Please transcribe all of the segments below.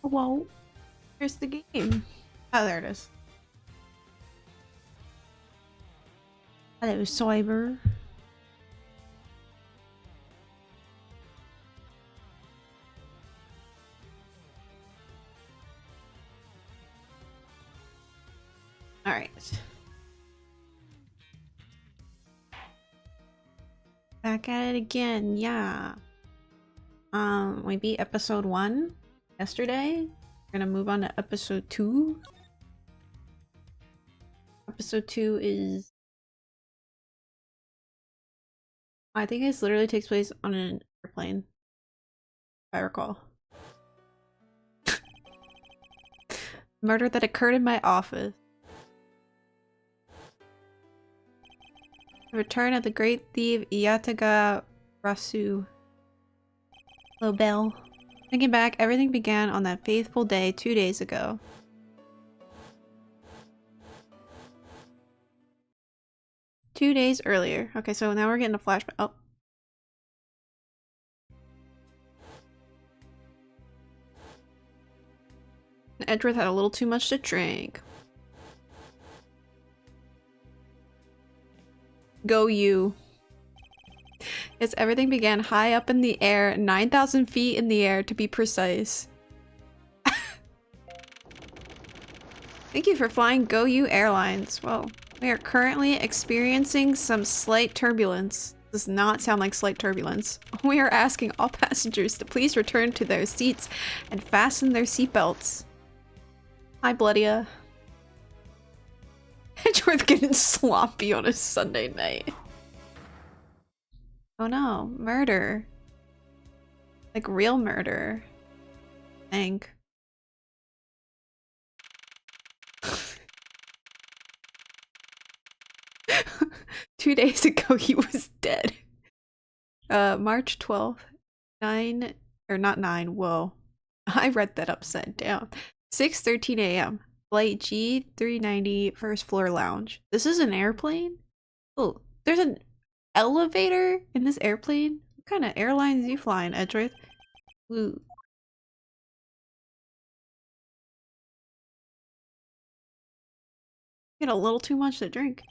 Whoa. Here's the game. Oh, there it is. Hello, Cyber. Alright. Back at it again, yeah. We beat episode 1 yesterday. We're gonna move on to episode 2. Episode 2 is... I think it literally takes place on an airplane, if I recall. Murder that occurred in my office. The return of the great thief Yataga Rasu. Hello, Belle. Thinking back, everything began on that faithful day 2 days ago. Two days earlier. Okay, so now we're getting a flashback. Oh. Edgeworth had a little too much to drink. Go you. Yes, everything began high up in the air, 9,000 feet in the air to be precise. Thank you for flying Go You Airlines. Well, we are currently experiencing some slight turbulence. Does not sound like slight turbulence. We are asking all passengers to please return to their seats and fasten their seatbelts. Hi, Bloodia. Edgeworth getting sloppy on a Sunday night. Oh no, murder. Like real murder. I think. 2 days ago he was dead. March 12th. 9 or not 9, whoa. I read that upside down. 6:13 a.m. Flight G390 first floor lounge. This is an airplane? Oh, there's an elevator in this airplane? What kind of airlines are you flying, Edgeworth? Ooh. Get a little too much to drink.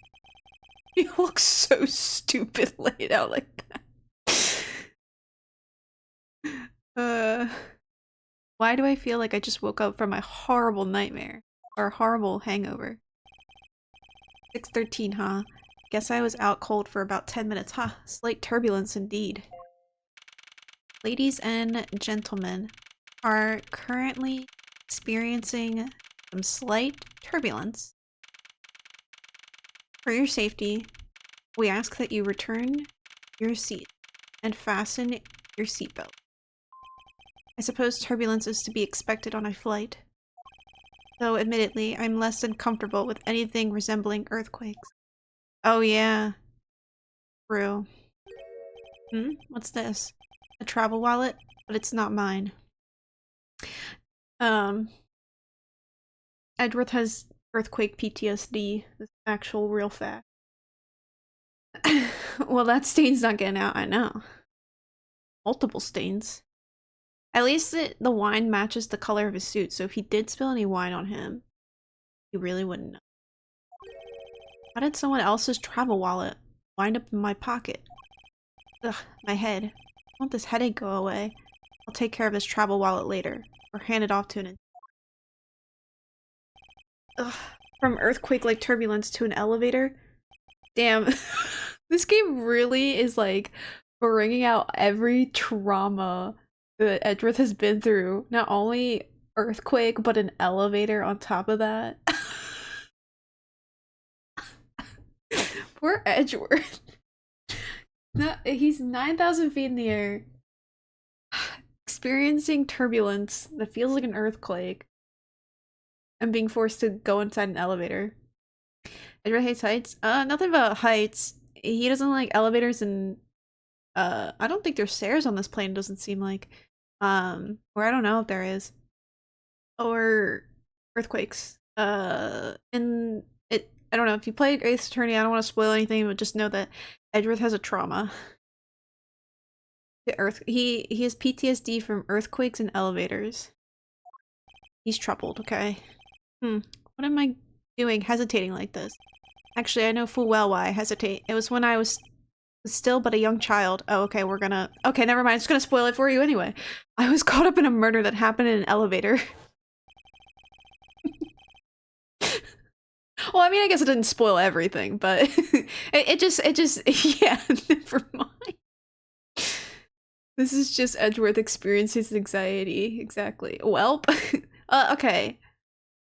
You look so stupid laid out like that. Why do I feel like I just woke up from a horrible nightmare? Or a horrible hangover? 6:13, huh? Guess I was out cold for about 10 minutes, huh? Slight turbulence indeed. Ladies and gentlemen are currently experiencing some slight turbulence. For your safety, we ask that you return your seat and fasten your seatbelt. I suppose turbulence is to be expected on a flight. Though, admittedly, I'm less than comfortable with anything resembling earthquakes. Oh yeah. True. What's this? A travel wallet? But it's not mine. Edgeworth has earthquake PTSD. This actual real fact. Well, that stain's not getting out, I know. Multiple stains. At least the wine matches the color of his suit, so if he did spill any wine on him, he really wouldn't know. How did someone else's travel wallet wind up in my pocket? Ugh, my head. I want this headache go away. I'll take care of this travel wallet later, or hand it off to an... Ugh, from earthquake-like turbulence to an elevator? Damn, this game really is like bringing out every trauma that Edgeworth has been through. Not only earthquake, but an elevator on top of that. Poor Edgeworth. No, he's 9,000 feet in the air, experiencing turbulence that feels like an earthquake, and being forced to go inside an elevator. Edgeworth hates heights? Nothing about heights. He doesn't like elevators, and I don't think there's stairs on this plane, doesn't seem like. Or I don't know if there is. Or earthquakes. And I don't know, if you play Ace Attorney, I don't want to spoil anything, but just know that Edgeworth has a trauma. He has PTSD from earthquakes and elevators. He's troubled, okay. What am I doing hesitating like this? Actually, I know full well why I hesitate. It was when I was still but a young child. Oh, okay, we're gonna... Okay, never mind. I'm just gonna spoil it for you anyway. I was caught up in a murder that happened in an elevator. Well, I mean, I guess it didn't spoil everything, but it just, yeah, never mind. This is just Edgeworth experiences anxiety. Exactly. Welp. Okay.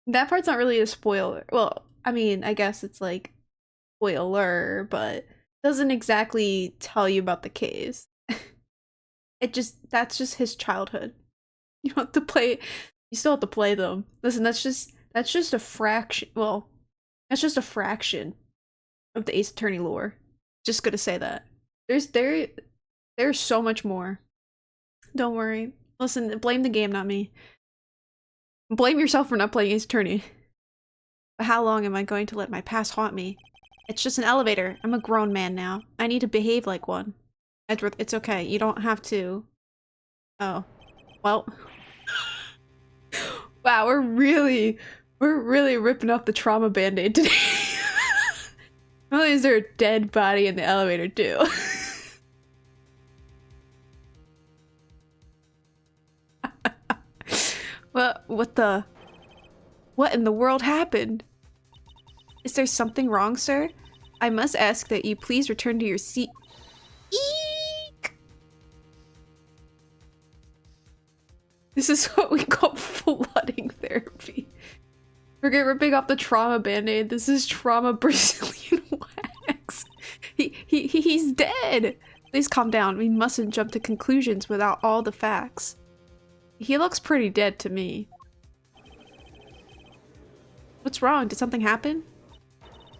That part's not really a spoiler. Well, I mean, I guess it's like spoiler, but doesn't exactly tell you about the case. That's just his childhood. You don't have to play, you still have to play them. Listen, that's just a fraction, well, that's just a fraction of the Ace Attorney lore. Just gonna say that. There's so much more. Don't worry. Listen, blame the game, not me. Blame yourself for not playing Ace Attorney. But how long am I going to let my past haunt me? It's just an elevator. I'm a grown man now. I need to behave like one. Edgeworth, it's okay. You don't have to. Oh. Well. Wow, we're really ripping off the trauma band-aid today. Not only is there a dead body in the elevator, too. What in the world happened? Is there something wrong, sir? I must ask that you please return to your seat. Eek! This is what we call flooding therapy. Forget ripping off the trauma band-aid. This is trauma Brazilian wax. He's dead. Please calm down. We mustn't jump to conclusions without all the facts. He looks pretty dead to me. What's wrong? Did something happen?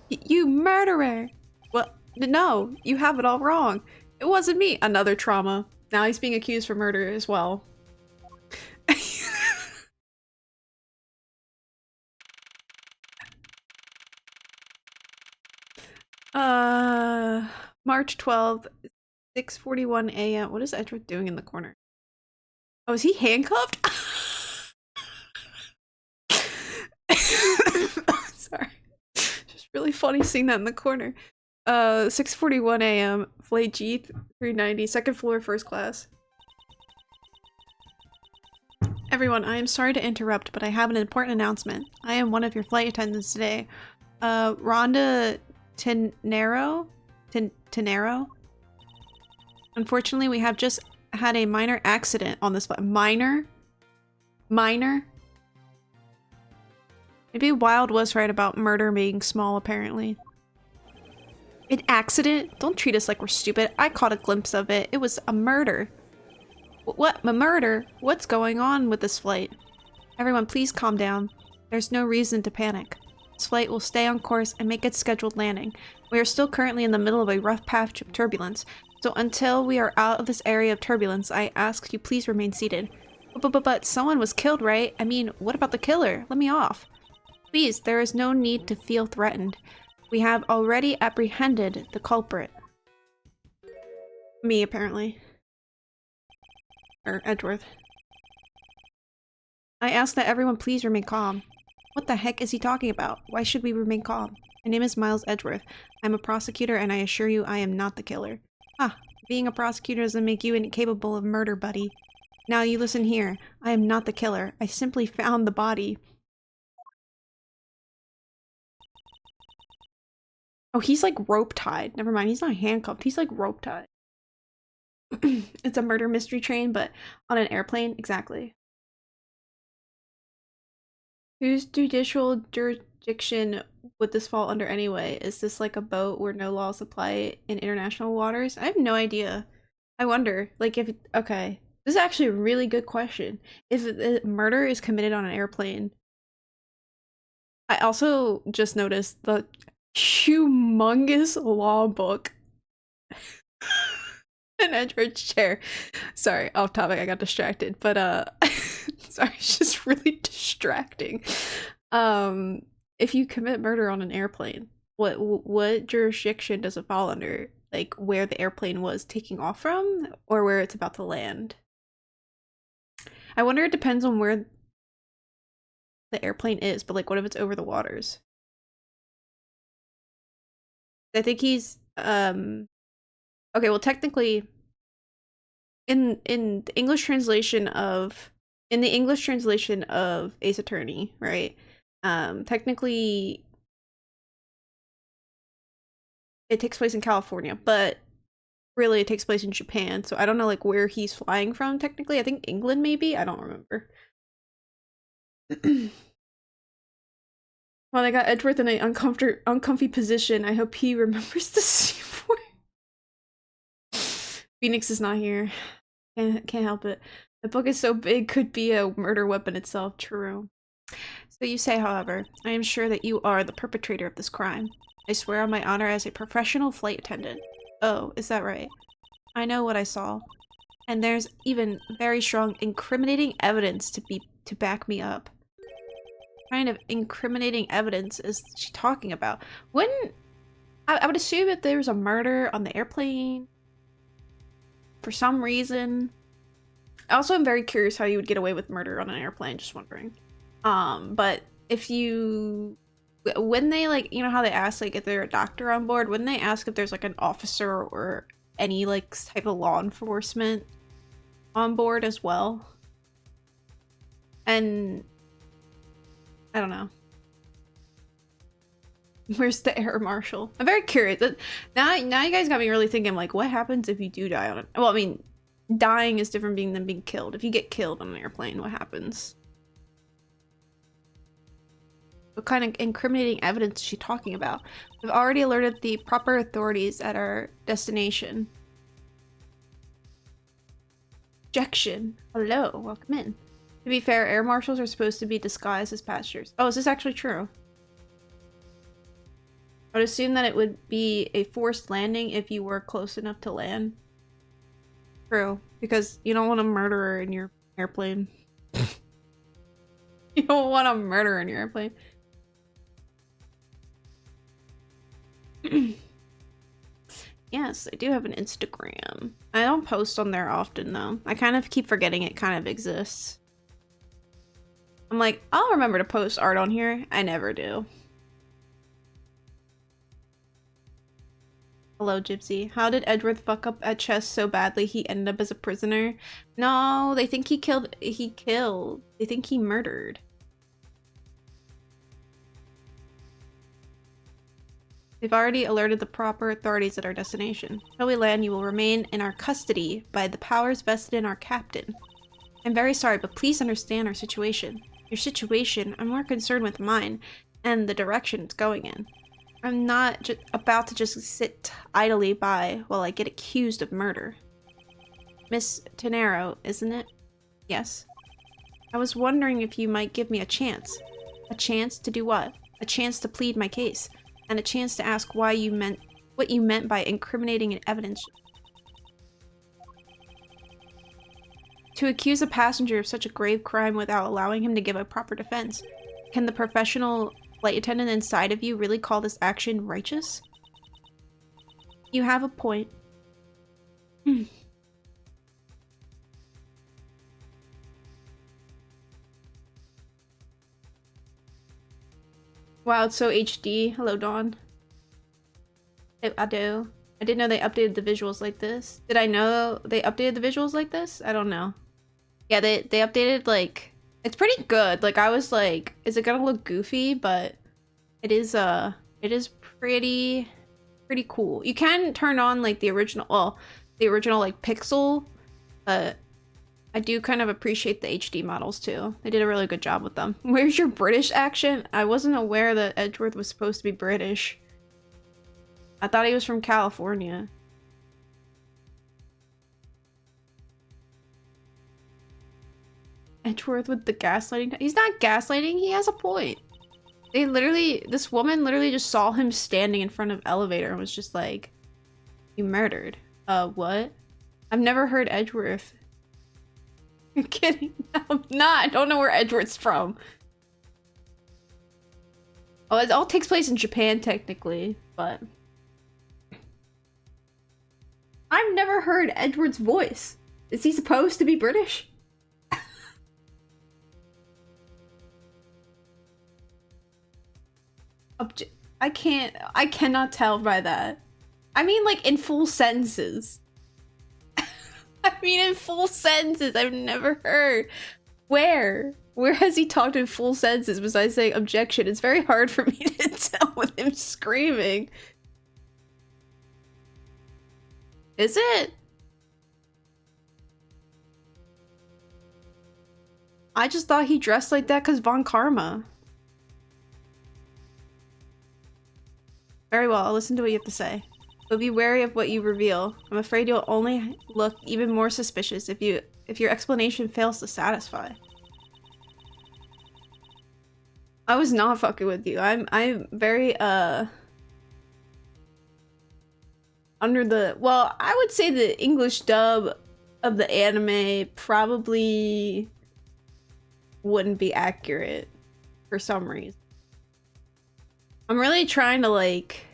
You murderer! Well, no, you have it all wrong. It wasn't me. Another trauma. Now he's being accused for murder as well. March 12th, 6:41 a.m. What is Edgeworth doing in the corner? Oh, is he handcuffed? Sorry. Just really funny seeing that in the corner. 6:41 a.m. Flight G 390, second floor, first class. Everyone, I am sorry to interrupt, but I have an important announcement. I am one of your flight attendants today. Rhonda Tenero? Tenero? Unfortunately, we have just had a minor accident on this flight. Minor? Minor? Maybe Wild was right about murder being small, apparently. An accident? Don't treat us like we're stupid. I caught a glimpse of it. It was a murder. What? A murder? What's going on with this flight? Everyone, please calm down. There's no reason to panic. This flight will stay on course and make its scheduled landing. We are still currently in the middle of a rough patch of turbulence, so until we are out of this area of turbulence, I ask you please remain seated. But someone was killed, right? I mean, what about the killer? Let me off. Please, there is no need to feel threatened. We have already apprehended the culprit. Me, apparently. Or Edgeworth. I ask that everyone please remain calm. What the heck is he talking about? Why should we remain calm? My name is Miles Edgeworth. I'm a prosecutor and I assure you I am not the killer. Ah, being a prosecutor doesn't make you incapable of murder, buddy. Now you listen here. I am not the killer. I simply found the body. Oh, he's like rope tied. Never mind, he's not handcuffed. He's like rope tied. It's a murder mystery train, but on an airplane. Exactly. Whose judicial jurisdiction would this fall under anyway? Is this like a boat where no laws apply in international waters? I have no idea. I wonder, like, if... Okay. This is actually a really good question. If murder is committed on an airplane... I also just noticed the humongous law book in Edgeworth's chair. Sorry, off topic, I got distracted, but sorry, it's just really distracting. If you commit murder on an airplane, what jurisdiction does it fall under? Like where the airplane was taking off from, or where it's about to land? I wonder, it depends on where the airplane is, but like what if it's over the waters? I think he's okay, well technically in the English translation of Ace Attorney, right? Technically it takes place in California, but really it takes place in Japan. So I don't know like where he's flying from technically. I think England maybe. I don't remember. Well, they got Edgeworth in an uncomfy position. I hope he remembers the C4. Phoenix is not here. Can't help it. The book is so big, could be a murder weapon itself. True. So you say, however, I am sure that you are the perpetrator of this crime. I swear on my honor as a professional flight attendant. Oh, is that right? I know what I saw. And there's even very strong incriminating evidence to back me up. What kind of incriminating evidence is she talking about? I would assume if there was a murder on the airplane for some reason. Also, I'm very curious how you would get away with murder on an airplane, just wondering. But if you... When they, like, you know how they ask, like, if they're a doctor on board, wouldn't they ask if there's, like, an officer or any, like, type of law enforcement on board as well? And... I don't know. Where's the air marshal? I'm very curious. Now you guys got me really thinking, like, what happens if you do die on it? Well, I mean, dying is different than being killed. If you get killed on an airplane, what happens? What kind of incriminating evidence is she talking about? We've already alerted the proper authorities at our destination. Objection. Hello, welcome in. To be fair, air marshals are supposed to be disguised as passengers. Oh, is this actually true? I would assume that it would be a forced landing if you were close enough to land. True, because you don't want a murderer in your airplane. You don't want a murderer in your airplane. Yes, I do have an Instagram. I don't post on there often though. I kind of keep forgetting it kind of exists. I'm like, I'll remember to post art on here. I never do. Hello, Gypsy. How did Edgeworth fuck up at chess so badly he ended up as a prisoner? No, they think he killed. They think he murdered. We've already alerted the proper authorities at our destination. Until we land, you will remain in our custody by the powers vested in our captain. I'm very sorry, but please understand our situation. Your situation, I'm more concerned with mine and the direction it's going in. I'm not about to just sit idly by while I get accused of murder. Miss Tenero, isn't it? Yes. I was wondering if you might give me a chance. A chance to do what? A chance to plead my case. And a chance to ask what you meant by incriminating evidence. To accuse a passenger of such a grave crime without allowing him to give a proper defense. Can the professional flight attendant inside of you really call this action righteous? You have a point. Wow, it's so HD. Hello, Dawn. I do. I didn't know they updated the visuals like this. Did I know they updated the visuals like this? I don't know. Yeah, they updated, like... It's pretty good. Like, I was like, is it gonna look goofy? But it is pretty cool. You can turn on, like, the original, like, pixel, but I do kind of appreciate the HD models, too. They did a really good job with them. Where's your British accent? I wasn't aware that Edgeworth was supposed to be British. I thought he was from California. Edgeworth with the gaslighting. He's not gaslighting, he has a point. This woman literally just saw him standing in front of an elevator and was just like, you murdered. What? I've never heard Edgeworth. You're kidding? No, I'm not. I don't know where Edgeworth's from. Oh, it all takes place in Japan, technically, but... I've never heard Edgeworth's voice. Is he supposed to be British? I cannot tell by that. I mean, like, in full sentences. I mean, in full sentences. I've never heard. Where? Where has he talked in full sentences besides saying objection? It's very hard for me to tell with him screaming. Is it? I just thought he dressed like that because Von Karma. Very well, I'll listen to what you have to say. But be wary of what you reveal. I'm afraid you'll only look even more suspicious if your explanation fails to satisfy. I was not fucking with you. I'm very under the, well, I would say the English dub of the anime probably wouldn't be accurate for some reason. I'm really trying to like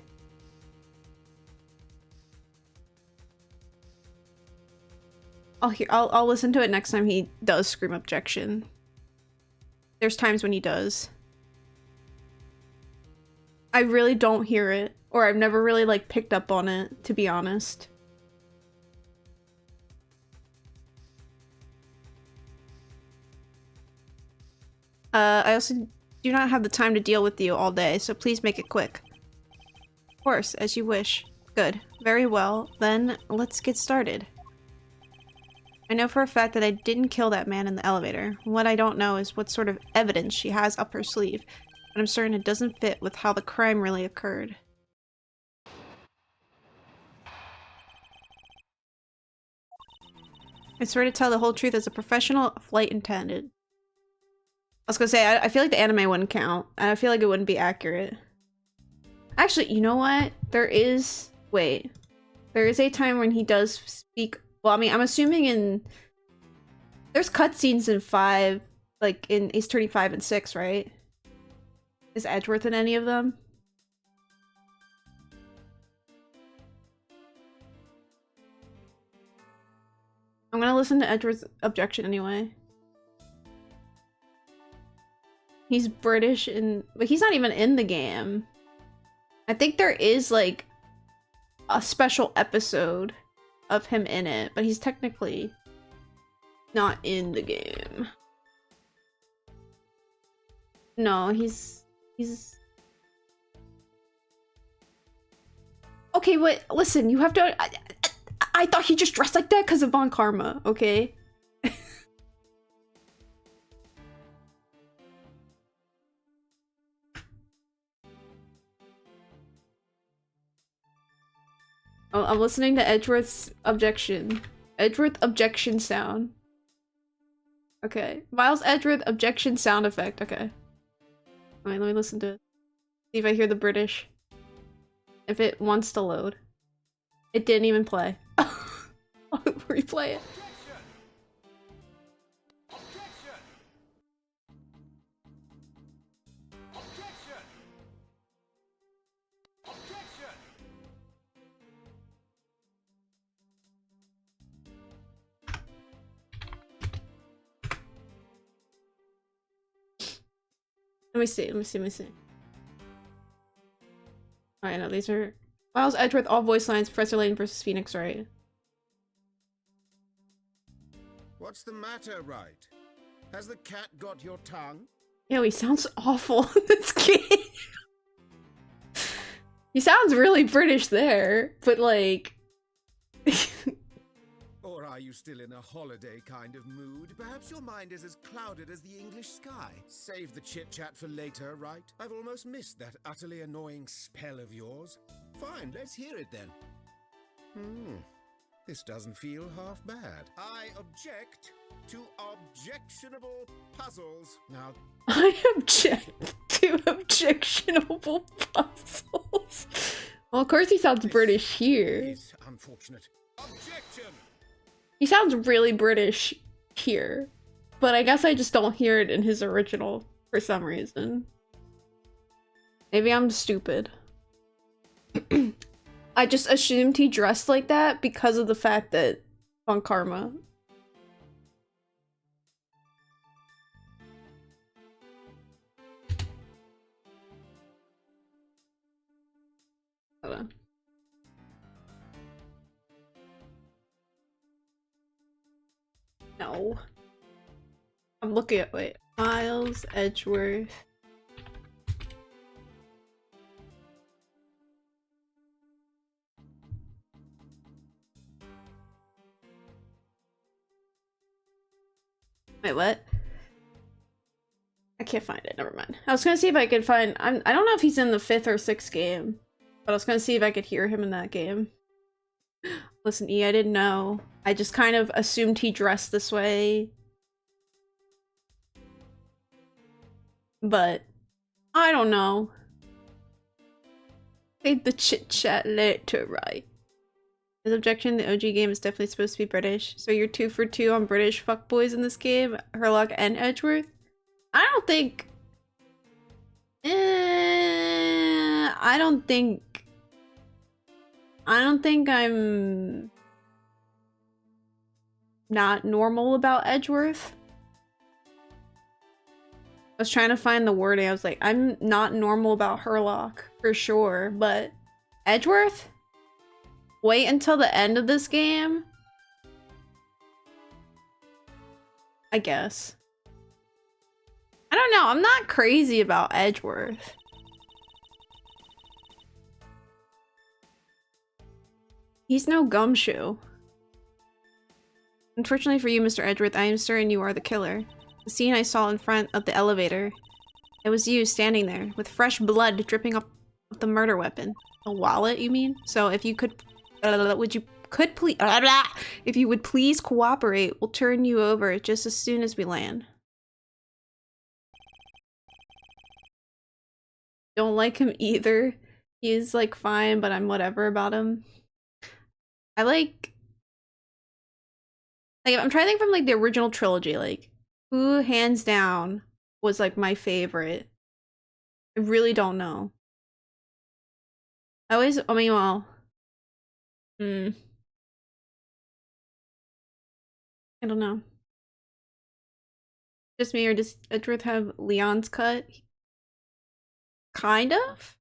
I'll listen to it next time he does scream objection. There's times when he does. I really don't hear it, or I've never really like picked up on it, to be honest. I also do not have the time to deal with you all day, so please make it quick. Of course, as you wish. Good. Very well, then let's get started. I know for a fact that I didn't kill that man in the elevator. What I don't know is what sort of evidence she has up her sleeve, but I'm certain it doesn't fit with how the crime really occurred. I swear to tell the whole truth as a professional flight attendant. I was gonna say, I feel like the anime wouldn't count, and I feel like it wouldn't be accurate. Actually, you know what? There is a time when he does speak. Well, I mean, I'm assuming there's cutscenes in 5, like in Ace Attorney 5 and 6, right? Is Edgeworth in any of them? I'm gonna listen to Edgeworth's objection anyway. He's British but he's not even in the game. I think there is like a special episode of him in it, but he's technically not in the game. No, he's okay, wait, listen, you have to I thought he just dressed like that because of Von Karma, okay? Oh, I'm listening to Edgeworth's objection. Edgeworth objection sound. Okay. Miles Edgeworth objection sound effect. Okay. Alright, let me listen to it. See if I hear the British. If it wants to load. It didn't even play. I'll replay it. Let me see. Alright, no, these are Miles Edgeworth, all voice lines, Professor Layton versus Phoenix, right? What's the matter, Wright? Has the cat got your tongue? Yo, he sounds awful in this game. He sounds really British there, but like... Or are you still in a holiday kind of mood? Perhaps your mind is as clouded as the English sky. Save the chit-chat for later, Wright? I've almost missed that utterly annoying spell of yours. Fine, let's hear it then. This doesn't feel half bad. I object to objectionable puzzles. Now, I object to objectionable puzzles. Well, of course he sounds British here. It's unfortunate. Objection! He sounds really British here. But I guess I just don't hear it in his original for some reason. Maybe I'm stupid. I just assumed he dressed like that because of the fact that Von Karma. Hold on. No. I'm looking at, wait. Miles, Edgeworth. Wait, what? I can't find it, never mind. I was gonna see if I could find- I don't know if he's in the 5th or 6th game, but I was gonna see if I could hear him in that game. Listen, E, I didn't know. I just kind of assumed he dressed this way. But I don't know. Save the chit chat later, right? His objection, the OG game is definitely supposed to be British. So you're 2 for 2 on British fuckboys in this game? Herlock and Edgeworth? I don't think... I don't think I'm not normal about Edgeworth. I was trying to find the wording. I was like, I'm not normal about Herlock, for sure, but Edgeworth? Wait until the end of this game? I guess. I don't know, I'm not crazy about Edgeworth. He's no gumshoe. Unfortunately for you, Mr. Edgeworth, I am certain you are the killer. The scene I saw in front of the elevator. It was you standing there, with fresh blood dripping off the murder weapon. A wallet, you mean? So if you could... if you would please cooperate, we'll turn you over just as soon as we land. Don't like him either. He's like fine, but I'm whatever about him. I like I'm trying to think from like the original trilogy, like who hands down was like my favorite. I really don't know. I mean, well, I don't know. Just me, or does Edgeworth have Leon's cut? Kind of?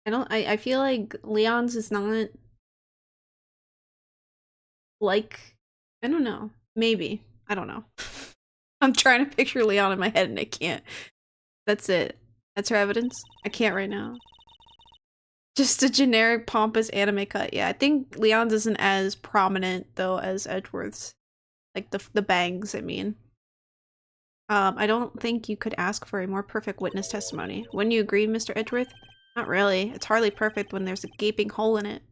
I feel like Leon's is not like, I don't know. Maybe. I don't know. I'm trying to picture Leon in my head and I can't. That's it. That's her evidence? I can't right now. Just a generic pompous anime cut. Yeah, I think Leon's isn't as prominent though as Edgeworth's. Like the bangs, I mean. I don't think you could ask for a more perfect witness testimony. Wouldn't you agree, Mr. Edgeworth? Not really. It's hardly perfect when there's a gaping hole in it.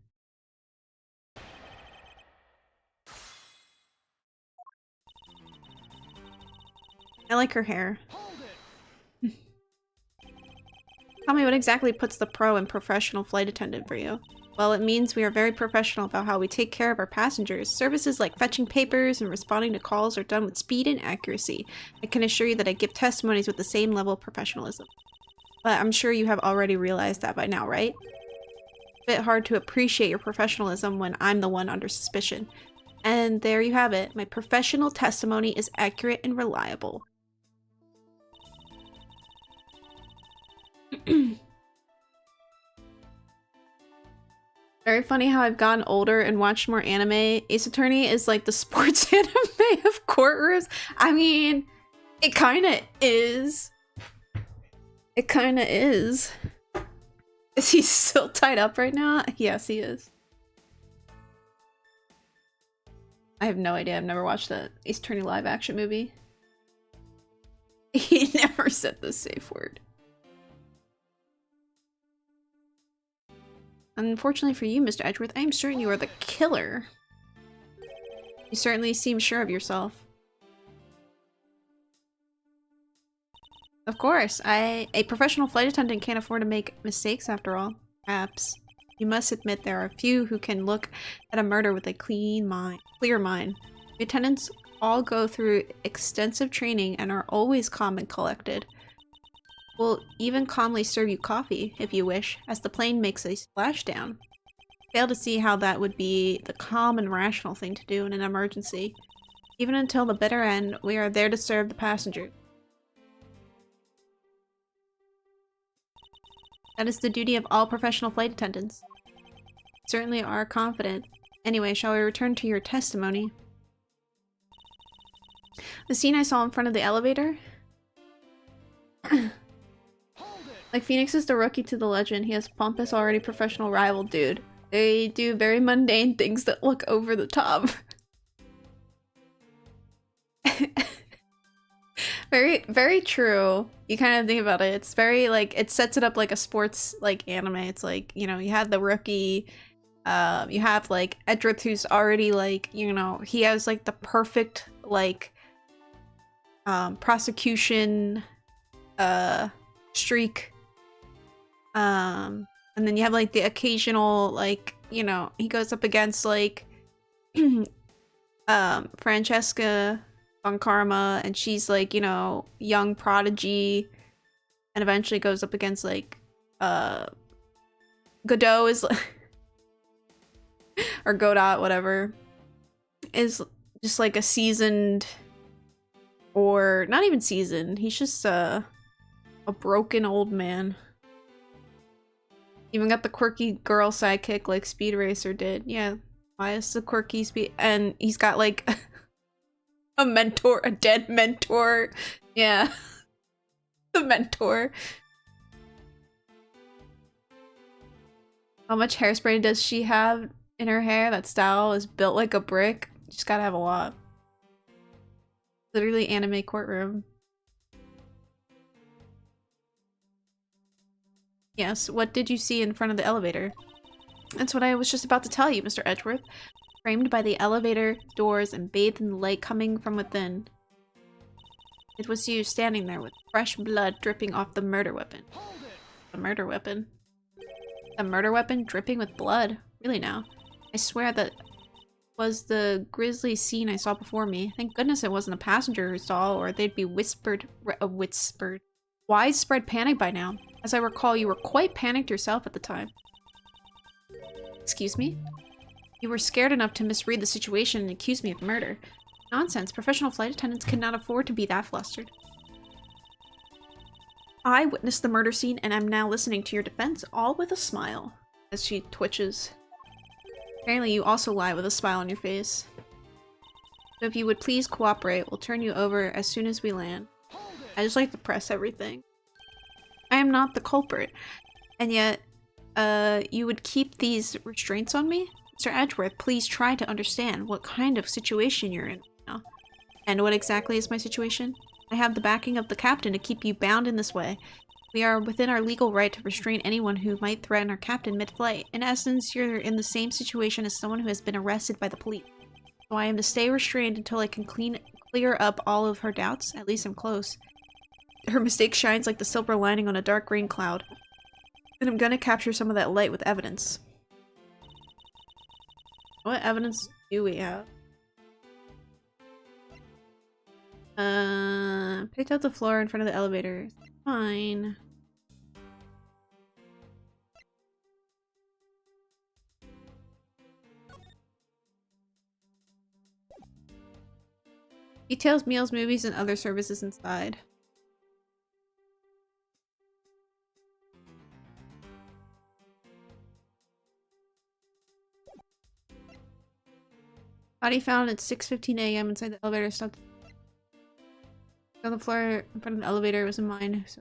I like her hair. Tell me what exactly puts the pro and professional flight attendant for you? Well, it means we are very professional about how we take care of our passengers. Services like fetching papers and responding to calls are done with speed and accuracy. I can assure you that I give testimonies with the same level of professionalism. But I'm sure you have already realized that by now, right? It's a bit hard to appreciate your professionalism when I'm the one under suspicion. And there you have it. My professional testimony is accurate and reliable. Very funny how I've gotten older and watched more anime. Ace Attorney is like the sports anime of courtrooms. I mean, it kinda is. It kinda is. Is he still tied up right now? Yes, he is. I have no idea. I've never watched that Ace Attorney live action movie. He never said the safe word. Unfortunately for you, Mr. Edgeworth, I am certain you are the killer. You certainly seem sure of yourself. Of course, a professional flight attendant can't afford to make mistakes after all. Perhaps. You must admit there are few who can look at a murder with a clear mind. Lieutenants all go through extensive training and are always calm and collected. We'll even calmly serve you coffee, if you wish, as the plane makes a splashdown. Fail to see how that would be the calm and rational thing to do in an emergency. Even until the bitter end, we are there to serve the passenger. That is the duty of all professional flight attendants. Certainly are confident. Anyway, shall we return to your testimony? The scene I saw in front of the elevator? Like Phoenix is the rookie to the legend. He has pompous, already professional rival, dude. They do very mundane things that look over the top. Very, very true. You kind of think about it. It's very, like, it sets it up like a sports, like, anime. It's like, you know, you have the rookie, you have, like, Edgeworth, who's already, like, you know, he has, like, the perfect, like, prosecution, streak. And then you have, like, the occasional, like, you know, he goes up against, like, Francesca von Karma, and she's, like, you know, young prodigy, and eventually goes up against, like, Godot is, or Godot, whatever, is just, like, a seasoned, or not even seasoned, he's just, a broken old man. Even got the quirky girl sidekick like Speed Racer did. Yeah, why is the quirky speed? And he's got like a mentor, a dead mentor. Yeah, the mentor. How much hairspray does she have in her hair? That style is built like a brick. You just gotta have a lot. Literally anime courtroom. Yes, what did you see in front of the elevator? That's what I was just about to tell you, Mr. Edgeworth. Framed by the elevator doors and bathed in the light coming from within. It was you standing there with fresh blood dripping off the murder weapon. The murder weapon? The murder weapon dripping with blood? Really now? I swear that was the grisly scene I saw before me. Thank goodness it wasn't a passenger who saw, or they'd be whispered. Widespread panic by now. As I recall, you were quite panicked yourself at the time. Excuse me? You were scared enough to misread the situation and accuse me of murder. Nonsense. Professional flight attendants cannot afford to be that flustered. I witnessed the murder scene and am now listening to your defense, all with a smile. As she twitches. Apparently you also lie with a smile on your face. So if you would please cooperate, we'll turn you over as soon as we land. I just like to press everything. I am not the culprit, and yet, you would keep these restraints on me? Mr. Edgeworth, please try to understand what kind of situation you're in now. And what exactly is my situation? I have the backing of the captain to keep you bound in this way. We are within our legal right to restrain anyone who might threaten our captain mid-flight. In essence, you're in the same situation as someone who has been arrested by the police. So I am to stay restrained until I can clear up all of her doubts. At least I'm close. Her mistake shines like the silver lining on a dark green cloud. And I'm gonna capture some of that light with evidence. What evidence do we have? Picked out the floor in front of the elevator. Fine. Details, meals, movies, and other services inside. Body found at 6:15 a.m. inside the elevator. Stopped on the floor in front of the elevator. It was in mine. So.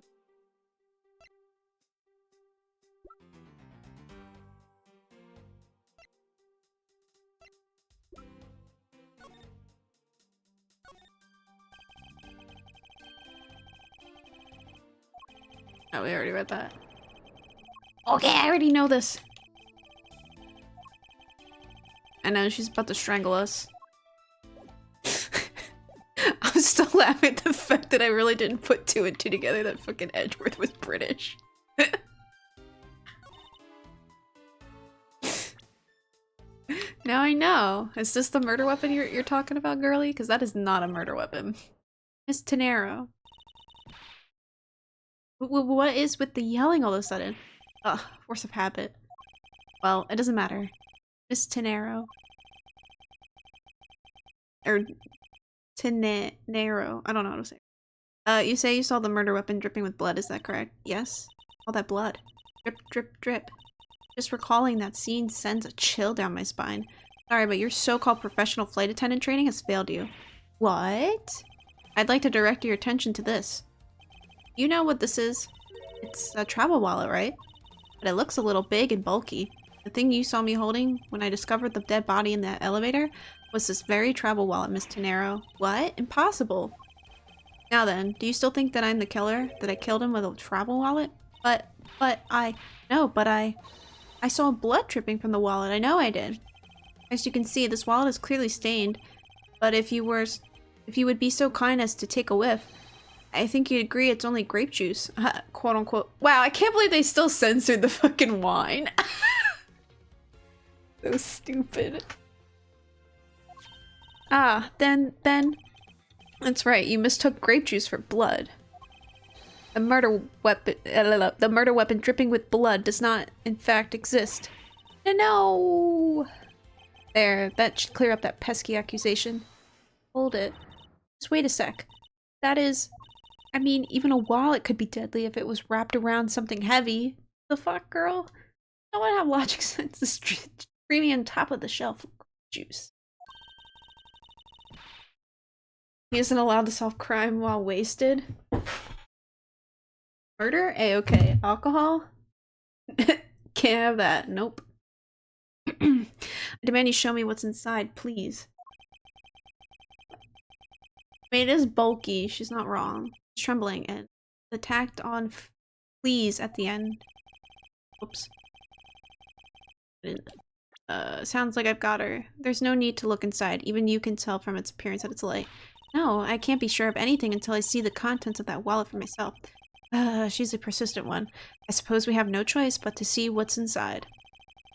Oh, we already read that. Okay, I already know this. I know, she's about to strangle us. I'm still laughing at the fact that I really didn't put two and two together that fucking Edgeworth was British. Now I know. Is this the murder weapon you're talking about, girly? Because that is not a murder weapon. Miss Tenero. What is with the yelling all of a sudden? Ugh, force of habit. Well, it doesn't matter. Miss Tenero. Or Tenero. I don't know how to say it. You say you saw the murder weapon dripping with blood, is that correct? Yes? All that blood. Drip, drip, drip. Just recalling that scene sends a chill down my spine. Sorry, but your so-called professional flight attendant training has failed you. What? I'd like to direct your attention to this. You know what this is? It's a travel wallet, right? But it looks a little big and bulky. The thing you saw me holding when I discovered the dead body in that elevator was this very travel wallet, Miss Tenero. What? Impossible. Now then, do you still think that I'm the killer? That I killed him with a travel wallet? But I saw blood dripping from the wallet. I know I did. As you can see, this wallet is clearly stained. But if you would be so kind as to take a whiff, I think you'd agree it's only grape juice. Quote unquote. Wow, I can't believe they still censored the fucking wine. So stupid. Ah, then, that's right, you mistook grape juice for blood. The murder weapon dripping with blood does not, in fact, exist. No! There, that should clear up that pesky accusation. Hold it. Just wait a sec. That is... I mean, even a wallet could be deadly if it was wrapped around something heavy. The fuck, girl? I don't want to have logic sense. Screaming on top of the shelf. Juice. He isn't allowed to solve crime while wasted. Murder? A-okay. Alcohol? Can't have that. Nope. I demand you show me what's inside, please. I mean, it is bulky. She's not wrong. She's trembling, and the tacked on please at the end. Oops. Sounds like I've got her. There's no need to look inside. Even you can tell from its appearance that it's light. No, I can't be sure of anything until I see the contents of that wallet for myself. She's a persistent one. I suppose we have no choice but to see what's inside.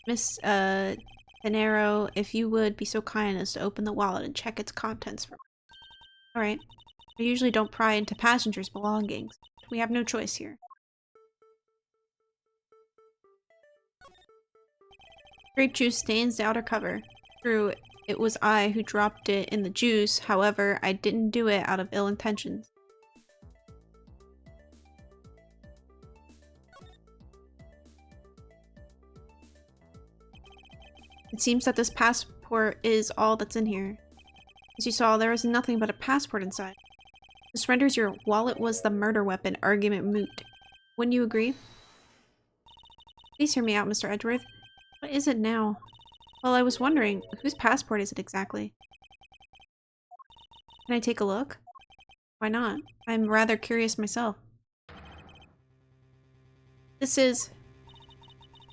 Miss, Panero, if you would be so kind as to open the wallet and check its contents for me. Alright. I usually don't pry into passengers' belongings. We have no choice here. Grape juice stains the outer cover. True, it was I who dropped it in the juice. However, I didn't do it out of ill intentions. It seems that this passport is all that's in here. As you saw, there is nothing but a passport inside. This renders your wallet was the murder weapon argument moot. Wouldn't you agree? Please hear me out, Mr. Edgeworth. What is it now? Well, I was wondering, whose passport is it exactly? Can I take a look? Why not? I'm rather curious myself. This is...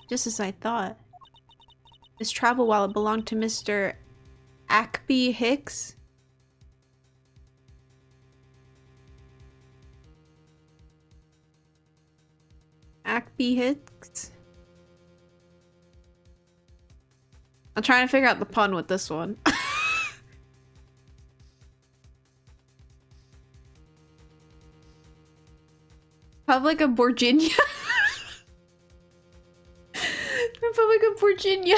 just as I thought. This travel wallet belonged to Mr. Ackby Hicks? Ackby Hicks? I'm trying to figure out the pun with this one. Republic of Virginia? Republic of Virginia.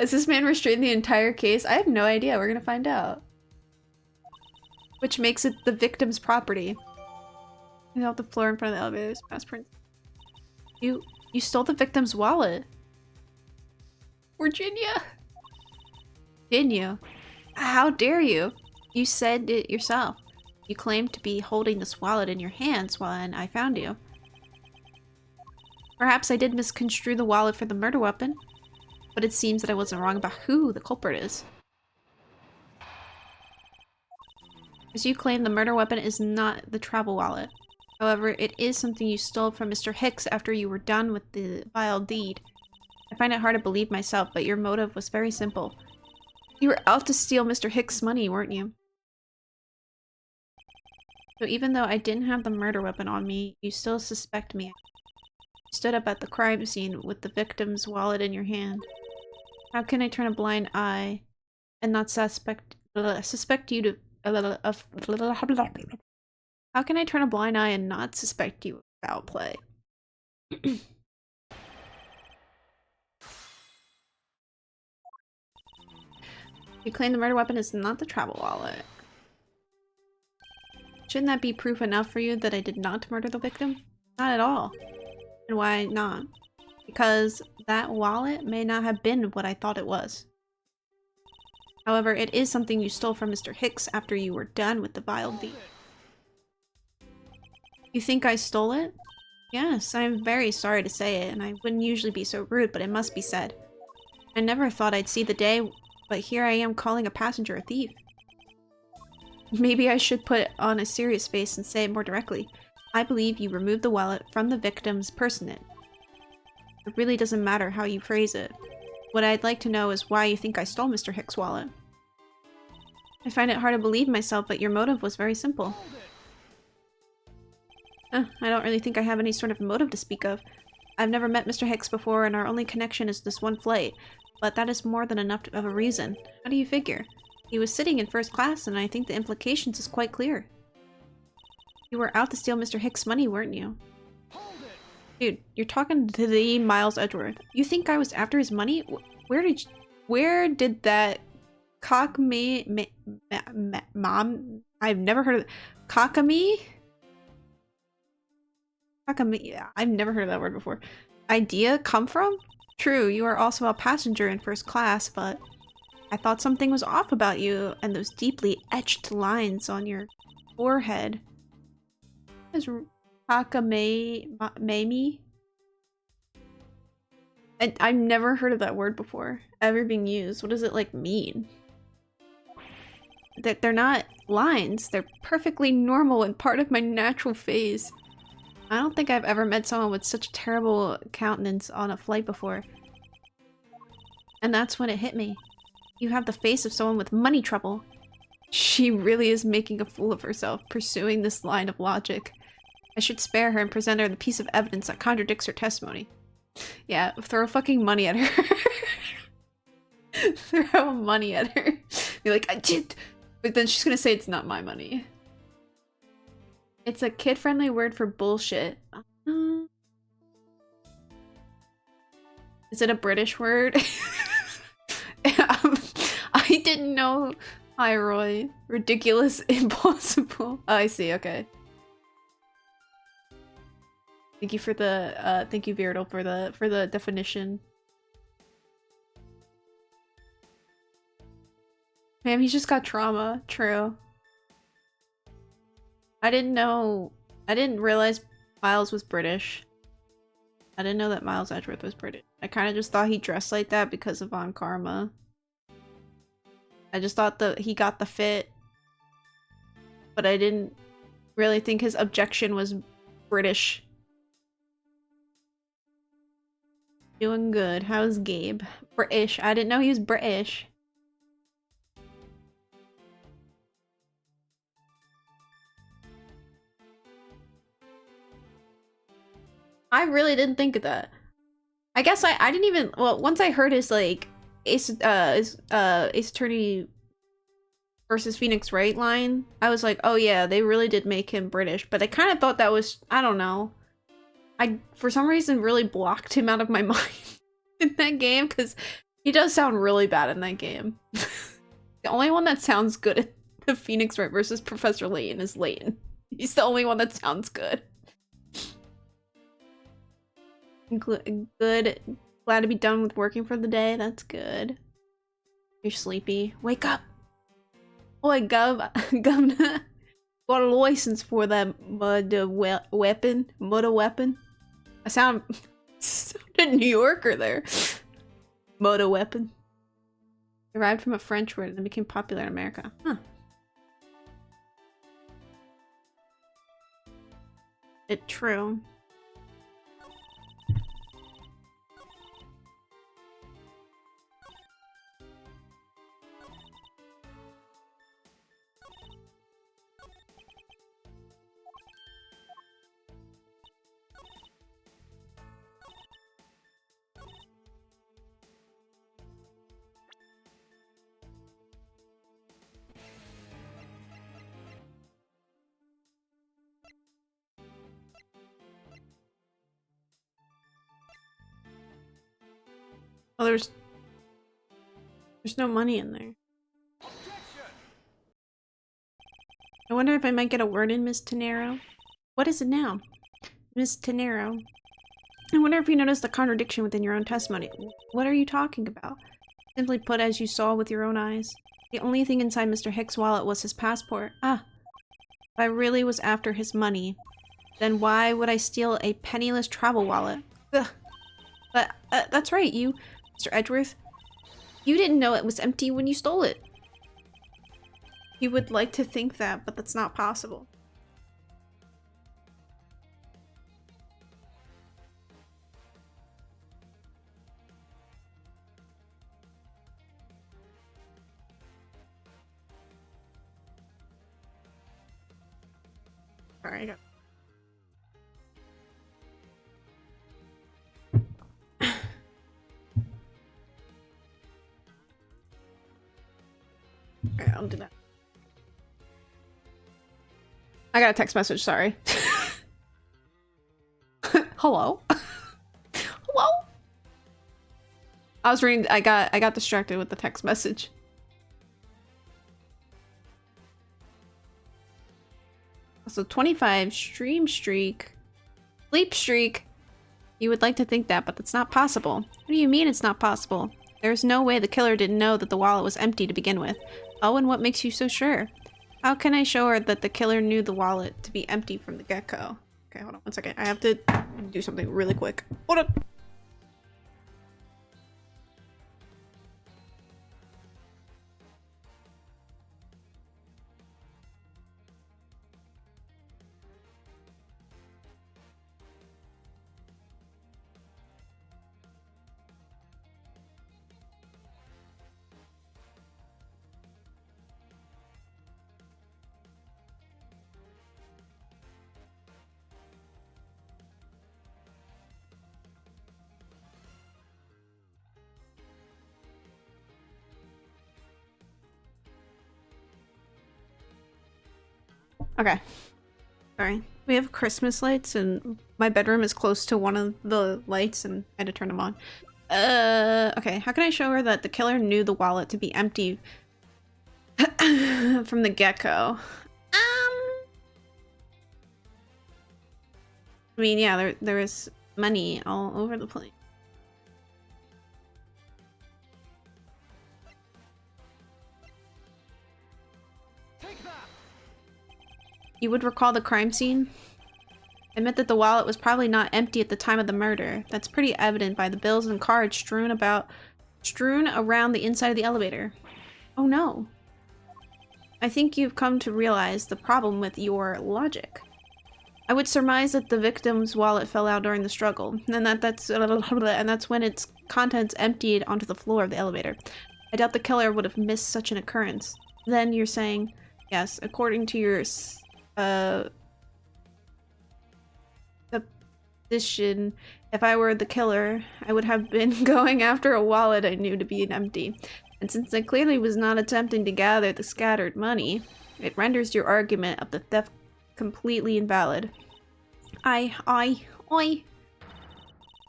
Is this man restrained the entire case? I have no idea. We're gonna find out. Which makes it the victim's property. Off the floor in front of the elevator's passport. You stole the victim's wallet. Virginia. Didn't you? How dare you? You said it yourself. You claimed to be holding this wallet in your hands when I found you. Perhaps I did misconstrue the wallet for the murder weapon, but it seems that I wasn't wrong about who the culprit is. As you claim, the murder weapon is not the travel wallet. However, it is something you stole from Mr. Hicks after you were done with the vile deed. I find it hard to believe myself, but your motive was very simple. You were out to steal Mr. Hicks' money, weren't you? So even though I didn't have the murder weapon on me, you still suspect me. You stood up at the crime scene with the victim's wallet in your hand. How can I turn a blind eye and not suspect you to... How can I turn a blind eye and not suspect you of foul play? You claim the murder weapon is not the travel wallet. Shouldn't that be proof enough for you that I did not murder the victim? Not at all. And why not? Because that wallet may not have been what I thought it was. However, it is something you stole from Mr. Hicks after you were done with the VOD. You think I stole it? Yes, I'm very sorry to say it, and I wouldn't usually be so rude, but it must be said. I never thought I'd see the day, but here I am calling a passenger a thief. Maybe I should put on a serious face and say it more directly. I believe you removed the wallet from the victim's person. It really doesn't matter how you phrase it. What I'd like to know is why you think I stole Mr. Hicks' wallet. I find it hard to believe myself, but your motive was very simple. I don't really think I have any sort of motive to speak of. I've never met Mr. Hicks before, and our only connection is this one flight, but that is more than enough of a reason. How do you figure? He was sitting in first class, and I think the implications is quite clear. You were out to steal Mr. Hicks' money, weren't you? Dude, you're talking to the Miles Edgeworth. You think I was after his money? Where did that mom? I've never heard of cockamy? Cockamy? I've never heard of that word before. Idea come from? True, you are also a passenger in first class, but I thought something was off about you and those deeply etched lines on your forehead. Is Hakamami? I've never heard of that word before, ever being used. What does it, like, mean? That they're not lines. They're perfectly normal and part of my natural phase. I don't think I've ever met someone with such a terrible countenance on a flight before. And that's when it hit me. You have the face of someone with money trouble. She really is making a fool of herself, pursuing this line of logic. I should spare her and present her the piece of evidence that contradicts her testimony. Yeah, throw fucking money at her. Throw money at her. Be like, I did! But then she's gonna say it's not my money. It's a kid-friendly word for bullshit. Is it a British word? I didn't know. Hi, Roy. Ridiculous, impossible. Oh, I see, okay. Thank you for the, thank you, Virdle, for the definition. Man, he's just got trauma. True. I didn't realize Miles was British. I didn't know that Miles Edgeworth was British. I kind of just thought he dressed like that because of On Karma. I just thought he got the fit. But I didn't really think his objection was British. Doing good. How's Gabe? British. I didn't know he was British. I really didn't think of that. I guess I didn't even, well, once I heard his, like, Ace Attorney versus Phoenix Wright line, I was like, oh yeah, they really did make him British. But I kind of thought that was, I don't know. I, for some reason, really blocked him out of my mind in that game, because he does sound really bad in that game. The only one that sounds good at the Phoenix Wright versus Professor Layton is Layton. He's the only one that sounds good. Good. Glad to be done with working for the day. That's good. You're sleepy. Wake up! Oi, Governor. Got a license for that murder weapon. I sounded New Yorker there. Motor weapon. Derived from a French word and then became popular in America. Huh. It's true. Oh, there's no money in there. I wonder if I might get a word in, Miss Tenero. What is it now? Miss Tenero. I wonder if you noticed the contradiction within your own testimony. What are you talking about? Simply put, as you saw with your own eyes. The only thing inside Mr. Hicks' wallet was his passport. Ah, if I really was after his money, then why would I steal a penniless travel wallet? Ugh. But, that's right, Mr. Edgeworth. You didn't know it was empty when you stole it. You would like to think that, but that's not possible. Alright, Alright, I'll do that. I got a text message, sorry. Hello? Hello? I was reading, I got distracted with the text message. So 25 stream streak. Sleep streak. You would like to think that, but that's not possible. What do you mean it's not possible? There's no way the killer didn't know that the wallet was empty to begin with. Oh, and what makes you so sure? How can I show her that the killer knew the wallet to be empty from the get-go? Okay, hold on 1 second. I have to do something really quick. Hold on. Okay. Sorry. We have Christmas lights and my bedroom is close to one of the lights and I had to turn them on. Okay. How can I show her that the killer knew the wallet to be empty from the get-go? I mean, yeah, there is money all over the place. You would recall the crime scene? Admit that the wallet was probably not empty at the time of the murder. That's pretty evident by the bills and cards strewn around the inside of the elevator. Oh no. I think you've come to realize the problem with your logic. I would surmise that the victim's wallet fell out during the struggle, and that's when its contents emptied onto the floor of the elevator. I doubt the killer would have missed such an occurrence. Then you're saying, yes, according to your supposition, if I were the killer, I would have been going after a wallet I knew to be empty. And since I clearly was not attempting to gather the scattered money, it renders your argument of the theft completely invalid. I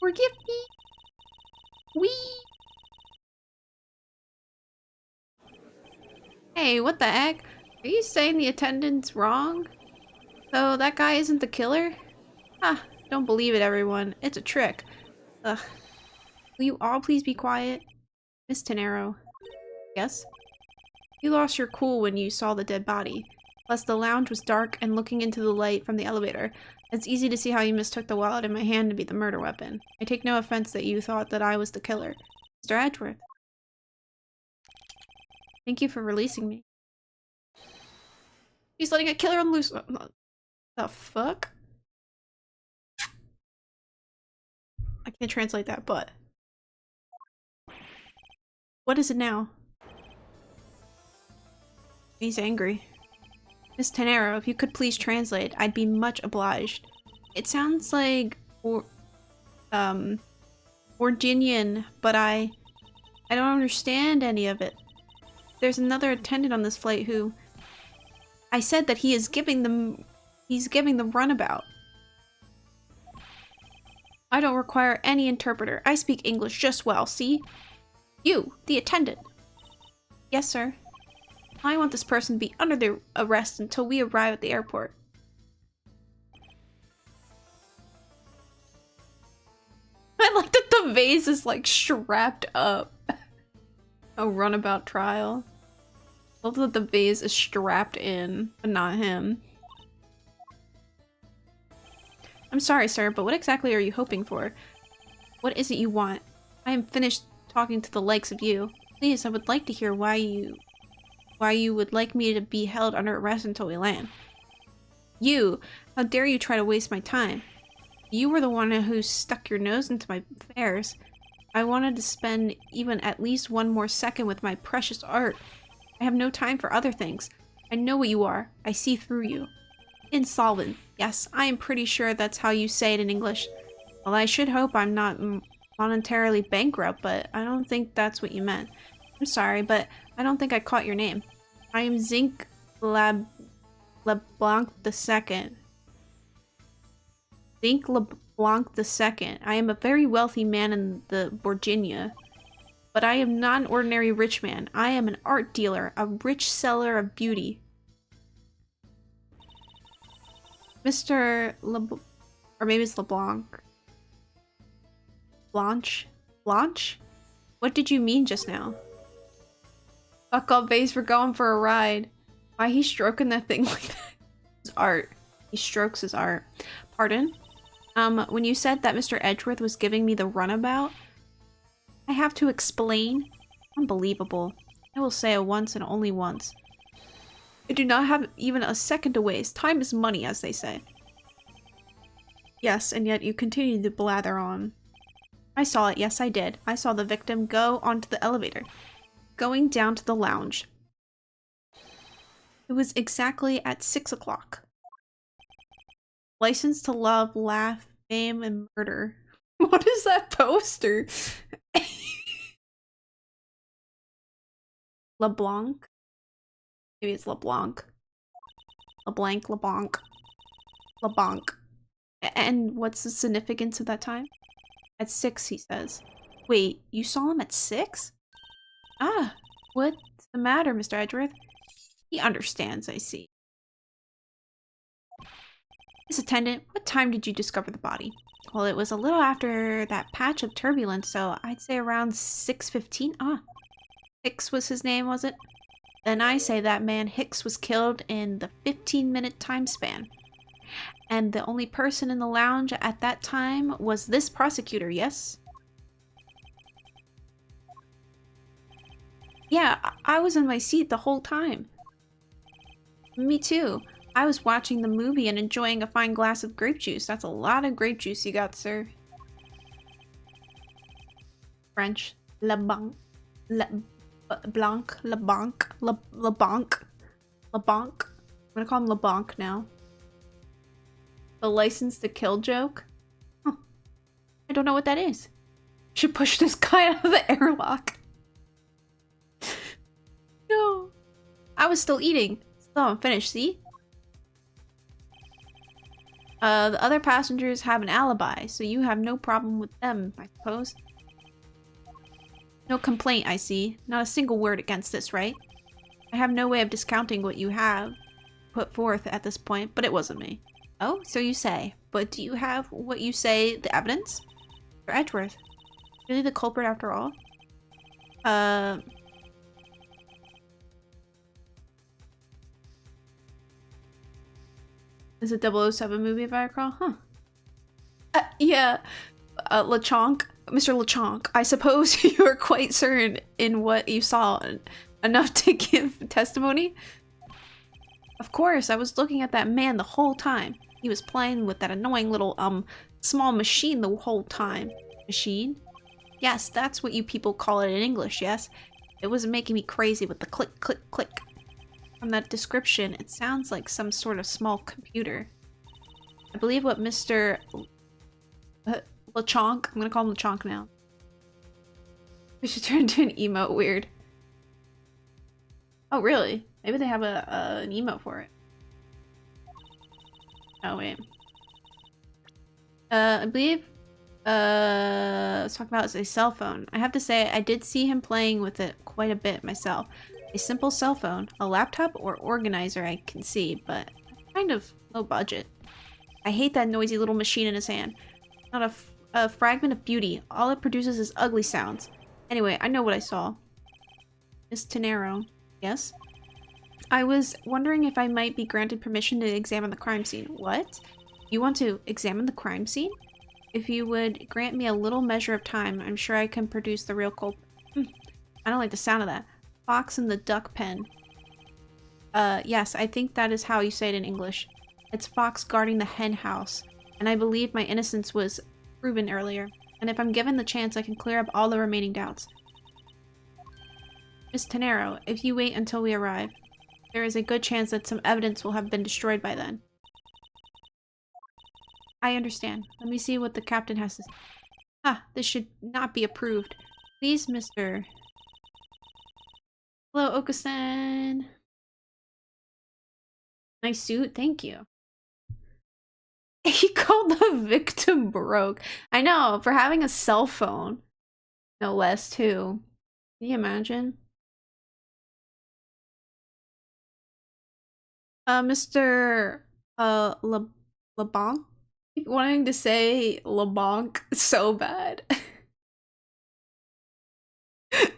forgive me. Hey, what the heck? Are you saying the attendant's wrong? So that guy isn't the killer? Ah, don't believe it, everyone. It's a trick. Ugh. Will you all please be quiet? Miss Tenero. Yes? You lost your cool when you saw the dead body. Plus, the lounge was dark and looking into the light from the elevator. It's easy to see how you mistook the wallet in my hand to be the murder weapon. I take no offense that you thought that I was the killer. Mr. Edgeworth. Thank you for releasing me. He's letting a killer loose. The fuck? I can't translate that, but. What is it now? He's angry. Miss Tenero, if you could please translate, I'd be much obliged. It sounds like Virginian, but I don't understand any of it. There's another attendant on this flight who I said that he's giving the runabout. I don't require any interpreter. I speak English just well, see? You, the attendant. Yes, sir. I want this person to be under the arrest until we arrive at the airport. vase is like strapped up. A runabout trial. I love that the vase is strapped in, but not him. I'm sorry, sir, but what exactly are you hoping for? What is it you want? I am finished talking to the likes of you. Please, I would like to hear why you would like me to be held under arrest until we land. You! How dare you try to waste my time? You were the one who stuck your nose into my affairs. I wanted to spend even at least one more second with my precious art. I have no time for other things. I know what you are. I see through you. Insolvent. Yes, I am pretty sure that's how you say it in English. Well, I should hope I'm not monetarily bankrupt, but I don't think that's what you meant. I'm sorry, but I don't think I caught your name. I am Zinc LeBlanc II. Zinc LeBlanc II. I am a very wealthy man in the Virginia. But I am not an ordinary rich man. I am an art dealer, a rich seller of beauty. Mr. or maybe it's LeBlanc. Blanche? Blanche? What did you mean just now? Fuck up, vase, we're going for a ride. Why he's stroking that thing like that? His art. He strokes his art. Pardon? When you said that Mr. Edgeworth was giving me the runabout, I have to explain? Unbelievable. I will say it once and only once. I do not have even a second to waste. Time is money, as they say. Yes, and yet you continue to blather on. I saw it. Yes, I did. I saw the victim go onto the elevator, going down to the lounge. It was exactly at 6 o'clock. License to love, laugh, fame, and murder. What is that poster? LeBlanc? Maybe it's LeBlanc. LeBlanc, LeBlanc. LeBlanc. And what's the significance of that time? At 6, he says. Wait, you saw him at 6? Ah, what's the matter, Mr. Edgeworth? He understands, I see. Miss Attendant, what time did you discover the body? Well, it was a little after that patch of turbulence, so I'd say around 6:15. Ah, Hicks was his name, was it? Then I say that man Hicks was killed in the 15-minute time span. And the only person in the lounge at that time was this prosecutor, yes? Yeah, I was in my seat the whole time. Me too. I was watching the movie and enjoying a fine glass of grape juice. That's a lot of grape juice you got, sir. French. LeBlanc. LeBlanc. LeBlanc. LeBlanc. LeBlanc. I'm gonna call him LeBlanc now. The license to kill joke? Huh. I don't know what that is. Should push this guy out of the airlock. No. I was still eating. Still I'm finished, see? The other passengers have an alibi, so you have no problem with them, I suppose. No complaint, I see. Not a single word against this, right? I have no way of discounting what you have put forth at this point, but it wasn't me. Oh, so you say. But do you have what you say, the evidence? For Edgeworth. Really the culprit after all? Is it 007 movie if I recall? Huh. Yeah. LeChonk. Mr. LeChonk, I suppose you are quite certain in what you saw enough to give testimony? Of course, I was looking at that man the whole time. He was playing with that annoying little, small machine the whole time. Machine? Yes, that's what you people call it in English, yes? It was making me crazy with the click, click, click. From that description, it sounds like some sort of small computer. I believe what Mr. LeChonk, I'm gonna call him LeChonk now. We should turn into an emote, weird. Oh, really? Maybe they have an emote for it. Oh, wait. I believe, let's talk about a cell phone. I have to say, I did see him playing with it quite a bit myself. A simple cell phone, a laptop or organizer I can see, but kind of low budget. I hate that noisy little machine in his hand. a fragment of beauty. All it produces is ugly sounds. Anyway, I know what I saw. Miss Tenero. Yes? I was wondering if I might be granted permission to examine the crime scene. What? You want to examine the crime scene? If you would grant me a little measure of time, I'm sure I can produce the real culprit. I don't like the sound of that. Fox in the duck pen. Yes, I think that is how you say it in English. It's Fox guarding the hen house, and I believe my innocence was proven earlier. And if I'm given the chance, I can clear up all the remaining doubts. Miss Tenero, if you wait until we arrive, there is a good chance that some evidence will have been destroyed by then. I understand. Let me see what the captain has to say. Ah, this should not be approved. Please, Mr. Hello, Okusan. Nice suit, thank you. He called the victim broke. I know, for having a cell phone. No less, too. Can you imagine? Mr. LeBlanc? Keep wanting to say LeBlanc so bad.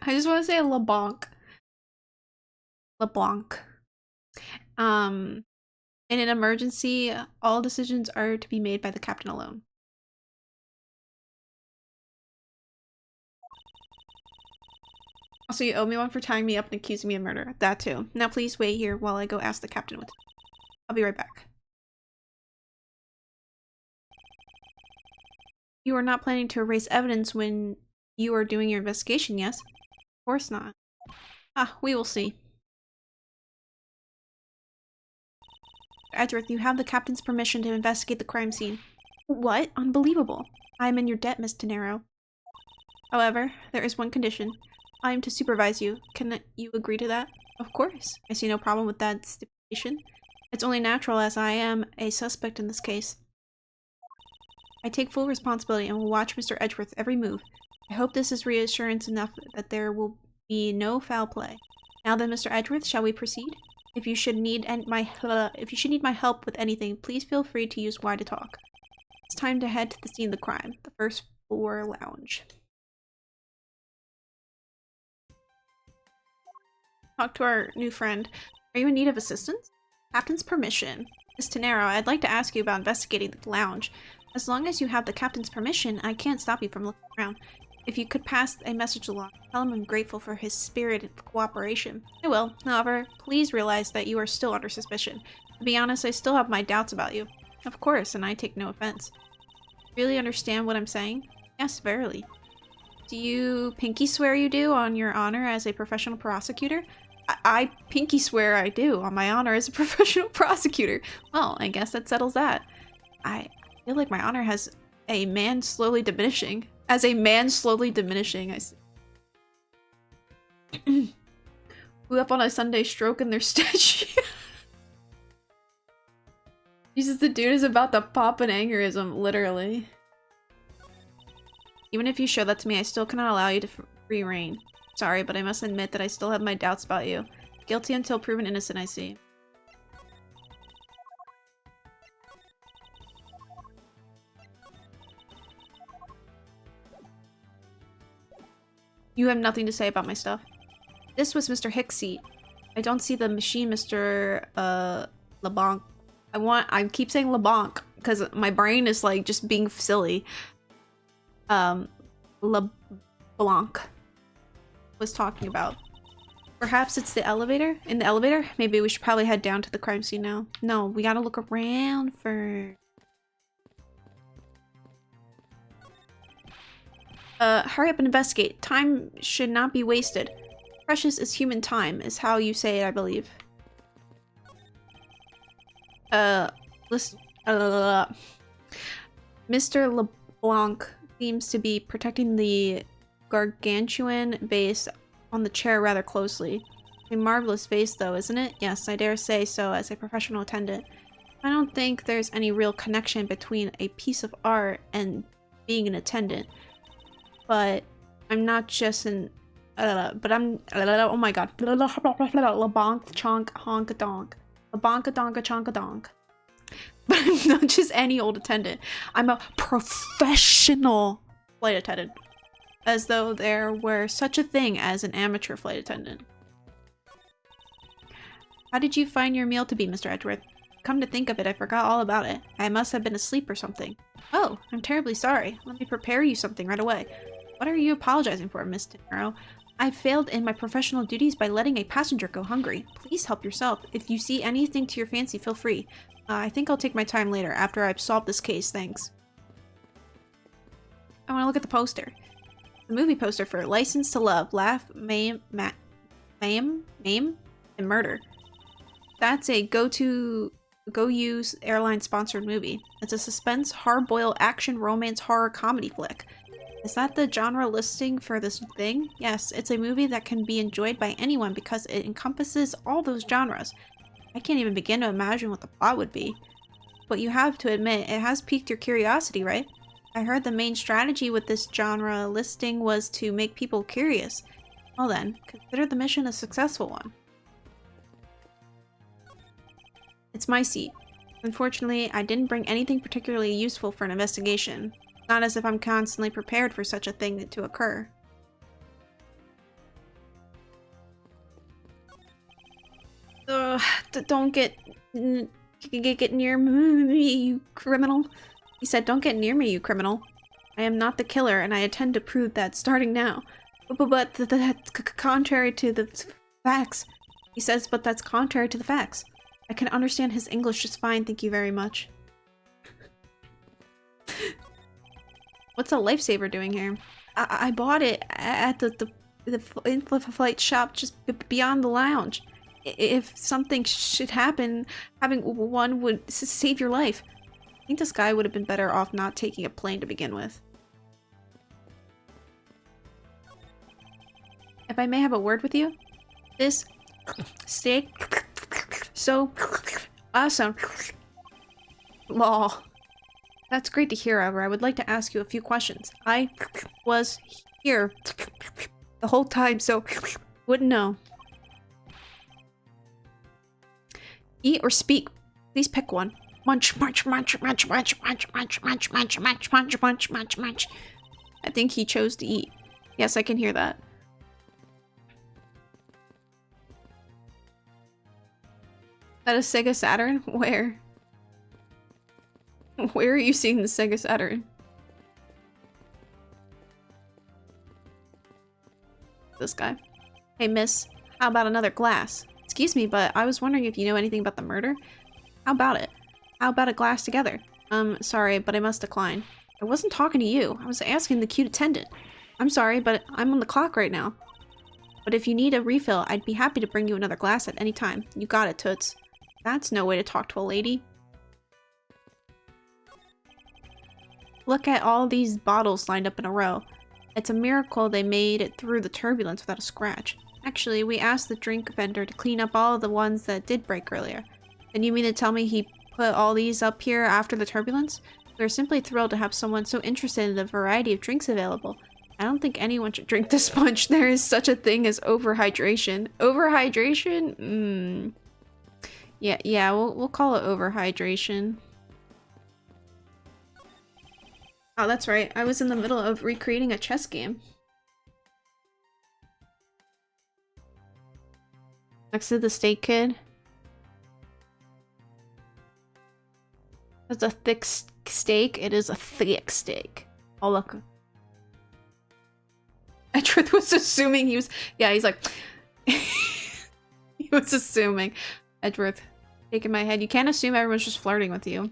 I just want to say LeBlanc. LeBlanc. In an emergency, all decisions are to be made by the captain alone. Also, you owe me one for tying me up and accusing me of murder. That too. Now please wait here while I go ask the captain what. I'll be right back. You are not planning to erase evidence when you are doing your investigation, yes? Of course not. Ah, we will see. Edgeworth, you have the captain's permission to investigate the crime scene. What? Unbelievable. I am in your debt, Miss Tenero. However, there is one condition. I am to supervise you. Can you agree to that? Of course. I see no problem with that stipulation. It's only natural as I am a suspect in this case. I take full responsibility and will watch Mr. Edgeworth's every move. I hope this is reassurance enough that there will be no foul play. Now then, Mr. Edgeworth, shall we proceed? If you should need my help with anything, please feel free to use Y to talk. It's time to head to the scene of the crime, the first floor lounge. Talk to our new friend. Are you in need of assistance? Captain's permission. Miss Tenero, I'd like to ask you about investigating the lounge. As long as you have the captain's permission, I can't stop you from looking around. If you could pass a message along, tell him I'm grateful for his spirit of cooperation. I will. However, please realize that you are still under suspicion. To be honest, I still have my doubts about you. Of course, and I take no offense. Really understand what I'm saying? Yes, verily. Do you pinky swear you do on your honor as a professional prosecutor? I pinky swear I do on my honor as a professional prosecutor. Well, I guess that settles that. I feel like my honor has a man slowly diminishing. As a man slowly diminishing, I see. Who up on a Sunday stroking their statue? Jesus, the dude is about to pop an aneurysm, literally. Even if you show that to me, I still cannot allow you to free reign. Sorry, but I must admit that I still have my doubts about you. Guilty until proven innocent, I see. You have nothing to say about my stuff. This was Mr. Hicks' seat. I don't see the machine, Mr. LeBlanc. I keep saying LeBlanc because my brain is like just being silly. LeBlanc was talking about. Perhaps it's the elevator? In the elevator? Maybe we should probably head down to the crime scene now. No, we gotta look around first. Hurry up and investigate. Time should not be wasted. Precious is human time, is how you say it, I believe. Listen. Mr. LeBlanc seems to be protecting the gargantuan vase on the chair rather closely. A marvelous vase, though, isn't it? Yes, I dare say so as a professional attendant. I don't think there's any real connection between a piece of art and being an attendant. But I'm not just an oh my god. LeBlanc chonk honk donk. LeBlanc donka chonka donk. But I'm not just any old attendant. I'm a professional flight attendant. As though there were such a thing as an amateur flight attendant. How did you find your meal to be, Mr. Edgeworth? Come to think of it, I forgot all about it. I must have been asleep or something. Oh, I'm terribly sorry. Let me prepare you something right away. What are you apologizing for, Miss De Niro? I failed in my professional duties by letting a passenger go hungry. Please help yourself. If you see anything to your fancy, feel free. I think I'll take my time later, after I've solved this case, thanks. I want to look at the poster. The movie poster for License to Love, Laugh, Maim, and Murder. That's a go-use airline-sponsored movie. It's a suspense, hard-boiled action, romance, horror, comedy flick. Is that the genre listing for this thing? Yes, it's a movie that can be enjoyed by anyone because it encompasses all those genres. I can't even begin to imagine what the plot would be. But you have to admit, it has piqued your curiosity, right? I heard the main strategy with this genre listing was to make people curious. Well then, consider the mission a successful one. It's my seat. Unfortunately, I didn't bring anything particularly useful for an investigation. Not as if I'm constantly prepared for such a thing to occur. Ugh, don't get near me, you criminal. He said, don't get near me, you criminal. I am not the killer, and I intend to prove that starting now. But that's contrary to the facts. He says, but that's contrary to the facts. I can understand his English just fine, thank you very much. What's a lifesaver doing here? I bought it at the in-flight shop just beyond the lounge. If something should happen, having one would save your life. I think this guy would have been better off not taking a plane to begin with. If I may have a word with you? This steak so awesome. Lol. That's great to hear, however. I would like to ask you a few questions. I was here the whole time, so wouldn't know. Eat or speak? Please pick one. Munch, munch, munch, munch, munch, munch, munch, munch, munch, munch, munch, munch, munch, munch. I think he chose to eat. Yes, I can hear that. That a Sega Saturn? Where? Where are you seeing the Sega Saturn? This guy. Hey, miss. How about another glass? Excuse me, but I was wondering if you know anything about the murder? How about it? How about a glass together? Sorry, but I must decline. I wasn't talking to you. I was asking the cute attendant. I'm sorry, but I'm on the clock right now. But if you need a refill, I'd be happy to bring you another glass at any time. You got it, Toots. That's no way to talk to a lady. Look at all these bottles lined up in a row. It's a miracle they made it through the turbulence without a scratch. Actually, we asked the drink vendor to clean up all of the ones that did break earlier. And you mean to tell me he put all these up here after the turbulence? We're simply thrilled to have someone so interested in the variety of drinks available. I don't think anyone should drink this much. There is such a thing as overhydration. Overhydration? Yeah, we'll call it overhydration. Oh, that's right. I was in the middle of recreating a chess game. Next to the steak kid. That's a thick steak. It is a thick steak. Oh, look. Edgeworth was assuming he was... Yeah, he's like... He was assuming. Edgeworth, shaking my head. You can't assume everyone's just flirting with you.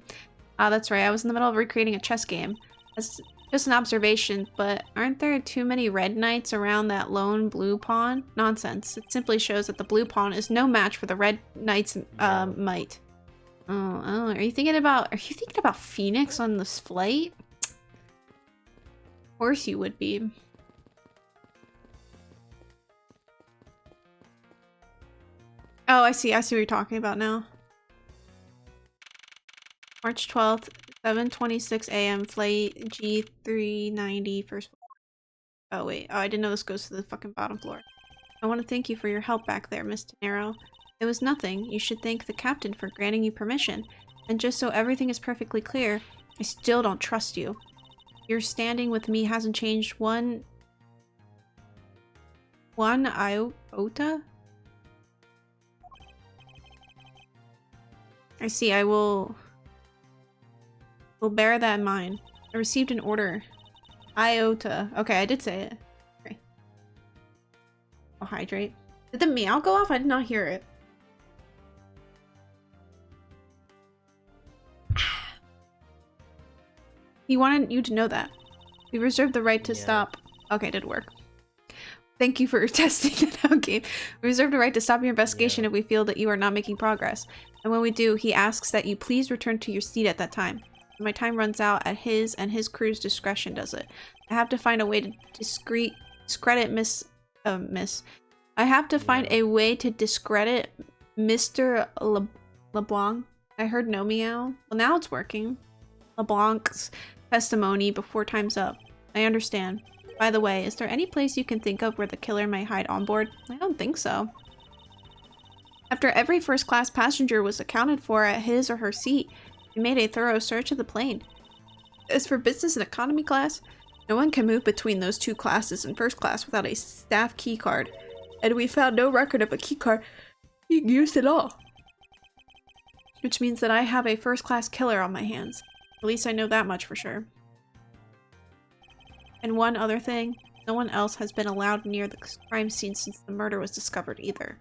Ah, that's right. I was in the middle of recreating a chess game. That's just an observation, but aren't there too many red knights around that lone blue pawn? Nonsense. It simply shows that the blue pawn is no match for the red knight's might. Oh, are you thinking about Phoenix on this flight? Of course you would be. Oh, I see what you're talking about now. March 12th, 7:26 a.m. Flight G390 first floor. Oh wait, I didn't know this goes to the fucking bottom floor. I want to thank you for your help back there, Miss De Niro. It was nothing. You should thank the captain for granting you permission. And just so everything is perfectly clear, I still don't trust you. Your standing with me hasn't changed one iota? I see, I will bear that in mind. I received an order. Iota. Okay, I did say it. Okay. I'll hydrate. Did the meow go off? I did not hear it. He wanted you to know that. We reserve the right to stop. Okay, it did work. Thank you for testing it out, game. We reserve the right to stop your investigation if we feel that you are not making progress. And when we do, he asks that you please return to your seat at that time. When my time runs out, at his and his crew's discretion does it. I have to find a way to discredit I have to find a way to discredit Mr. LeBlanc. I heard no meow. Well, now it's working. LeBlanc's testimony before time's up. I understand. By the way, is there any place you can think of where the killer might hide on board? I don't think so. After every first-class passenger was accounted for at his or her seat, we made a thorough search of the plane. As for business and economy class, no one can move between those two classes in first class without a staff key card, and we found no record of a key card being used at all. Which means that I have a first-class killer on my hands. At least I know that much for sure. And one other thing, no one else has been allowed near the crime scene since the murder was discovered either.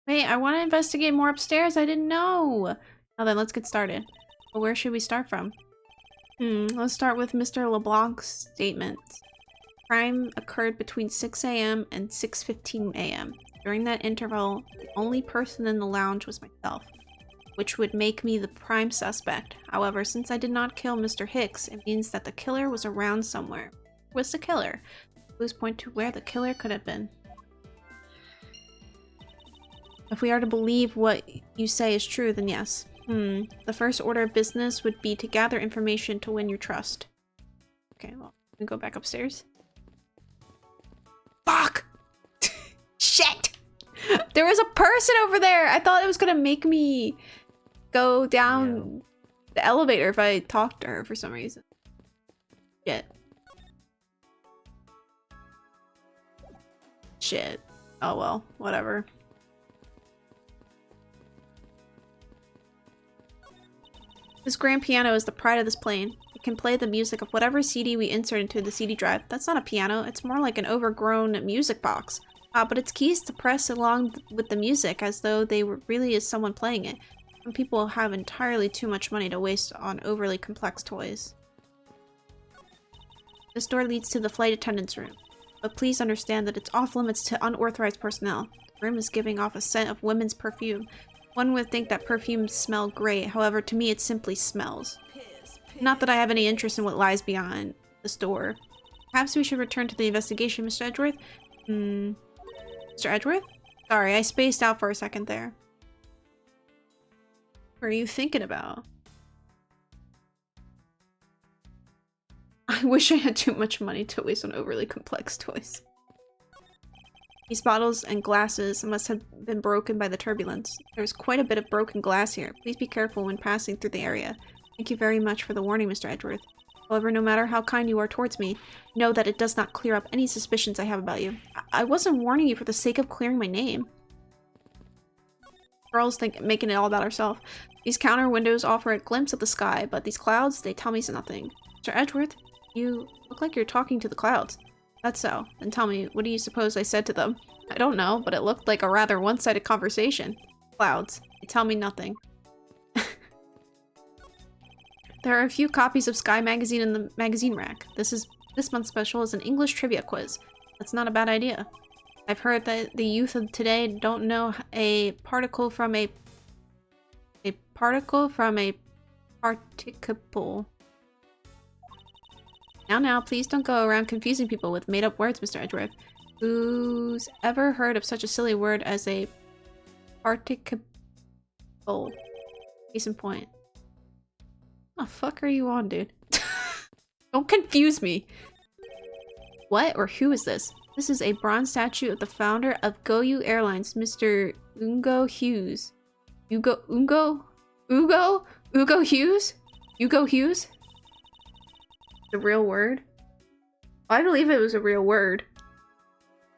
Wait, I want to investigate more upstairs. I didn't know. Now then, let's get started. Well, where should we start from? Let's start with Mr. LeBlanc's statement. Crime occurred between 6 a.m. and 6:15 a.m. During that interval, the only person in the lounge was myself, which would make me the prime suspect. However, since I did not kill Mr. Hicks, it means that the killer was around somewhere. Where's the killer? Clues point to where the killer could have been. If we are to believe what you say is true, then yes. The first order of business would be to gather information to win your trust. Okay, well, we go back upstairs. Fuck! Shit! There was a person over there! I thought it was gonna make me go down the elevator if I talked to her for some reason. Shit. Shit. Oh well, whatever. This grand piano is the pride of this plane. It can play the music of whatever CD we insert into the CD drive. That's not a piano, it's more like an overgrown music box. But its keys to press along with the music as though they were really is someone playing it. Some people have entirely too much money to waste on overly complex toys. This door leads to the flight attendant's room, but please understand that it's off limits to unauthorized personnel. The room is giving off a scent of women's perfume. One would think that perfumes smell great, however, to me it simply smells. Not that I have any interest in what lies behind this door. Perhaps we should return to the investigation, Mr. Edgeworth? Mr. Edgeworth? Sorry, I spaced out for a second there. What are you thinking about? I wish I had too much money to waste on overly complex toys. These bottles and glasses must have been broken by the turbulence. There's quite a bit of broken glass here. Please be careful when passing through the area. Thank you very much for the warning, Mr. Edgeworth. However, no matter how kind you are towards me, know that it does not clear up any suspicions I have about you. I wasn't warning you for the sake of clearing my name. Girl's making it all about herself. These counter windows offer a glimpse of the sky, but these clouds, they tell me nothing. Mr. Edgeworth, you look like you're talking to the clouds. That's so. Then tell me, what do you suppose I said to them? I don't know, but it looked like a rather one-sided conversation. Clouds. They tell me nothing. There are a few copies of Sky magazine in the magazine rack. This month's special is an English trivia quiz. That's not a bad idea. I've heard that the youth of today don't know a particle from a participle. Now, please don't go around confusing people with made-up words, Mr. Edgeworth. Who's ever heard of such a silly word as a participle? Case in point. What the fuck are you on, dude? Don't confuse me. What or who is this? This is a bronze statue of the founder of Goyu Airlines, Mr. Ungo Hughes. Ugo Hughes? Ugo Hughes? The real word? I believe it was a real word.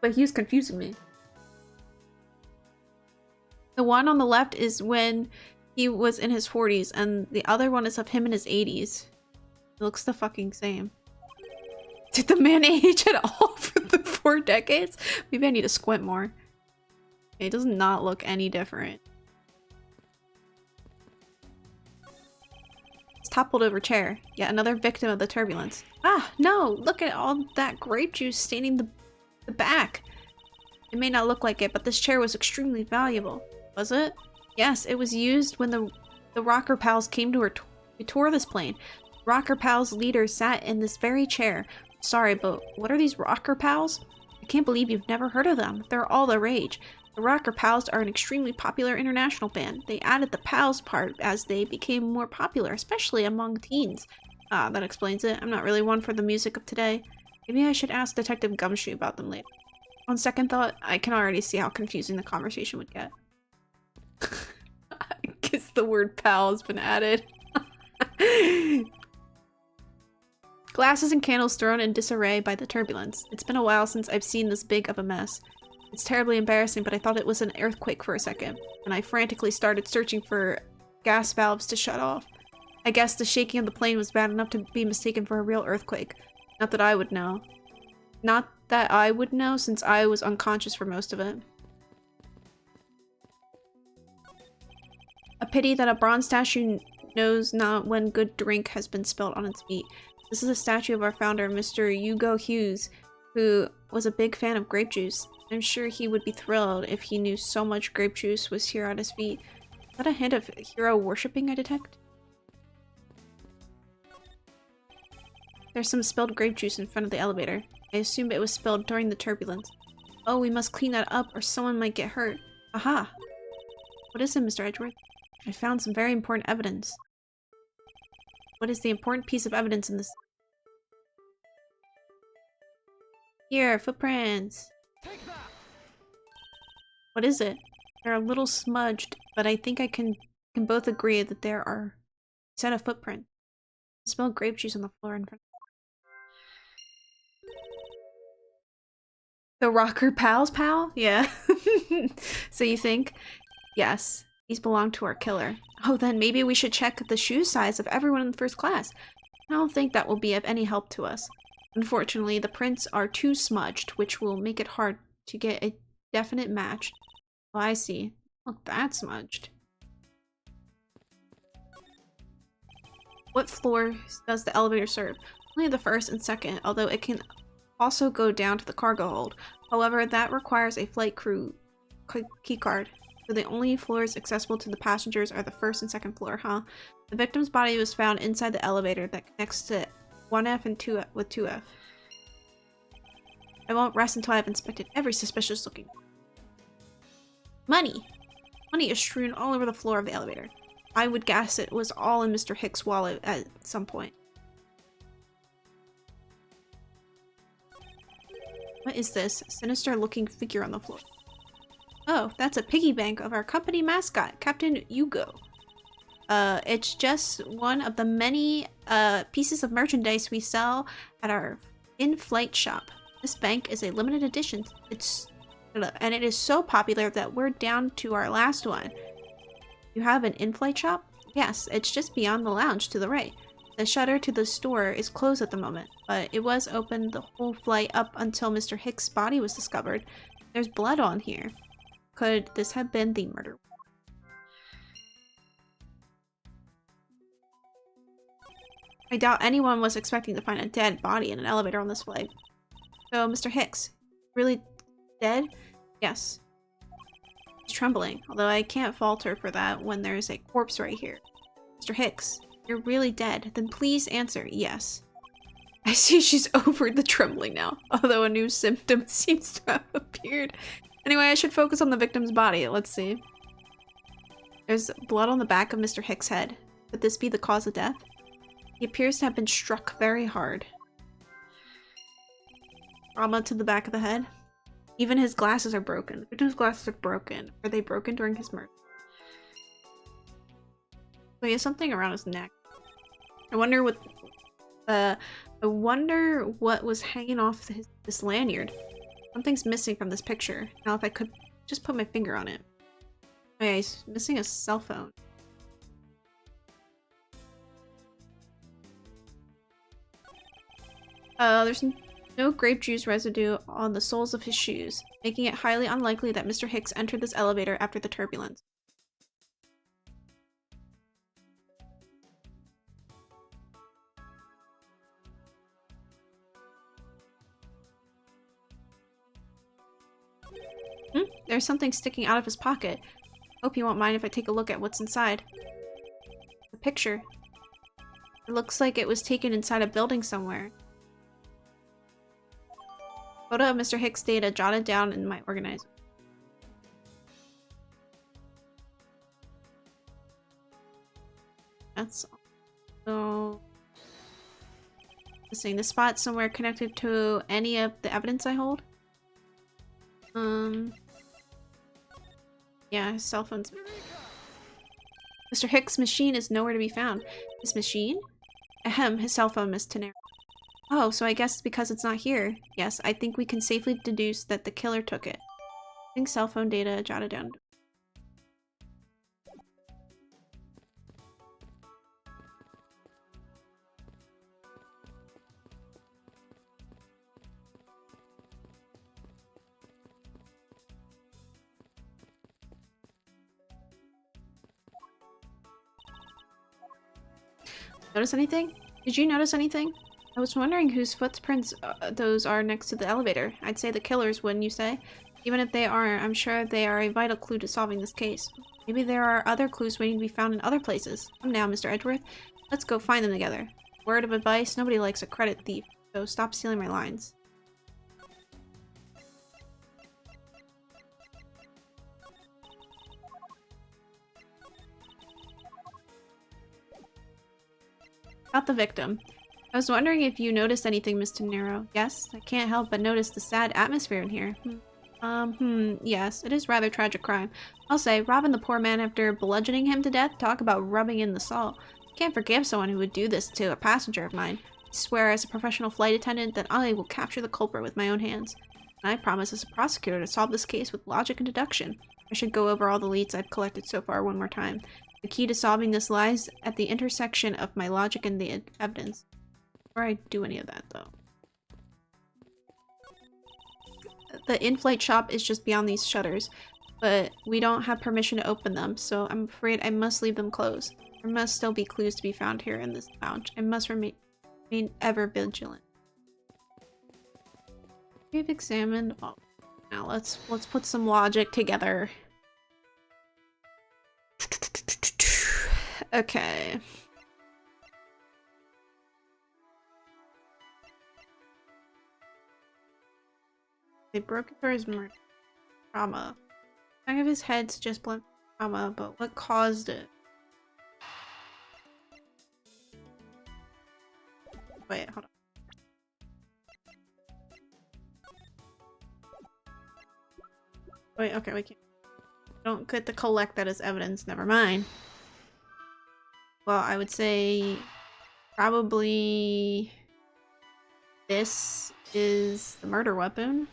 But he was confusing me. The one on the left is when he was in his 40s, and the other one is of him in his 80s. It looks the fucking same. Did the man age at all for the 4 decades? Maybe I need to squint more. It does not look any different. It's toppled over chair. Yet another victim of the turbulence. Ah, no! Look at all that grape juice staining the back. It may not look like it, but this chair was extremely valuable. Was it? Yes, it was used when the Rocker Pals came to tour this plane. Rocker Pals leader sat in this very chair. Sorry, but what are these Rocker Pals? I can't believe you've never heard of them. They're all the rage. The Rocker Pals are an extremely popular international band. They added the Pals part as they became more popular, especially among teens. Ah, that explains it. I'm not really one for the music of today. Maybe I should ask Detective Gumshoe about them later. On second thought, I can already see how confusing the conversation would get. I guess the word pal has been added. Glasses and candles thrown in disarray by the turbulence. It's been a while since I've seen this big of a mess. It's terribly embarrassing, but I thought it was an earthquake for a second, and I frantically started searching for gas valves to shut off. I guess the shaking of the plane was bad enough to be mistaken for a real earthquake. Not that I would know. Not that I would know, since I was unconscious for most of it. A pity that a bronze statue knows not when good drink has been spilled on its feet. This is a statue of our founder, Mr. Hugo Hughes, who was a big fan of grape juice. I'm sure he would be thrilled if he knew so much grape juice was here at his feet. Is that a hint of hero worshipping I detect? There's some spilled grape juice in front of the elevator. I assume it was spilled during the turbulence. Oh, we must clean that up or someone might get hurt. Aha! What is it, Mr. Edgeworth? I found some very important evidence. What is the important piece of evidence in this? Here, footprints! What is it? They're a little smudged, but I think I can both agree that there are a set of footprints. I smell grape juice on the floor in front. The Rocker Pals pal? Yeah. So you think? Yes. These belong to our killer. Oh, then maybe we should check the shoe size of everyone in the first class. I don't think that will be of any help to us. Unfortunately, the prints are too smudged, which will make it hard to get a definite match. Oh, I see. Look, that's smudged. What floor does the elevator serve? Only the first and second, although it can also go down to the cargo hold. However, that requires a flight crew keycard. So the only floors accessible to the passengers are the first and second floor, huh? The victim's body was found inside the elevator that connects to 1F and 2F with 2F. I won't rest until I've inspected every suspicious looking. Money! Money is strewn all over the floor of the elevator. I would guess it was all in Mr. Hicks' wallet at some point. What is this? A sinister looking figure on the floor. Oh, that's a piggy bank of our company mascot, Captain Hugo. It's just one of the many pieces of merchandise we sell at our in-flight shop. This bank is a limited edition. And it is so popular that we're down to our last one. You have an in-flight shop? Yes, it's just beyond the lounge to the right. The shutter to the store is closed at the moment, but it was open the whole flight up until Mr. Hicks' body was discovered. There's blood on here. Could this have been the murder? I doubt anyone was expecting to find a dead body in an elevator on this flight. So, Mr. Hicks, really dead? Yes. He's trembling, although I can't fault her for that when there's a corpse right here. Mr. Hicks, you're really dead. Then please answer yes. I see she's over the trembling now, although a new symptom seems to have appeared. Anyway, I should focus on the victim's body. Let's see. There's blood on the back of Mr. Hicks' head. Could this be the cause of death? He appears to have been struck very hard. Trauma to the back of the head. Even his glasses are broken. The victim's glasses are broken. Are they broken during his murder? So he has something around his neck. I wonder what was hanging off this lanyard. Something's missing from this picture. Now if I could just put my finger on it. Oh yeah, he's missing a cell phone. There's no grape juice residue on the soles of his shoes, making it highly unlikely that Mr. Hicks entered this elevator after the turbulence. There's something sticking out of his pocket. Hope you won't mind if I take a look at what's inside. The picture. It looks like it was taken inside a building somewhere. Photo of Mr. Hicks' data jotted down in my organizer. That's also missing the spot somewhere connected to any of the evidence I hold. Yeah, his cell phone's... Mr. Hicks' machine is nowhere to be found. His machine? Ahem, his cell phone, Miss Tenero. Oh, so I guess because it's not here. Yes, I think we can safely deduce that the killer took it. I think cell phone data jotted down. Notice anything? Did you notice anything? I was wondering whose footprints those are next to the elevator. I'd say the killer's, wouldn't you say? Even if they aren't, I'm sure they are a vital clue to solving this case. Maybe there are other clues waiting to be found in other places. Come now, Mr. Edgeworth. Let's go find them together. Word of advice, nobody likes a credit thief, so stop stealing my lines. About the victim. I was wondering if you noticed anything, Mr. Nero. Yes, I can't help but notice the sad atmosphere in here. Yes, it is rather tragic crime. I'll say, robbing the poor man after bludgeoning him to death? Talk about rubbing in the salt. Can't forgive someone who would do this to a passenger of mine. I swear as a professional flight attendant that I will capture the culprit with my own hands. And I promise as a prosecutor to solve this case with logic and deduction. I should go over all the leads I've collected so far one more time. The key to solving this lies at the intersection of my logic and the evidence. Before I do any of that, though. The in-flight shop is just beyond these shutters, but we don't have permission to open them, so I'm afraid I must leave them closed. There must still be clues to be found here in this lounge. I must remain ever vigilant. We've examined all. Now let's put some logic together. Okay. They broke into his murder. Trauma. Back of his head's just blunt trauma, but what caused it? Wait, hold on. Wait, okay, we can't. Don't get to collect that as evidence, never mind. Well, I would say probably this is the murder weapon.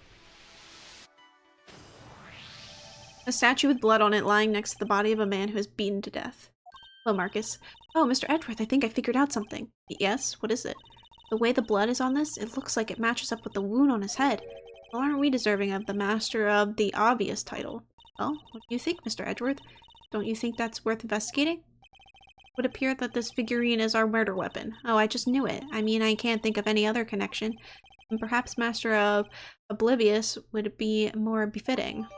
A statue with blood on it lying next to the body of a man who is beaten to death. Hello, Marcus. Oh, Mr. Edgeworth, I think I figured out something. Yes? What is it? The way the blood is on this, it looks like it matches up with the wound on his head. Well, aren't we deserving of the Master of the Obvious title? Well, what do you think, Mr. Edgeworth? Don't you think that's worth investigating? It would appear that this figurine is our murder weapon. Oh, I just knew it. I mean, I can't think of any other connection. And perhaps Master of Oblivious would be more befitting.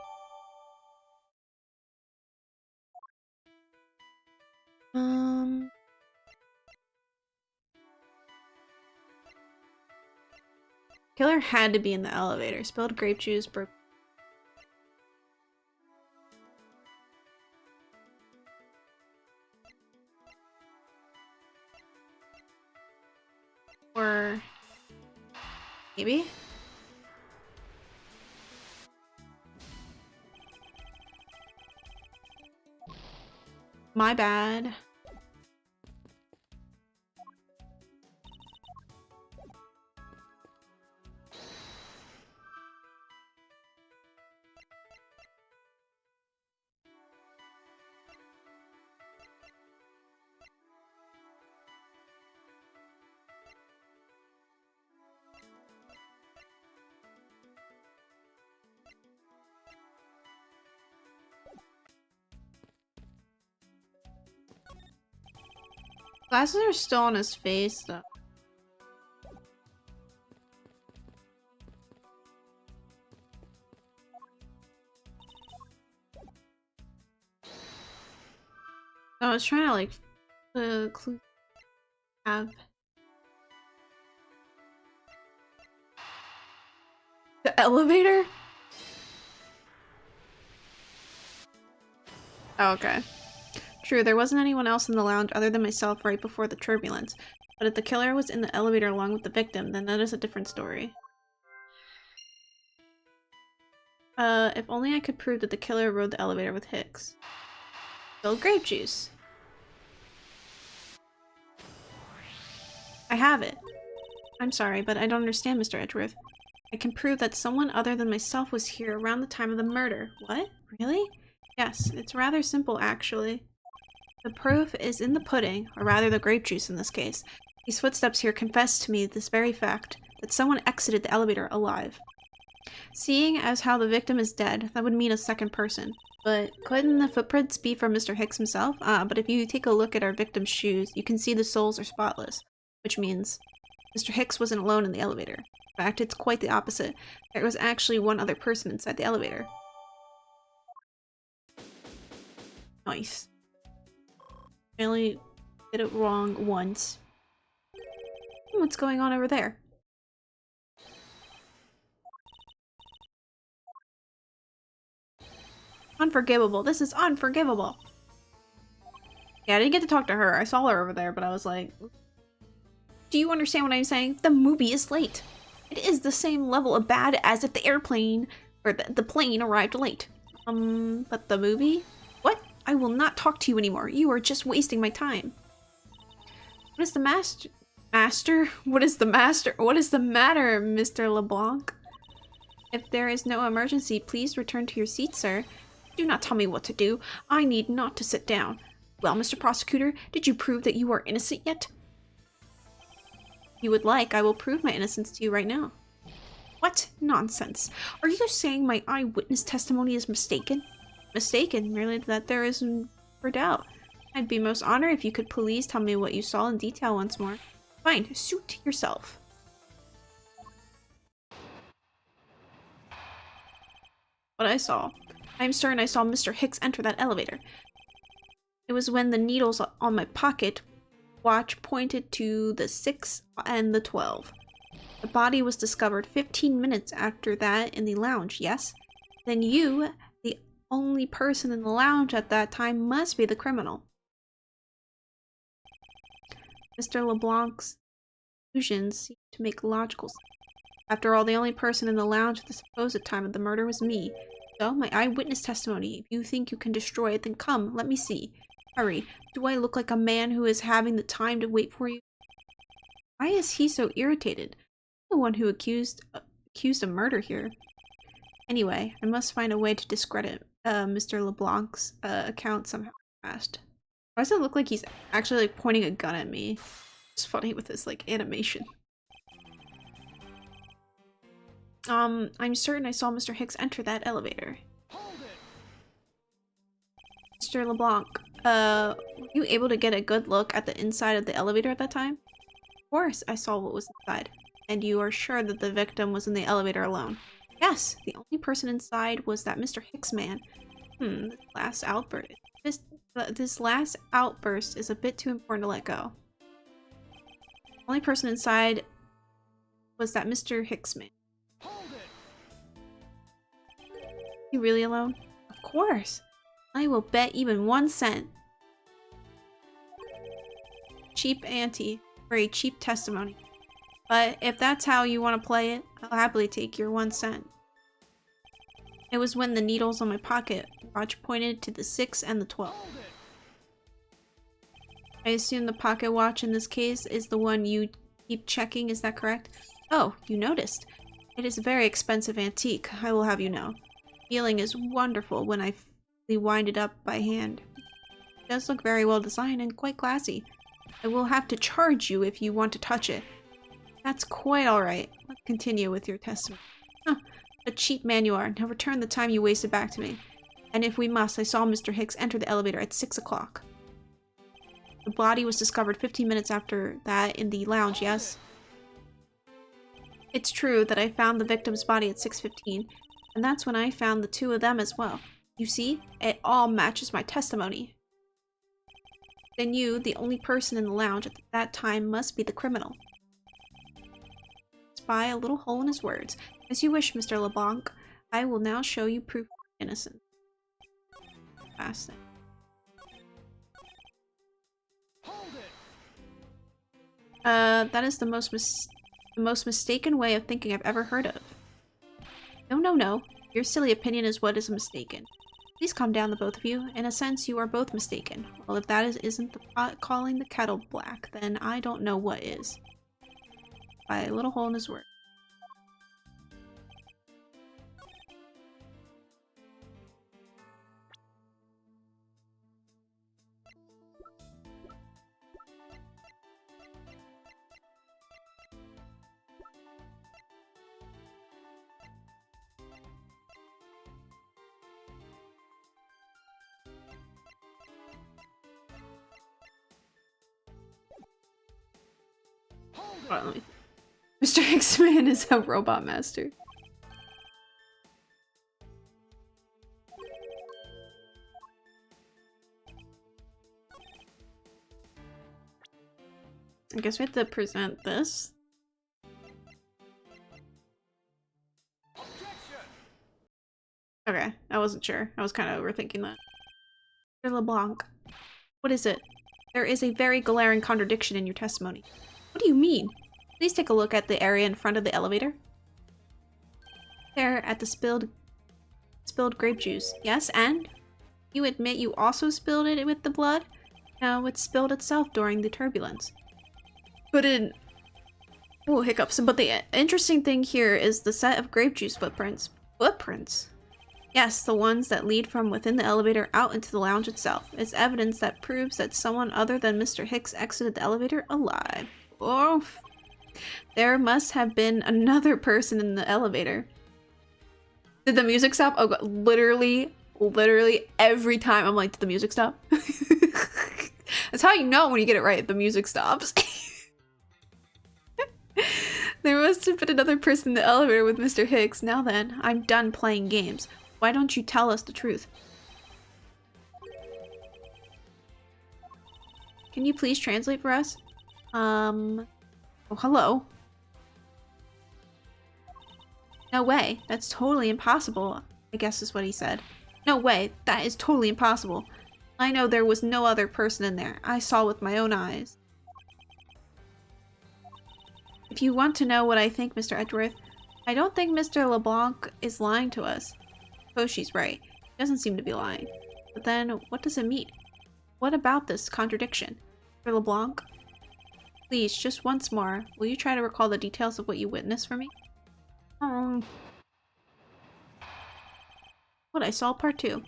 Killer had to be in the elevator. Spilled grape juice, broke. Or maybe? My bad. Glasses are still on his face, though. I was trying to, like, have the elevator? Oh, okay. True, there wasn't anyone else in the lounge other than myself right before the turbulence. But if the killer was in the elevator along with the victim, then that is a different story. If only I could prove that the killer rode the elevator with Hicks. Spilled grape juice. I have it. I'm sorry, but I don't understand, Mr. Edgeworth. I can prove that someone other than myself was here around the time of the murder. What? Really? Yes, it's rather simple, actually. The proof is in the pudding, or rather the grape juice in this case. These footsteps here confess to me this very fact, that someone exited the elevator alive. Seeing as how the victim is dead, that would mean a second person. But couldn't the footprints be from Mr. Hicks himself? But if you take a look at our victim's shoes, you can see the soles are spotless, which means Mr. Hicks wasn't alone in the elevator. In fact, it's quite the opposite. There was actually one other person inside the elevator. Nice. I only did it wrong once. What's going on over there? Unforgivable. This is unforgivable. Yeah, I didn't get to talk to her. I saw her over there, but I was like, do you understand what I'm saying? The movie is late. It is the same level of bad as if the airplane, or the plane arrived late. But the movie? What? I will not talk to you anymore. You are just wasting my time. What is the master? What is the matter, Mr. LeBlanc? If there is no emergency, please return to your seat, sir. Do not tell me what to do. I need not to sit down. Well, Mr. Prosecutor, did you prove that you are innocent yet? If you would like, I will prove my innocence to you right now. What nonsense. Are you saying my eyewitness testimony is mistaken? Mistaken, merely that there is for doubt. I'd be most honored if you could please tell me what you saw in detail once more. Fine, suit yourself. What I saw. I'm certain I saw Mr. Hicks enter that elevator. It was when the needles on my pocket watch pointed to the 6 and the 12. The body was discovered 15 minutes after that in the lounge, yes? Then you, the only person in the lounge at that time, must be the criminal. Mr. LeBlanc's conclusions seem to make logical sense. After all, the only person in the lounge at the supposed time of the murder was me. So, my eyewitness testimony. If you think you can destroy it, then come, let me see. Hurry. Do I look like a man who is having the time to wait for you? Why is he so irritated? I'm the one who accused of murder here. Anyway, I must find a way to discredit Mr. LeBlanc's account somehow fast. Why does it look like he's actually like pointing a gun at me? It's funny with this like animation. I'm certain I saw Mr. Hicks enter that elevator. Mr. LeBlanc, were you able to get a good look at the inside of the elevator at that time? Of course, I saw what was inside. And you are sure that the victim was in the elevator alone? Yes, the only person inside was that Mr. Hicks man. This last outburst. This last outburst is a bit too important to let go. The only person inside was that Mr. Hicks man. You really alone? Of course. I will bet even 1 cent. Cheap ante for a cheap testimony. But if that's how you want to play it, I'll happily take your 1 cent. It was when the needles on my pocket watch pointed to the 6 and the 12. I assume the pocket watch in this case is the one you keep checking, is that correct? Oh, you noticed. It is a very expensive antique, I will have you know. Feeling is wonderful when I wind it up by hand. It does look very well designed and quite classy. I will have to charge you if you want to touch it. That's quite alright. Let's continue with your testimony. Huh, a cheap man you are. Now return the time you wasted back to me. And if we must, I saw Mr. Hicks enter the elevator at 6 o'clock. The body was discovered 15 minutes after that in the lounge, yes? It's true that I found the victim's body at 6:15, and that's when I found the two of them as well. You see, it all matches my testimony. Then you, the only person in the lounge at that time, must be the criminal. Spy a little hole in his words. As you wish, Mr. LeBlanc. I will now show you proof of innocence. Fast thing. That is the most mistaken way of thinking I've ever heard of. No, no, no. Your silly opinion is what is mistaken. Please calm down, the both of you. In a sense, you are both mistaken. Well, if that isn't the pot calling the kettle black, then I don't know what is. By a little hole in his word. Hold on, let me... Mr. Hicksman is a robot master. I guess we have to present this. Okay, I wasn't sure. I was kind of overthinking that. Mr. LeBlanc, what is it? There is a very glaring contradiction in your testimony. What do you mean? Please take a look at the area in front of the elevator. There, at the spilled grape juice. Yes, and? You admit you also spilled it with the blood? No, it spilled itself during the turbulence. But oh, hiccups. But the interesting thing here is the set of grape juice footprints. Footprints? Yes, the ones that lead from within the elevator out into the lounge itself. It's evidence that proves that someone other than Mr. Hicks exited the elevator alive. Oh, there must have been another person in the elevator. Did the music stop? Oh god, literally every time I'm like, did the music stop? That's how you know when you get it right, the music stops. There must have been another person in the elevator with Mr. Hicks. Now then, I'm done playing games. Why don't you tell us the truth? Can you please translate for us? Oh, hello. No way. That's totally impossible, I guess is what he said. No way. That is totally impossible. I know there was no other person in there. I saw with my own eyes. If you want to know what I think, Mr. Edgeworth, I don't think Mr. LeBlanc is lying to us. Oh, she's right. He doesn't seem to be lying. But then, what does it mean? What about this contradiction? Mr. LeBlanc? Please, just once more, will you try to recall the details of what you witnessed for me? What I saw, part 2.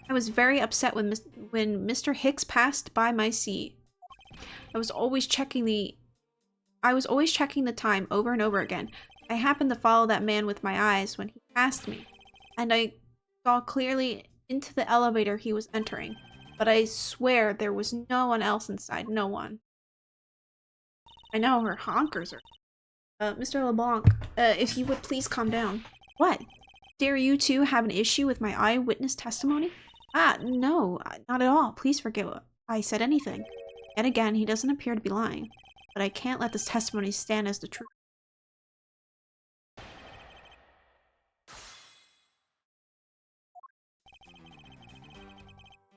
I was very upset when Mr. Hicks passed by my seat. I was always checking the time over and over again. I happened to follow that man with my eyes when he passed me, and I saw clearly into the elevator he was entering. But I swear there was no one else inside. No one. I know her honkers are... Mr. LeBlanc, if you would please calm down. What? Dare you two have an issue with my eyewitness testimony? Ah, no, not at all. Please forget what I said anything. Yet again, he doesn't appear to be lying. But I can't let this testimony stand as the truth.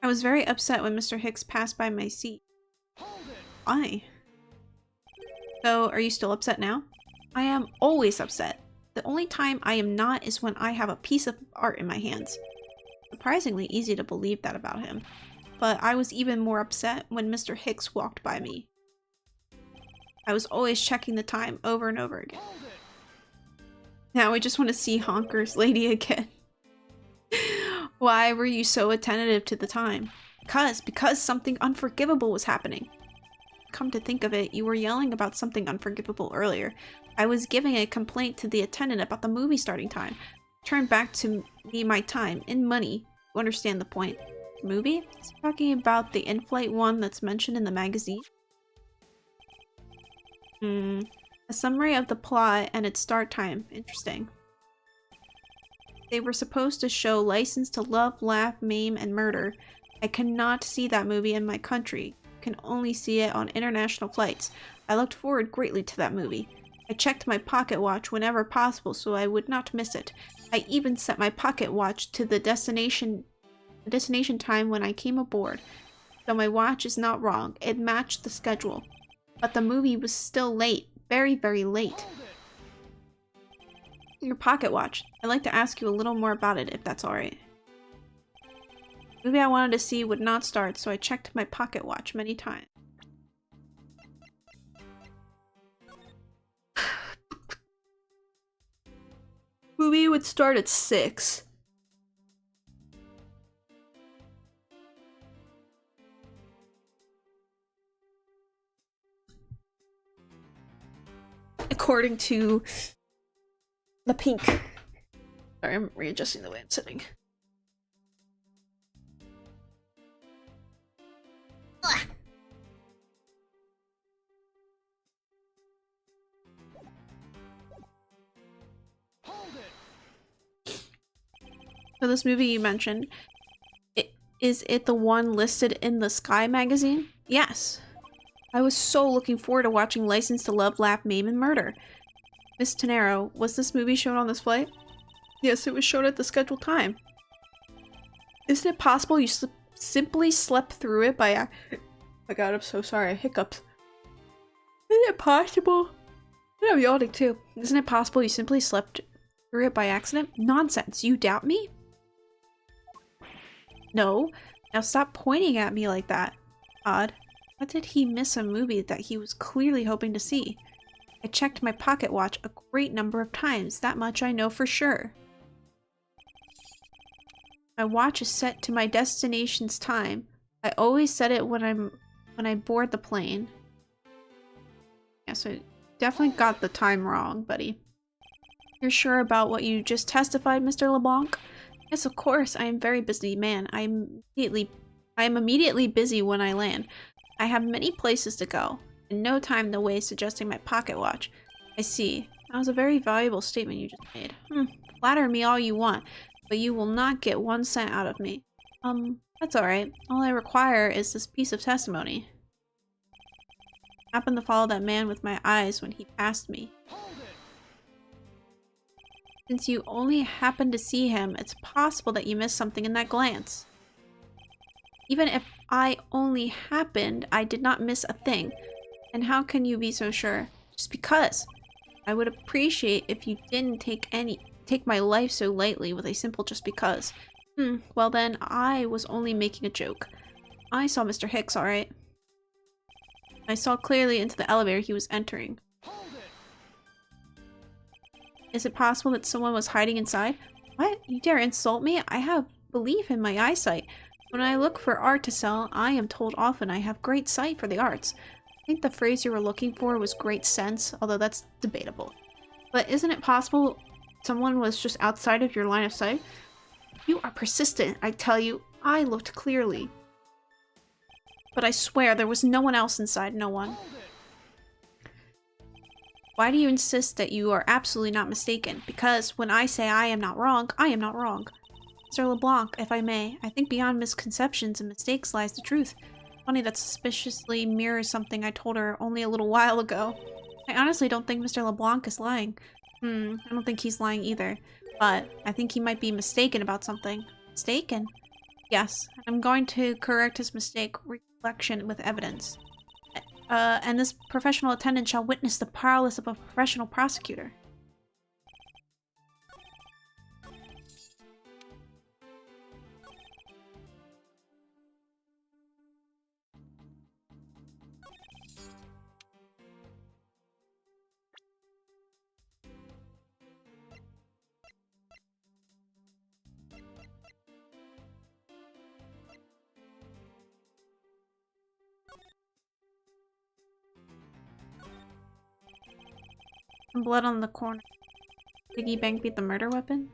I was very upset when Mr. Hicks passed by my seat. Why? So, are you still upset now? I am always upset. The only time I am not is when I have a piece of art in my hands. Surprisingly easy to believe that about him. but I was even more upset when Mr. Hicks walked by me. I was always checking the time over and over again. Now I just want to see Honker's lady again. Why were you so attentive to the time? Because something unforgivable was happening. Come to think of it, you were yelling about something unforgivable earlier. I was giving a complaint to the attendant about the movie starting time. Turn back to me my time, in money. You understand the point. Movie? Is he talking about the in-flight one that's mentioned in the magazine? A summary of the plot and its start time. Interesting. They were supposed to show License to Love, Laugh, Maim, and Murder. I cannot see that movie in my country. Can only see it on international flights. I looked forward greatly to that movie. I checked my pocket watch whenever possible so I would not miss it. I even set my pocket watch to the destination time when I came aboard. So my watch is not wrong. It matched the schedule. But the movie was still late. Very, very late. Your pocket watch. I'd like to ask you a little more about it, if that's alright. The movie I wanted to see would not start, so I checked my pocket watch many times. Movie would start at 6. According to the pink. Sorry, I'm readjusting the way I'm sitting. So this movie you mentioned, is it the one listed in the Sky magazine? Yes. I was so looking forward to watching License to Love, Laugh, Maim, and Murder. Miss Tenero, was this movie shown on this flight? Yes, it was shown at the scheduled time. Isn't it possible you simply slept through it by oh my god, I'm so sorry. Hiccups. Isn't it possible? I'm yawning too. Isn't it possible you simply slept through it by accident? Nonsense. You doubt me? No. Now stop pointing at me like that. Odd. What did he miss a movie that he was clearly hoping to see? I checked my pocket watch a great number of times. That much I know for sure. My watch is set to my destination's time. I always set it when I board the plane. Yeah, so definitely got the time wrong, buddy. You're sure about what you just testified, Mr. LeBlanc? Yes, of course. I am a very busy man. I am immediately busy when I land. I have many places to go, and no time to waste adjusting my pocket watch. I see. That was a very valuable statement you just made. Flatter me all you want, but you will not get 1 cent out of me. That's alright. All I require is this piece of testimony. I happened to follow that man with my eyes when he passed me. Since you only happened to see him, it's possible that you missed something in that glance. Even if I only happened, I did not miss a thing. And how can you be so sure? Just because. I would appreciate if you didn't take my life so lightly with a simple just because. Well then, I was only making a joke. I saw Mr. Hicks, alright. I saw clearly into the elevator he was entering. Is it possible that someone was hiding inside? What? You dare insult me? I have belief in my eyesight. When I look for art to sell, I am told often I have great sight for the arts. I think the phrase you were looking for was great sense, although that's debatable. But isn't it possible someone was just outside of your line of sight? You are persistent, I tell you. I looked clearly. But I swear there was no one else inside, no one. Why do you insist that you are absolutely not mistaken? Because when I say I am not wrong, I am not wrong. Mr. LeBlanc, if I may, I think beyond misconceptions and mistakes lies the truth. Funny that suspiciously mirrors something I told her only a little while ago. I honestly don't think Mr. LeBlanc is lying. I don't think he's lying either. But I think he might be mistaken about something. Mistaken? Yes, I'm going to correct his mistake reflection with evidence. And this professional attendant shall witness the prowess of a professional prosecutor. And blood on the corner. Piggy bank beat the murder weapon?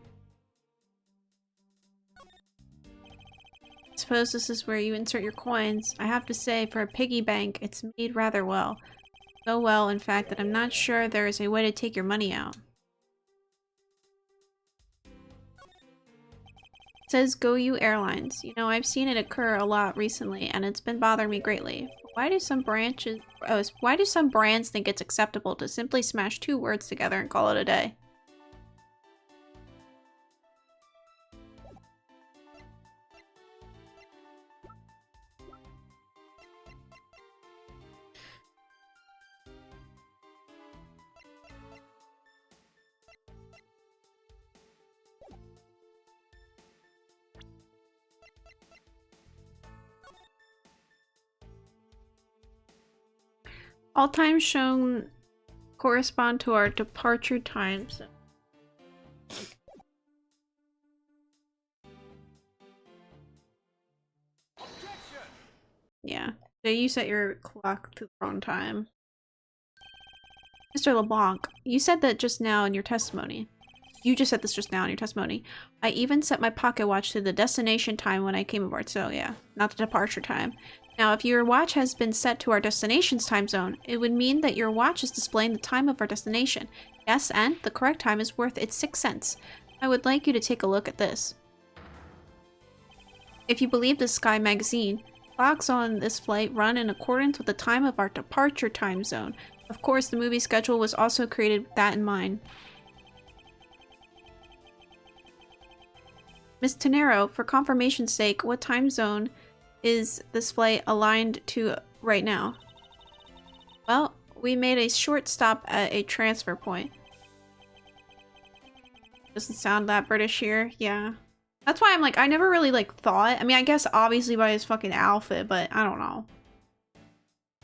I suppose this is where you insert your coins. I have to say, for a piggy bank, it's made rather well. So well, in fact, that I'm not sure there is a way to take your money out. It says Go You Airlines. You know, I've seen it occur a lot recently, and it's been bothering me greatly. Why do some brands think it's acceptable to simply smash two words together and call it a day? All times shown correspond to our departure times. Yeah. So you set your clock to the wrong time. Mr. LeBlanc, you said that just now in your testimony. You just said this just now in your testimony. I even set my pocket watch to the destination time when I came aboard, so yeah, not the departure time. Now, if your watch has been set to our destination's time zone, it would mean that your watch is displaying the time of our destination. Yes, and the correct time is worth its 6 cents. I would like you to take a look at this. If you believe the Sky magazine, clocks on this flight run in accordance with the time of our departure time zone. Of course, the movie schedule was also created with that in mind. Miss Tenero, for confirmation's sake, what time zone is this flight aligned to right now? Well, we made a short stop at a transfer point. Doesn't sound that British here. Yeah. That's why I'm like, I never really like thought. I mean, I guess obviously by his fucking outfit, but I don't know.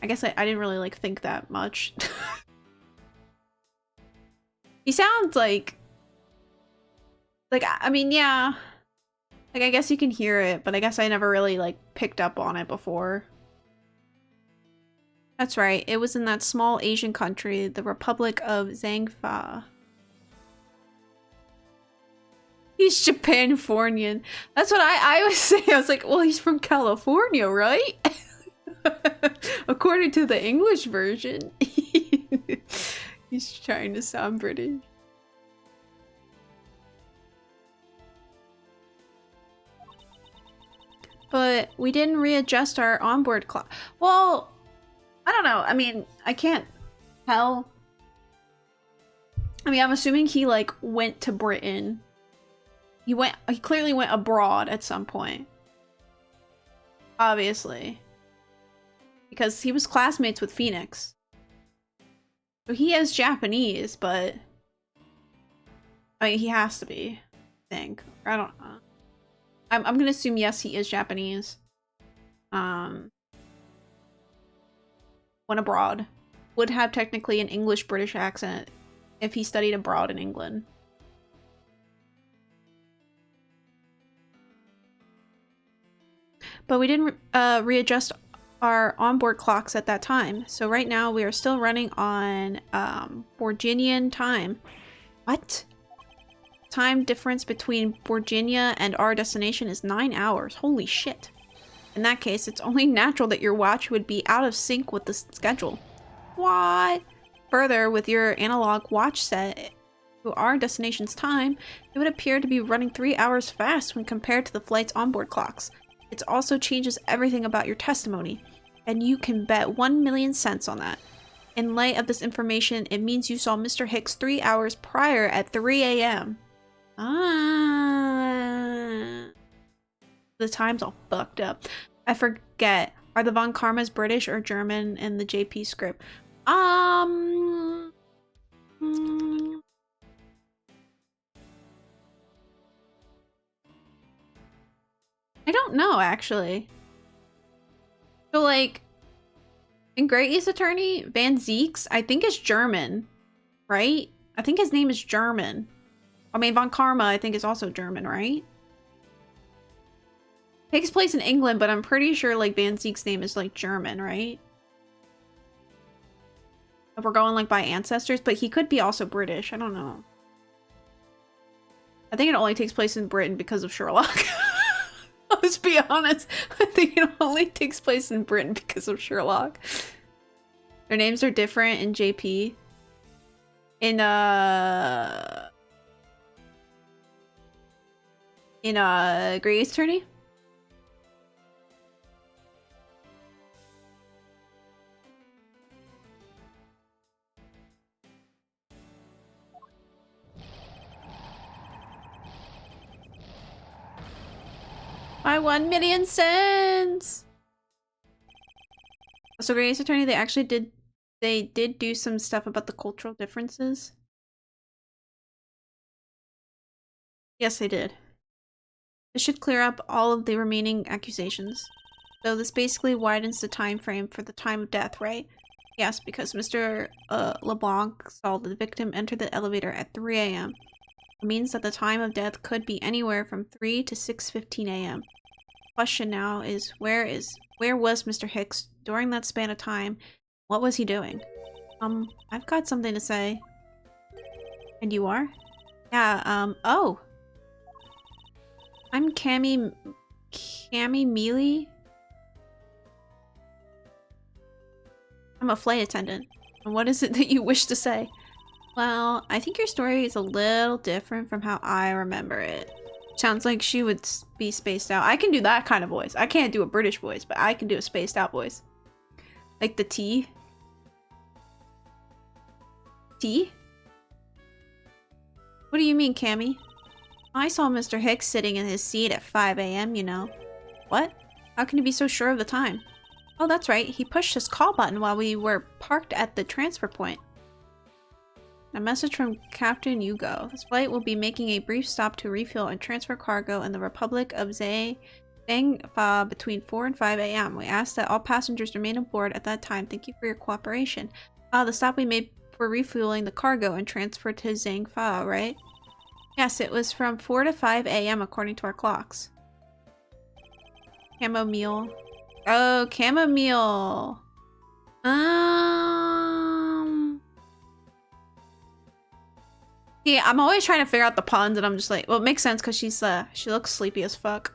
I guess I didn't really like think that much. He sounds like I mean, yeah. Like, I guess you can hear it, but I guess I never really, like, picked up on it before. That's right, it was in that small Asian country, the Republic of Zangfa. He's Japanfornian. That's what I was saying. I was like, well, he's from California, right? According to the English version. He's trying to sound British. But we didn't readjust our onboard clock. Well, I don't know. I mean, I can't tell. I mean, I'm assuming he, like, went to Britain. He clearly went abroad at some point. Obviously. Because he was classmates with Phoenix. So he is Japanese, but I mean, he has to be, I think. I don't know. I'm gonna assume yes, he is Japanese. Went abroad. Would have technically an English-British accent if he studied abroad in England. But we didn't readjust our onboard clocks at that time. So right now we are still running on Borginian time. What? Time difference between Borginia and our destination is 9 hours. Holy shit. In that case, it's only natural that your watch would be out of sync with the schedule. What? Further, with your analog watch set to our destination's time, it would appear to be running 3 hours fast when compared to the flight's onboard clocks. It also changes everything about your testimony, and you can bet 1,000,000 cents on that. In light of this information, it means you saw Mr. Hicks 3 hours prior at 3 a.m. Ah. The time's all fucked up. I forget. Are the Von Karmas British or German in the JP script? I don't know, actually. So, like, in Great East Attorney, Van Zeeks, I think is German, right? I think his name is German. I mean, Von Karma, I think, is also German, right? Takes place in England, but I'm pretty sure, like, Van Zeek's name is, like, German, right? If we're going like by ancestors, but he could be also British. I don't know. I think it only takes place in Britain because of Sherlock. Let's be honest. I think it only takes place in Britain because of Sherlock. Their names are different in JP. In Grey's Attorney. My 1 million cents! So Grey's Attorney, they did do some stuff about the cultural differences. Yes, they did. This should clear up all of the remaining accusations. So this basically widens the time frame for the time of death, right? Yes, because Mr. LeBlanc saw the victim enter the elevator at 3 a.m. It means that the time of death could be anywhere from 3 to 6:15 a.m. Question now is where was Mr. Hicks during that span of time? What was he doing? I've got something to say. And you are? Yeah, oh. I'm Cammy Mealy. I'm a flight attendant. And what is it that you wish to say? Well, I think your story is a little different from how I remember it. Sounds like she would be spaced out. I can do that kind of voice. I can't do a British voice, but I can do a spaced out voice. Like the T. T? What do you mean, Cammy? I saw Mr. Hicks sitting in his seat at 5 a.m., you know. What? How can you be so sure of the time? Oh, that's right. He pushed his call button while we were parked at the transfer point. A message from Captain Hugo. This flight will be making a brief stop to refuel and transfer cargo in the Republic of Zhangfa between 4 and 5 a.m. We ask that all passengers remain aboard at that time. Thank you for your cooperation. The stop we made for refueling the cargo and transfer to Zhangfa, right? Yes, it was from 4 to 5 a.m. according to our clocks. Chamomile. Oh, chamomile. Yeah, I'm always trying to figure out the puns, and I'm just like, well, it makes sense because she looks sleepy as fuck.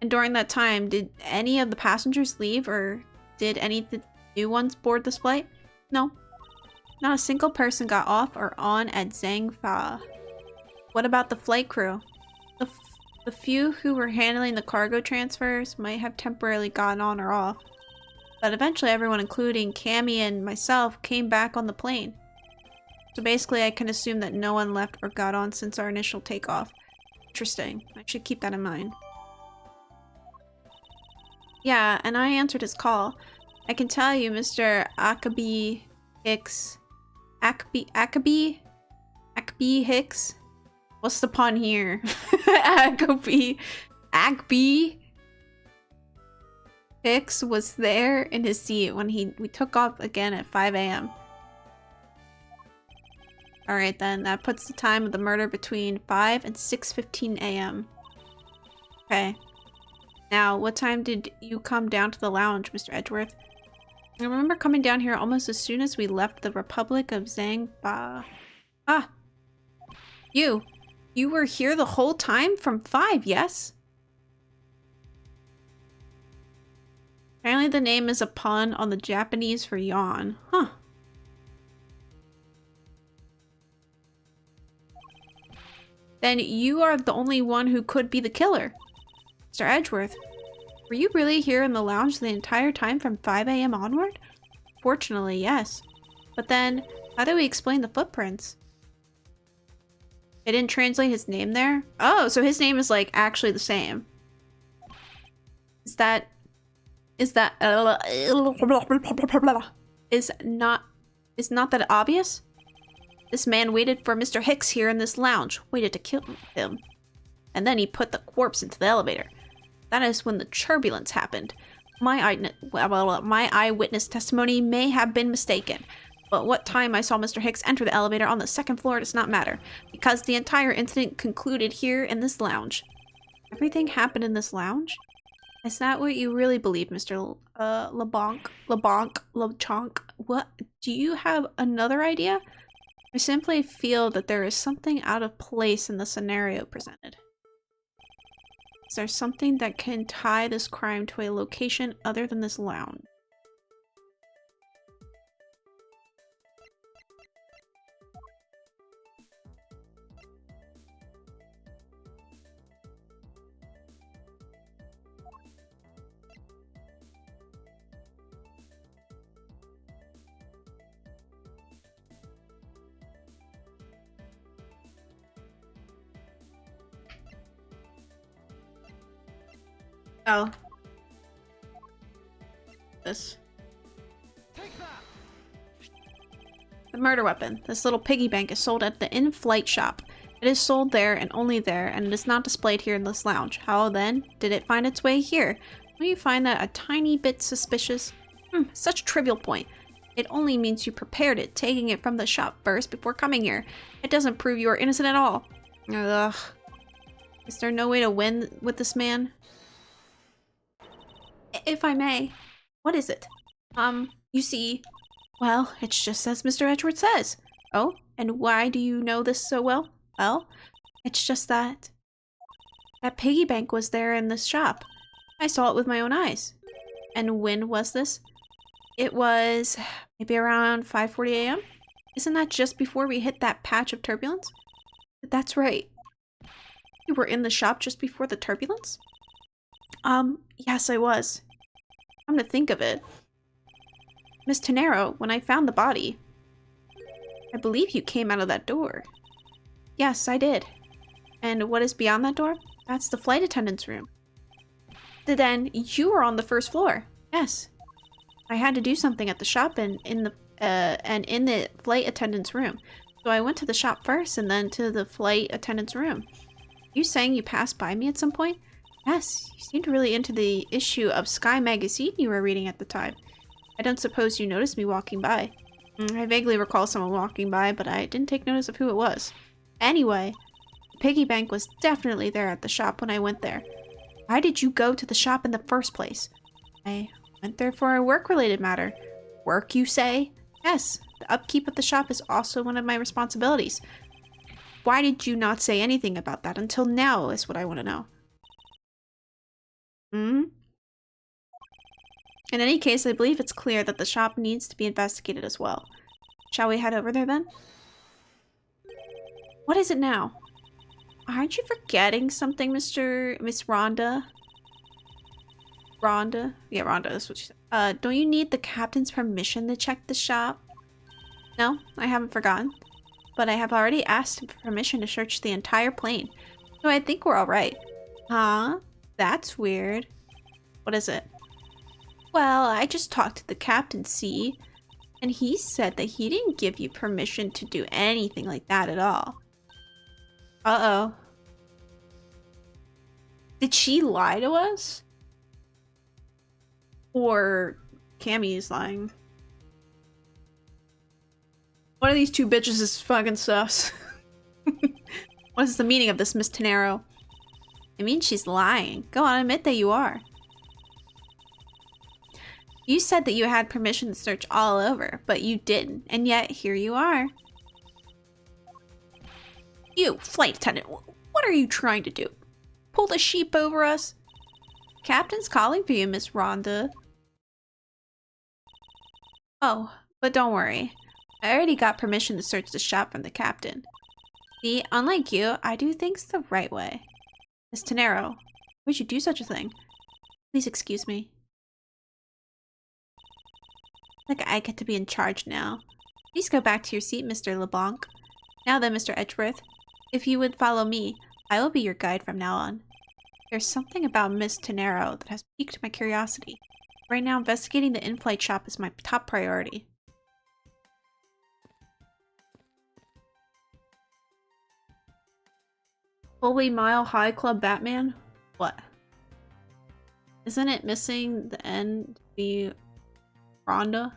And during that time, did any of the passengers leave, or did any of the new ones board this flight? No. Not a single person got off or on at Zhangfa. What about the flight crew? The few who were handling the cargo transfers might have temporarily gotten on or off. But eventually everyone, including Cammy and myself, came back on the plane. So basically I can assume that no one left or got on since our initial takeoff. Interesting. I should keep that in mind. Yeah, and I answered his call. I can tell you, Mr. Ackaby Hicks. Ackaby Hicks? What's the pun here? Ackaby Hicks was there in his seat when we took off again at 5 a.m. Alright then, that puts the time of the murder between 5 and 6:15 a.m. Okay. Now, what time did you come down to the lounge, Mr. Edgeworth? I remember coming down here almost as soon as we left the Republic of Zhangba. Ah! You were here the whole time from 5, yes? Apparently the name is a pun on the Japanese for yawn. Huh. Then you are the only one who could be the killer. Mr. Edgeworth, were you really here in the lounge the entire time from 5 a.m. onward? Fortunately, yes. But then, how do we explain the footprints? They didn't translate his name there? Oh, so his name is like actually the same. Is not that obvious? This man waited for Mr. Hicks here in this lounge, waited to kill him. And then he put the corpse into the elevator. That is when the turbulence happened. My eyewitness testimony may have been mistaken, but what time I saw Mr. Hicks enter the elevator on the second floor does not matter, because the entire incident concluded here in this lounge. Everything happened in this lounge? Is that what you really believe, Mr. LeChonk? What? Do you have another idea? I simply feel that there is something out of place in the scenario presented. Is there something that can tie this crime to a location other than this lounge? Oh. This. The murder weapon. This little piggy bank is sold at the in-flight shop. It is sold there and only there, and it is not displayed here in this lounge. How then did it find its way here? Don't you find that a tiny bit suspicious? Such a trivial point. It only means you prepared it, taking it from the shop first before coming here. It doesn't prove you are innocent at all. Ugh. Is there no way to win with this man? If I may. What is it? You see... Well, it's just as Mr. Edgeworth says. Oh, and why do you know this so well? Well, it's just that piggy bank was there in this shop. I saw it with my own eyes. And when was this? It was maybe around 5:40 a.m. Isn't that just before we hit that patch of turbulence? That's right. You were in the shop just before the turbulence? Yes, I was. Come to think of it. Miss Tenero, when I found the body, I believe you came out of that door. Yes, I did. And what is beyond that door? That's the flight attendant's room. Then you were on the first floor. Yes. I had to do something at the shop and in the flight attendant's room. So I went to the shop first and then to the flight attendant's room. You saying you passed by me at some point? Yes, you seemed really into the issue of Sky magazine you were reading at the time. I don't suppose you noticed me walking by. I vaguely recall someone walking by, but I didn't take notice of who it was. Anyway, the piggy bank was definitely there at the shop when I went there. Why did you go to the shop in the first place? I went there for a work-related matter. Work, you say? Yes, the upkeep of the shop is also one of my responsibilities. Why did you not say anything about that until now is what I want to know. In any case, I believe it's clear that the shop needs to be investigated as well. Shall we head over there then? What is it now? Aren't you forgetting something, Miss Rhonda? Rhonda? Yeah, Rhonda, that's what she said. Don't you need the captain's permission to check the shop? No, I haven't forgotten. But I have already asked him for permission to search the entire plane. So I think we're alright. Huh? That's weird. What is it? Well, I just talked to the captain, see? And he said that he didn't give you permission to do anything like that at all. Uh-oh. Did she lie to us? Or Cammy's lying? One of these two bitches is fucking sus. What is the meaning of this, Miss Tenero? I mean, she's lying. Go on, admit that you are. You said that you had permission to search all over, but you didn't, and yet here you are. You, flight attendant, what are you trying to do? Pull the sheep over us? Captain's calling for you, Miss Rhonda. Oh, but don't worry. I already got permission to search the shop from the captain. See, unlike you, I do things the right way. Miss Tenero, would you do such a thing? Please excuse me. Like I get to be in charge now. Please go back to your seat, Mr. LeBlanc. Now then, Mr. Edgeworth, if you would follow me, I will be your guide from now on. There's something about Miss Tenero that has piqued my curiosity. Right now, investigating the in-flight shop is my top priority. Holy Mile High Club Batman? What? Isn't it missing the end? The Rhonda?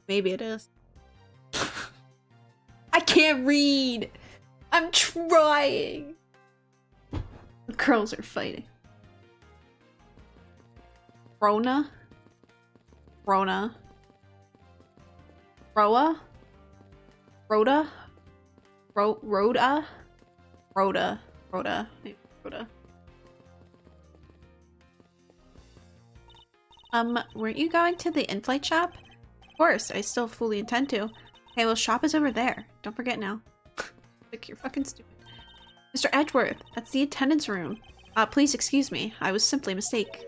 Maybe it is. I can't read! I'm trying! The girls are fighting. Rona? Rona. Roa? Rhoda? Rhoda? Rhoda. Rhoda. Maybe Rhoda. Weren't you going to the in-flight shop? Of course, I still fully intend to. Okay, well, shop is over there. Don't forget now. Like, you're fucking stupid. Mr. Edgeworth, that's the attendance room. Please excuse me. I was simply a mistake.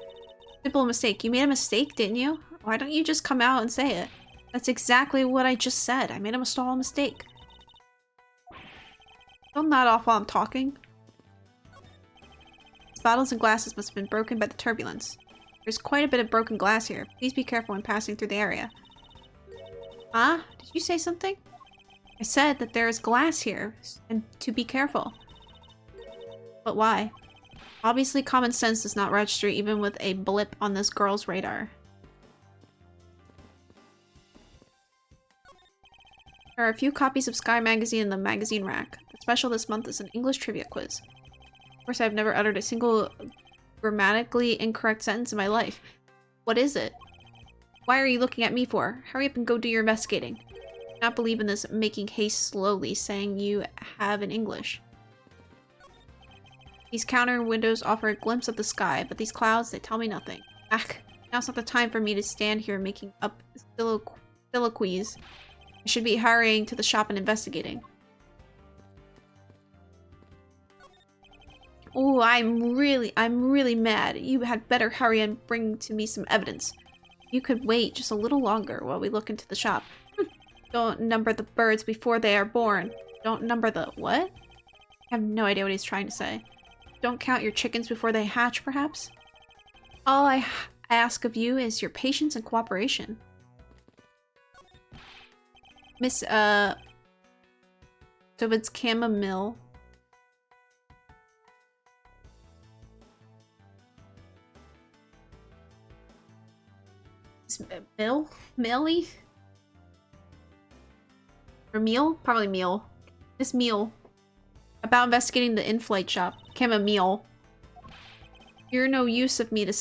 Simple mistake. You made a mistake, didn't you? Why don't you just come out and say it? That's exactly what I just said. I made a small mistake. Don't nod off while I'm talking. These bottles and glasses must have been broken by the turbulence. There's quite a bit of broken glass here. Please be careful when passing through the area. Huh? Did you say something? I said that there is glass here, and to be careful. But why? Obviously, common sense does not register even with a blip on this girl's radar. There are a few copies of Sky magazine in the magazine rack. The special this month is an English trivia quiz. Of course, I've never uttered a single grammatically incorrect sentence in my life. What is it? Why are you looking at me for? Hurry up and go do your investigating. I do not believe in this making haste slowly saying you have in English. These counter windows offer a glimpse of the sky, but these clouds, they tell me nothing. Ach, now's not the time for me to stand here making up soliloquies. I should be hurrying to the shop and investigating. Oh, I'm really mad. You had better hurry and bring to me some evidence. You could wait just a little longer while we look into the shop. Don't number the birds before they are born. Don't number the what? I have no idea what he's trying to say. Don't count your chickens before they hatch, perhaps? All I ask of you is your patience and cooperation. Miss, so it's chamomile. Mill? Millie? Or meal? Probably meal. Miss Meal. About investigating the in-flight shop. Chamomile. You're no use of me to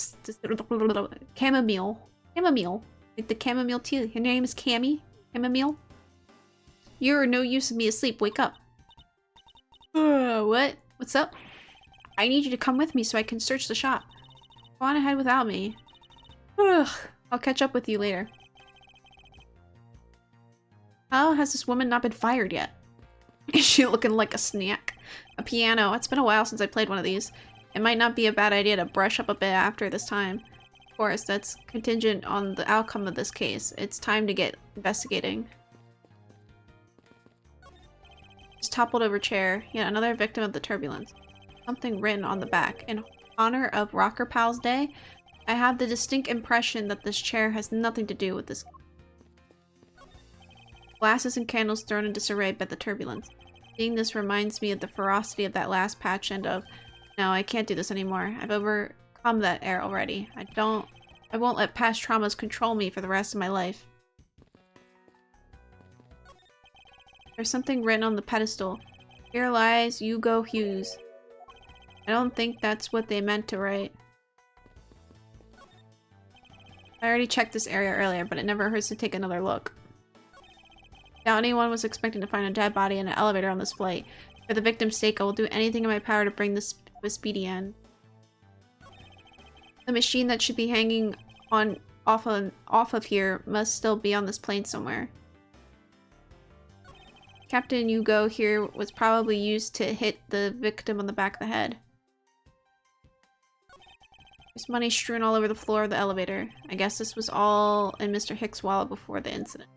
chamomile. Chamomile. Like the chamomile tea. Her name is Cammy. Chamomile. You're no use of me asleep. Wake up. What? What's up? I need you to come with me so I can search the shop. Go on ahead without me. Ugh. I'll catch up with you later. How has this woman not been fired yet? Is she looking like a snack? A piano. It's been a while since I played one of these. It might not be a bad idea to brush up a bit after this time. Of course, that's contingent on the outcome of this case. It's time to get investigating. Just toppled over chair. Yet another victim of the turbulence. Something written on the back. In honor of Rocker Pals Day, I have the distinct impression that this chair has nothing to do with this. Glasses and candles thrown in disarray by the turbulence. Seeing this reminds me of the ferocity of that last patch and of, no, I can't do this anymore. I've overcome that air already. I won't let past traumas control me for the rest of my life. There's something written on the pedestal. Here lies Hugo Hughes. I don't think that's what they meant to write. I already checked this area earlier, but it never hurts to take another look. Doubt anyone was expecting to find a dead body in an elevator on this flight. For the victim's sake, I will do anything in my power to bring this to a speedy end. The machine that should be hanging on off of here must still be on this plane somewhere. Captain Hugo here was probably used to hit the victim on the back of the head. There's money strewn all over the floor of the elevator. I guess this was all in Mr. Hicks' wallet before the incident.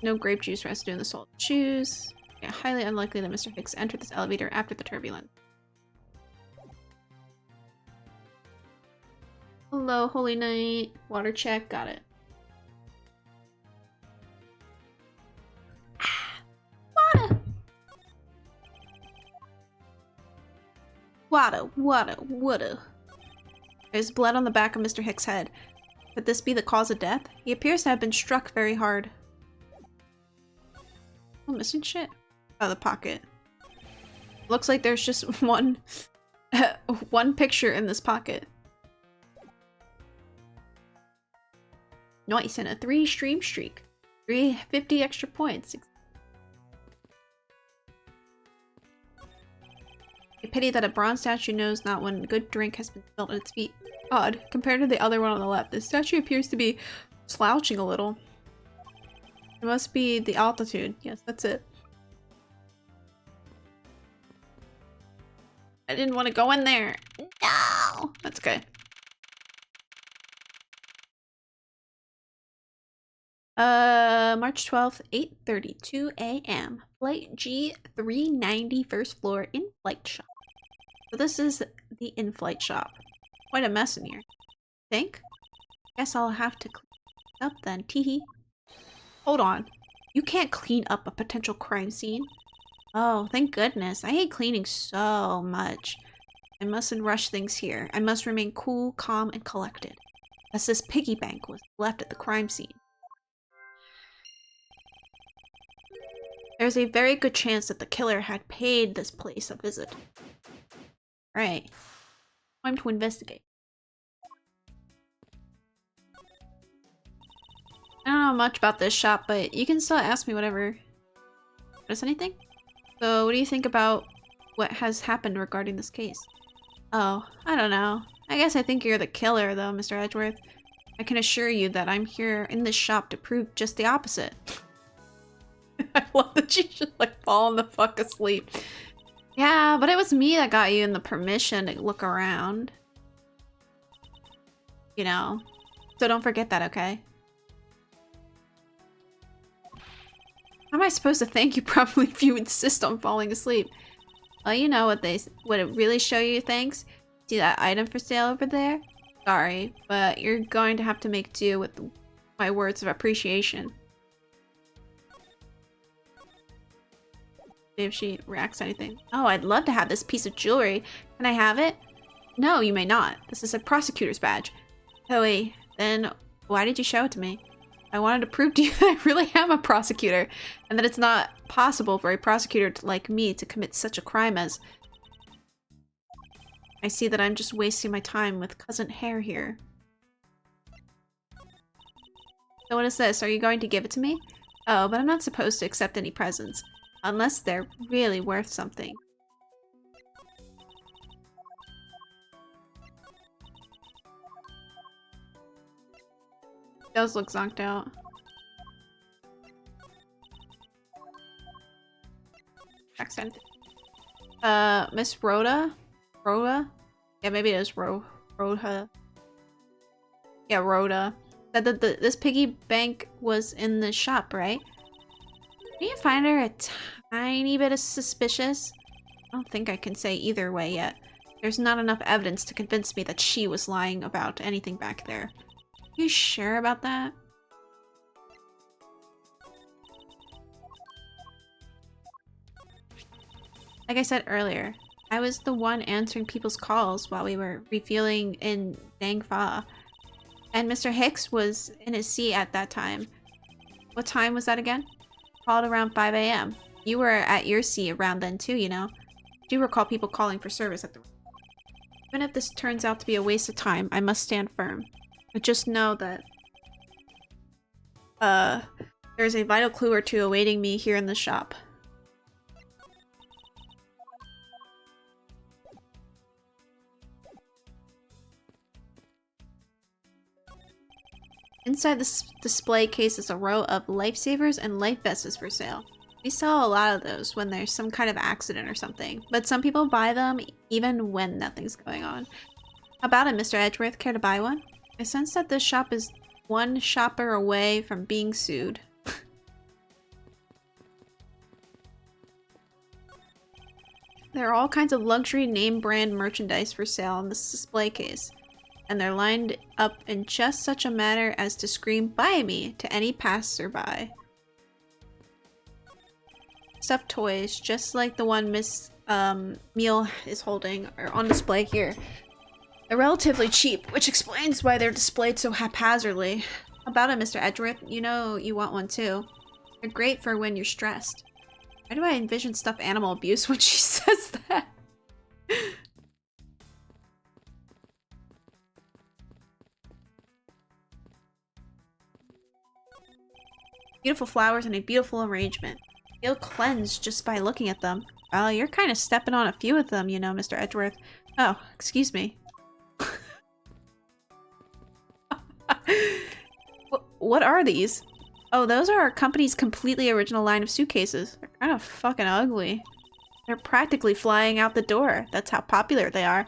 No grape juice residue in the sole of the shoes. Yeah, highly unlikely that Mr. Hicks entered this elevator after the turbulence. Hello, Holy Knight. Water check, got it. Water! Water. There's blood on the back of Mr. Hicks' head. Could this be the cause of death? He appears to have been struck very hard. Oh, missing shit? Oh, the pocket. Looks like there's just one one picture in this pocket. Nice, and a 3-stream streak. 350 extra points. A pity that a bronze statue knows not when a good drink has been spilled at its feet. Odd. Compared to the other one on the left, this statue appears to be slouching a little. It must be the altitude. Yes, that's it. I didn't want to go in there. No! That's okay. March 12th, 8:32 a.m. Flight G390, first floor, in-flight shop. So this is the in-flight shop. Quite a mess in here. Think? Guess I'll have to clean it up then. Teehee. Hold on. You can't clean up a potential crime scene. Oh, thank goodness. I hate cleaning so much. I mustn't rush things here. I must remain cool, calm, and collected. As this piggy bank was left at the crime scene. There's a very good chance that the killer had paid this place a visit. Right. Time to investigate. I don't know much about this shop, but you can still ask me whatever. Notice anything? So, what do you think about what has happened regarding this case? Oh, I don't know. I guess I think you're the killer, though, Mr. Edgeworth. I can assure you that I'm here in this shop to prove just the opposite. I love that you just like falling the fuck asleep. Yeah, but it was me that got you in the permission to look around. You know. So don't forget that, okay? How am I supposed to thank you properly if you insist on falling asleep? Well, you know what it really show you thanks? See that item for sale over there? Sorry, but you're going to have to make do with my words of appreciation. See if she reacts to anything. Oh, I'd love to have this piece of jewelry. Can I have it? No, you may not. This is a prosecutor's badge. Oh wait, then why did you show it to me? I wanted to prove to you that I really am a prosecutor, and that it's not possible for a prosecutor like me to commit such a crime as... I see that I'm just wasting my time with Cousin Hare here. So what is this? Are you going to give it to me? Oh, but I'm not supposed to accept any presents. Unless they're really worth something. Does look zonked out. Accent. Miss Rhoda? Rhoda? Yeah, maybe it is Rhoda. Yeah, Rhoda. Said that this piggy bank was in the shop, right? Do you find her a tiny bit suspicious? I don't think I can say either way yet. There's not enough evidence to convince me that she was lying about anything back there. You sure about that? Like I said earlier, I was the one answering people's calls while we were refueling in Dang Fa. And Mr. Hicks was in his seat at that time. What time was that again? Called around 5 a.m. You were at your seat around then too, you know. I do recall people calling for service at the... Even if this turns out to be a waste of time, I must stand firm. But just know that there's a vital clue or two awaiting me here in the shop. Inside this display case is a row of lifesavers and life vests for sale. We sell a lot of those when there's some kind of accident or something, but some people buy them even when nothing's going on. How about it, Mr. Edgeworth? Care to buy one? I sense that this shop is one shopper away from being sued. There are all kinds of luxury name brand merchandise for sale in this display case, and they're lined up in just such a manner as to scream "Buy me" to any passerby. Stuffed toys, just like the one Miss Meal is holding, are on display here. They're relatively cheap, which explains why they're displayed so haphazardly. How about it, Mr. Edgeworth? You know you want one too. They're great for when you're stressed. Why do I envision stuffed animal abuse when she says that? Beautiful flowers and a beautiful arrangement. Feel cleansed just by looking at them. Well, you're kind of stepping on a few of them, you know, Mr. Edgeworth. Oh, excuse me. What are these? Oh, those are our company's completely original line of suitcases. They're kind of fucking ugly. They're practically flying out the door. That's how popular they are.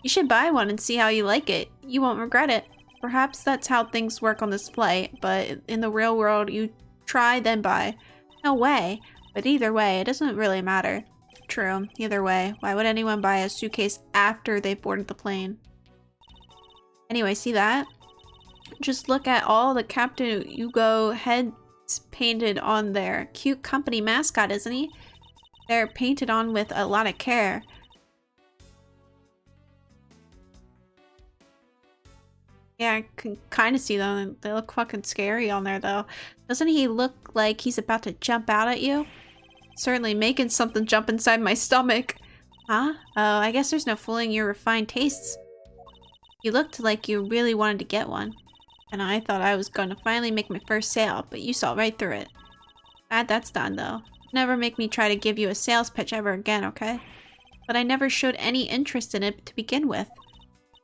You should buy one and see how you like it. You won't regret it. Perhaps that's how things work on display, but in the real world, you try then buy. No way. But either way, it doesn't really matter. True. Either way, why would anyone buy a suitcase after they've boarded the plane? Anyway, see that? Just look at all the Captain Hugo heads painted on there. Cute company mascot, isn't he? They're painted on with a lot of care. Yeah, I can kind of see them. They look fucking scary on there, though. Doesn't he look like he's about to jump out at you? Certainly making something jump inside my stomach. Huh? Oh, I guess there's no fooling your refined tastes. You looked like you really wanted to get one. And I thought I was going to finally make my first sale, but you saw right through it. Glad that's done, though. Never make me try to give you a sales pitch ever again, okay? But I never showed any interest in it to begin with.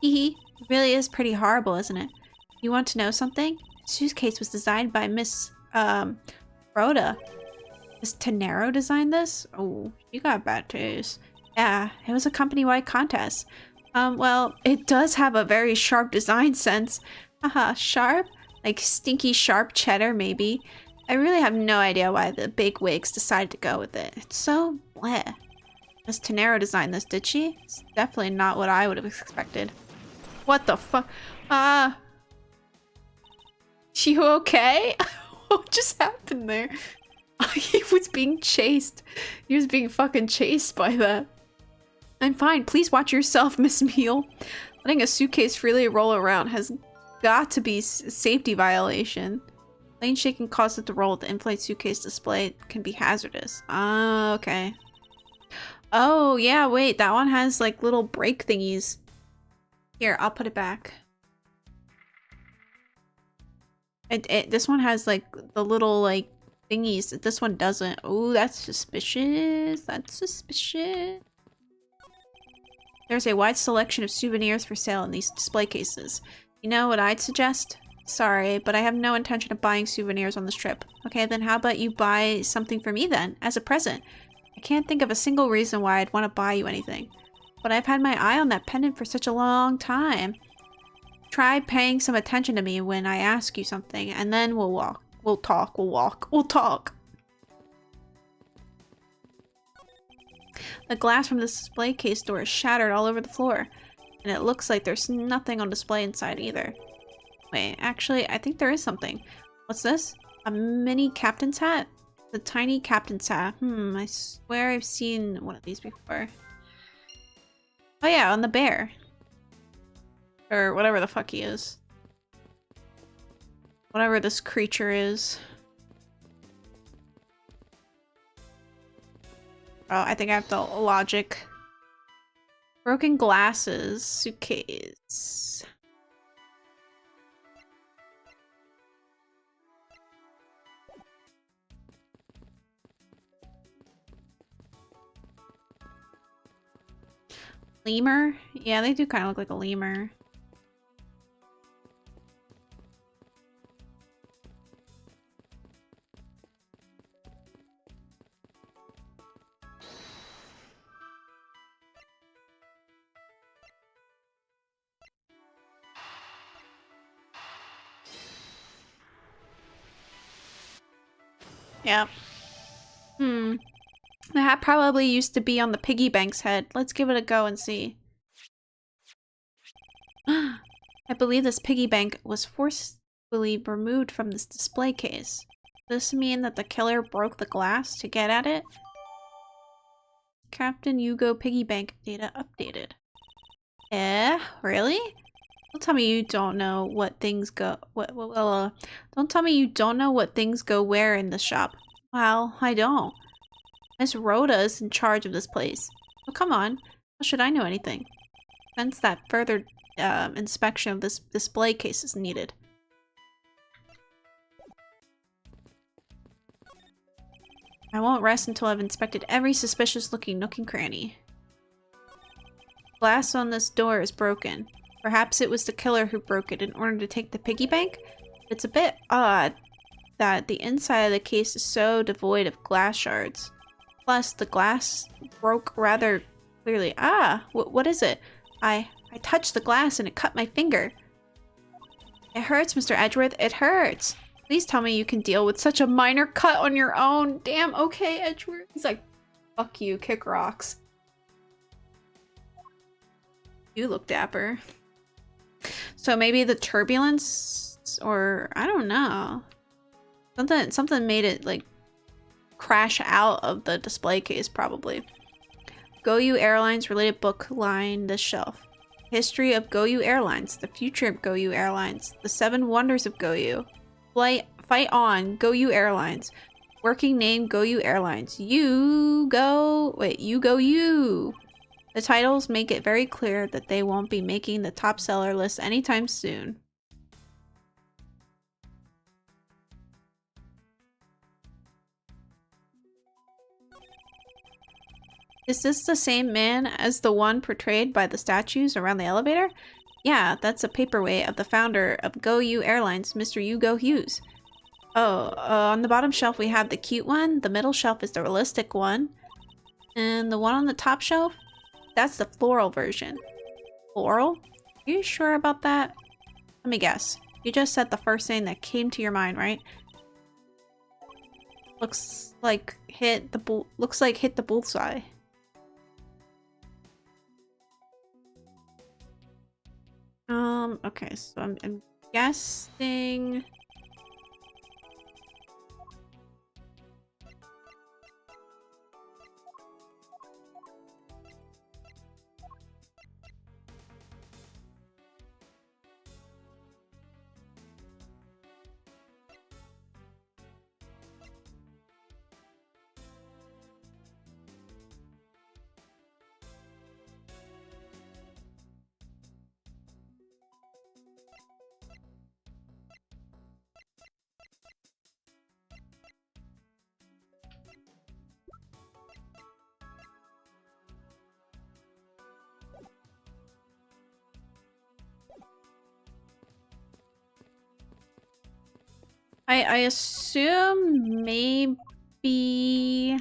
Hee. It really is pretty horrible, isn't it? You want to know something? The suitcase was designed by Miss, Rhoda. Miss Tenero designed this? Oh, you got bad taste. Yeah, it was a company-wide contest. Well, it does have a very sharp design sense. Haha, sharp? Like stinky sharp cheddar, maybe? I really have no idea why the big wigs decided to go with it. It's so bleh. Miss Tenero designed this, did she? It's definitely not what I would have expected. What the fuck? You okay? What just happened there? He was being chased. He was being fucking chased by that. I'm fine. Please watch yourself, Miss Meal. Letting a suitcase freely roll around has got to be a safety violation. Plane shaking causes it to roll. The in-flight suitcase display can be hazardous. Ah, okay. Oh, yeah, wait. That one has, like, little brake thingies. Here, I'll put it back. This one has, like, the little, like, thingies. This one doesn't. Oh, that's suspicious. That's suspicious. There's a wide selection of souvenirs for sale in these display cases. You know what I'd suggest? Sorry, but I have no intention of buying souvenirs on this trip. Okay, then how about you buy something for me then, as a present? I can't think of a single reason why I'd want to buy you anything. But I've had my eye on that pendant for such a long time. Try paying some attention to me when I ask you something, and then we'll walk. We'll talk. We'll walk. We'll talk. The glass from the display case door is shattered all over the floor, and it looks like there's nothing on display inside either. Wait, actually, I think there is something. What's this? A mini captain's hat? The tiny captain's hat. I swear I've seen one of these before. Oh yeah, on the bear. Or whatever the fuck he is. Whatever this creature is. Oh, I think I have the logic. Broken glasses. Suitcase. Lemur? Yeah, they do kind of look like a lemur. Yep. The hat probably used to be on the piggy bank's head. Let's give it a go and see. I believe this piggy bank was forcefully removed from this display case. Does this mean that the killer broke the glass to get at it? Captain Hugo piggy bank data updated. Really? Don't tell me you don't know what things go. Don't tell me you don't know what things go where in the shop. Well, I don't. Miss Rhoda is in charge of this place. Oh, come on. How should I know anything? Hence that further inspection of this display case is needed. I won't rest until I've inspected every suspicious-looking nook and cranny. Glass on this door is broken. Perhaps it was the killer who broke it in order to take the piggy bank? It's a bit odd that the inside of the case is so devoid of glass shards. Plus, the glass broke rather clearly. Ah, what is it? I touched the glass and it cut my finger. It hurts, Mr. Edgeworth. It hurts. Please tell me you can deal with such a minor cut on your own. Damn, okay, Edgeworth. He's like, fuck you, kick rocks. You look dapper. So maybe the turbulence, or I don't know. Something made it like crash out of the display case, probably. GoU Airlines related book line this shelf. History of GoU Airlines, the future of GoU Airlines, the 7 wonders of GoU. Fight on, GoU Airlines. Working name, GoU Airlines. You go. The titles make it very clear that they won't be making the top seller list anytime soon. Is this the same man as the one portrayed by the statues around the elevator? Yeah, that's a paperweight of the founder of GoU Airlines, Mr. Hugo Hughes. Oh, on the bottom shelf we have the cute one, the middle shelf is the realistic one, and the one on the top shelf? That's the floral version. Floral? Are you sure about that? Let me guess. You just said the first thing that came to your mind, right? Looks like hit the bullseye. Okay, so I'm guessing. I assume maybe...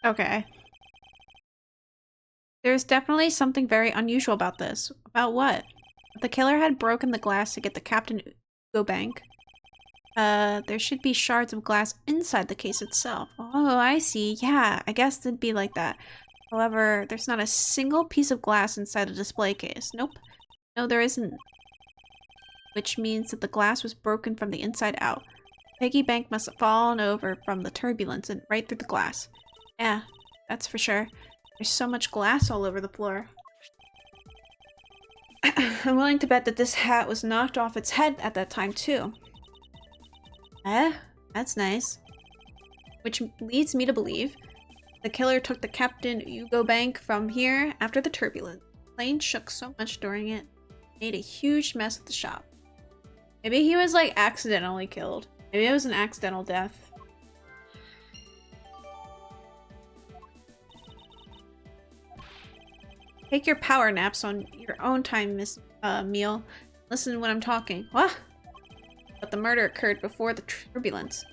Okay. There's definitely something very unusual about this. About what? The killer had broken the glass to get the Captain Ugo Bank. There should be shards of glass inside the case itself. Oh, I see. Yeah, I guess it'd be like that. However, there's not a single piece of glass inside the display case. Nope. No, there isn't. Which means that the glass was broken from the inside out. Piggy bank must have fallen over from the turbulence and right through the glass. Yeah, that's for sure. There's so much glass all over the floor. I'm willing to bet that this hat was knocked off its head at that time too. That's nice. Which leads me to believe the killer took the Captain Ugo Bank from here after the turbulence. The plane shook so much during it, made a huge mess of the shop. Maybe he was like accidentally killed. Maybe it was an accidental death. Take your power naps on your own time, Miss Meal. Listen when I'm talking. What? But the murder occurred before the turbulence,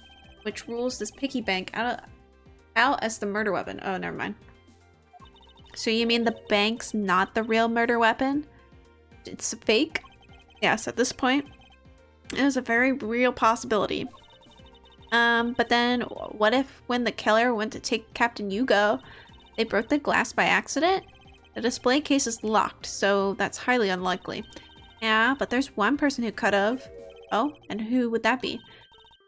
which rules this piggy bank out as the murder weapon. Oh, never mind. So you mean the bank's not the real murder weapon? It's fake? Yes, at this point, it was a very real possibility. But then what if when the killer went to take Captain Hugo, they broke the glass by accident? The display case is locked, so that's highly unlikely. Yeah, but there's one person who could have. Oh, and who would that be?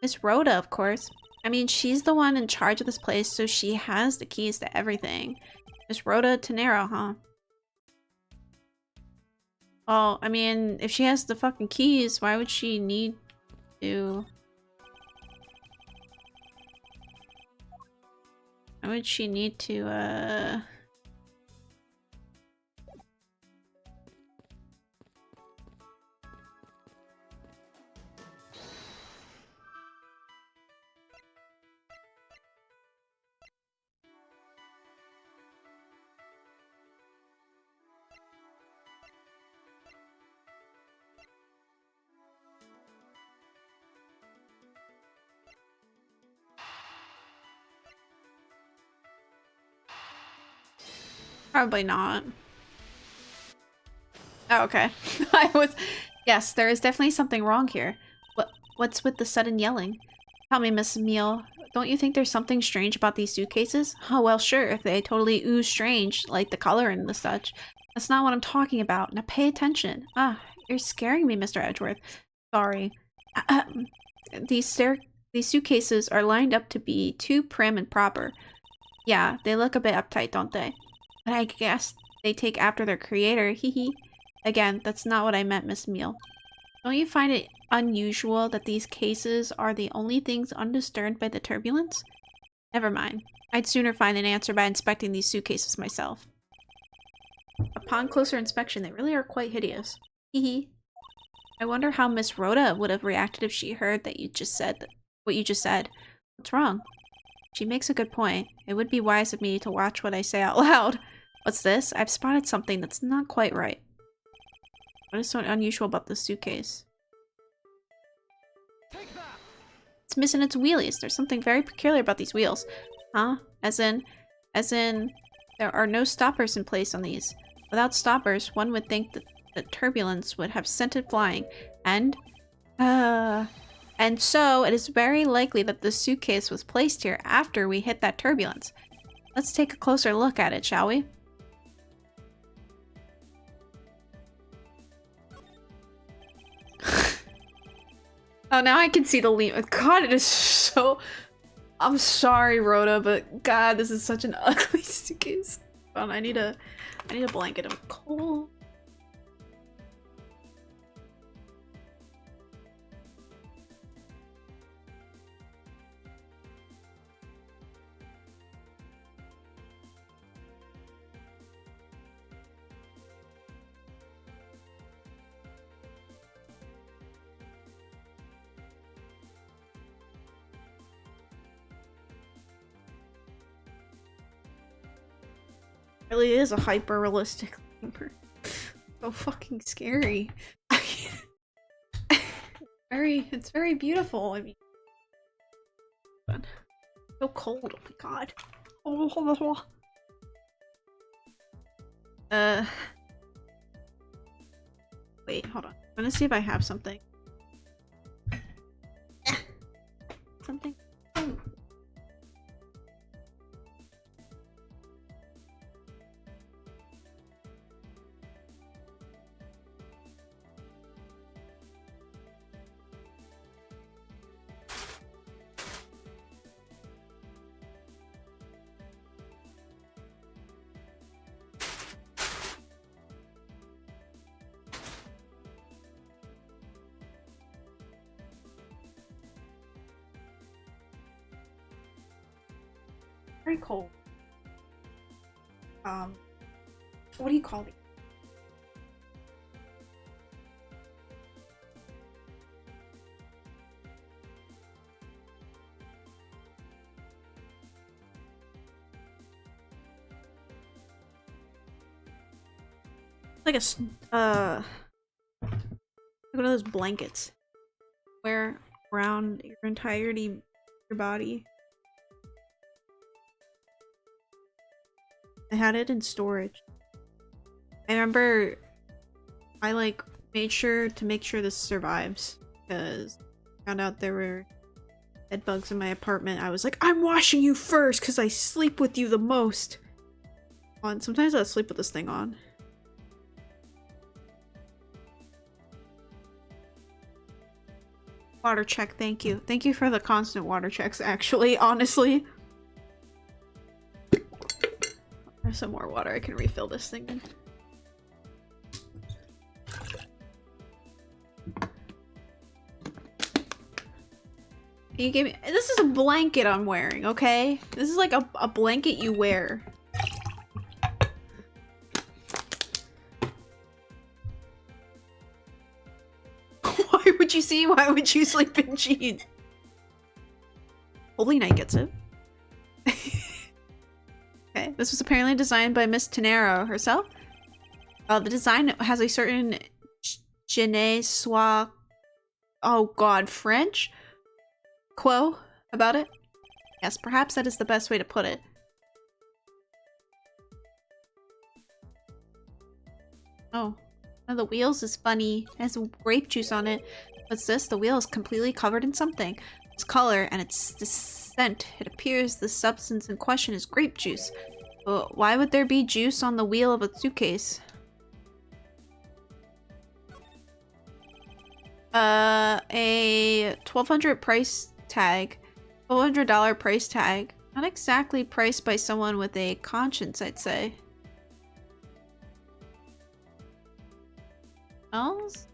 Miss Rhoda, of course. I mean, she's the one in charge of this place, so she has the keys to everything. Miss Rhoda Tenero, huh? Well, I mean, if she has the fucking keys, why would she need to... Why would she need to, Probably not. Oh, okay. I was... Yes, there is definitely something wrong here. What's with the sudden yelling? Tell me, Miss Emile, don't you think there's something strange about these suitcases? Oh, well, sure, if they totally ooze strange, like the color and the such. That's not what I'm talking about. Now pay attention. Ah, you're scaring me, Mr. Edgeworth. Sorry. Ahem. These suitcases are lined up to be too prim and proper. Yeah, they look a bit uptight, don't they? But I guess they take after their creator, hee hee. Again, that's not what I meant, Miss Emile. Don't you find it unusual that these cases are the only things undisturbed by the turbulence? Never mind. I'd sooner find an answer by inspecting these suitcases myself. Upon closer inspection, they really are quite hideous. Hee hee. I wonder how Miss Rhoda would have reacted if she heard that what you just said. What's wrong? She makes a good point. It would be wise of me to watch what I say out loud. What's this? I've spotted something that's not quite right. What is so unusual about this suitcase? It's missing its wheelies. There's something very peculiar about these wheels. Huh? As in, there are no stoppers in place on these. Without stoppers, one would think that the turbulence would have sent it flying. And so it is very likely that the suitcase was placed here after we hit that turbulence. Let's take a closer look at it, shall we? Oh, now I can see the leaf. God, it is so... I'm sorry, Rhoda, but God, this is such an ugly suitcase. Hold on, I need a blanket. I'm cold. Really is a hyper-realistic lemur. So fucking scary. It's very beautiful. I mean, so cold. Oh my god. Wait, hold on. I'm gonna see if I have something. Something. Oh. Very cold. What do you call it? Like one of those blankets. Wear around your entirety of your body. I had it in storage. I remember I like made sure to make sure this survives because I found out there were bed bugs in my apartment. I was like, I'm washing you first because I sleep with you the most. And sometimes I'll sleep with this thing on. Water check, thank you. Thank you for the constant water checks, actually, honestly. There's some more water. I can refill this thing in. You gave me- This is a blanket I'm wearing, okay? This is like a blanket you wear. Why would you see? Why would you sleep in jeans? Holy Knight gets it. Okay, this was apparently designed by Miss Tenero herself. The design has a certain je ne sais, oh god, French? Quo about it? Yes, perhaps that is the best way to put it. Oh, one of the wheels is funny. It has grape juice on it. What's this? The wheel is completely covered in something. Its color and its scent. It appears the substance in question is grape juice. But why would there be juice on the wheel of a suitcase? A $1,200 price tag. $1,200 price tag. Not exactly priced by someone with a conscience, I'd say. Else?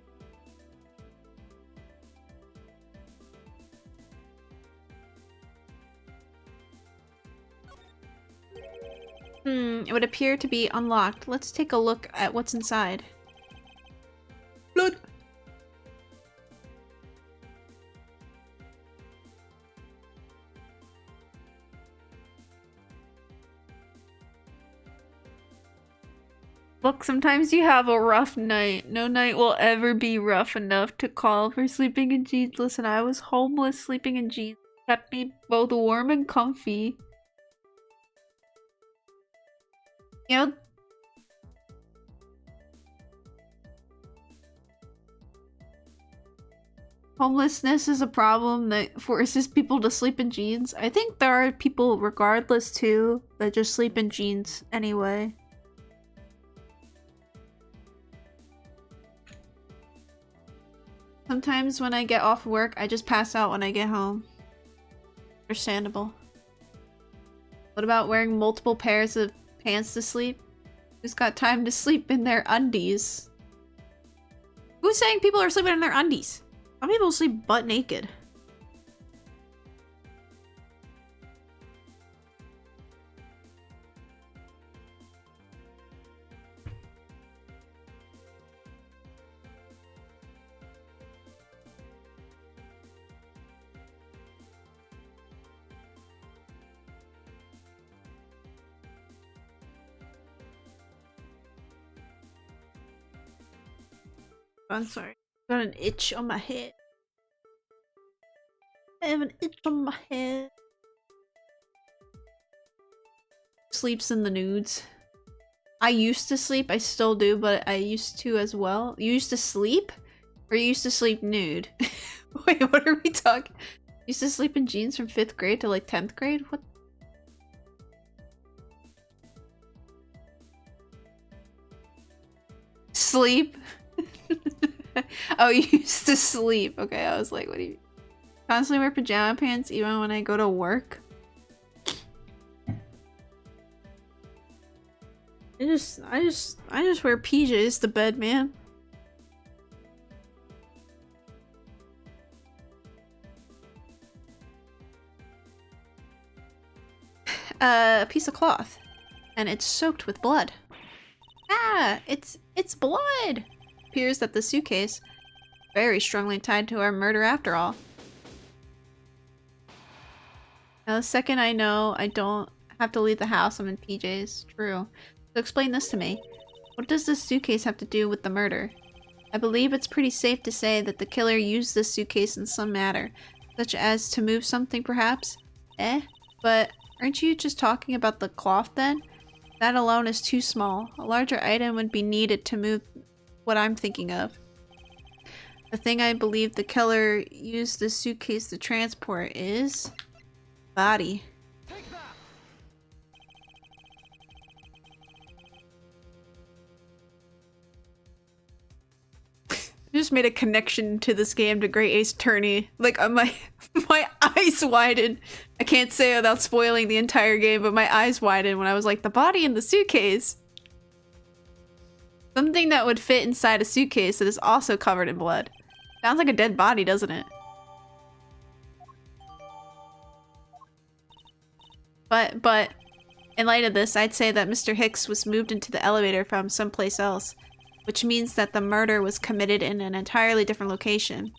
It would appear to be unlocked. Let's take a look at what's inside. Blood! Look, sometimes you have a rough night. No night will ever be rough enough to call for sleeping in jeans. Listen, I was homeless, sleeping in jeans. Kept me both warm and comfy. You know, homelessness is a problem that forces people to sleep in jeans. I think there are people, regardless too, that just sleep in jeans anyway. Sometimes when I get off work, I just pass out when I get home. Understandable. What about wearing multiple pairs of pants to sleep? Who's got time to sleep in their undies? Who's saying people are sleeping in their undies? Some people sleep butt naked. I'm sorry. I got an itch on my head. I have an itch on my head. Sleeps in the nudes. I used to sleep, I still do, but I used to as well. You used to sleep? Or you used to sleep nude? Wait, what are we talking? Used to sleep in jeans from 5th grade to like 10th grade? What? Sleep? Oh, you used to sleep. Okay, I was like, what do you... Constantly wear pajama pants even when I go to work? I just wear PJs to bed, man. A piece of cloth. And it's soaked with blood. Ah, it's blood! Appears that the suitcase very strongly tied to our murder after all. Now the second I know I don't have to leave the house, I'm in PJs. True. So explain this to me. What does this suitcase have to do with the murder? I believe it's pretty safe to say that the killer used this suitcase in some manner, such as to move something perhaps? But aren't you just talking about the cloth then? That alone is too small. A larger item would be needed to move what I'm thinking of. The thing I believe the killer used this suitcase to transport is... body. just made a connection to this game to Great Ace Attorney. Like, my eyes widened. I can't say without spoiling the entire game, but my eyes widened when I was like, the body in the suitcase. Something that would fit inside a suitcase that is also covered in blood. Sounds like a dead body, doesn't it? But, in light of this, I'd say that Mr. Hicks was moved into the elevator from someplace else, which means that the murder was committed in an entirely different location.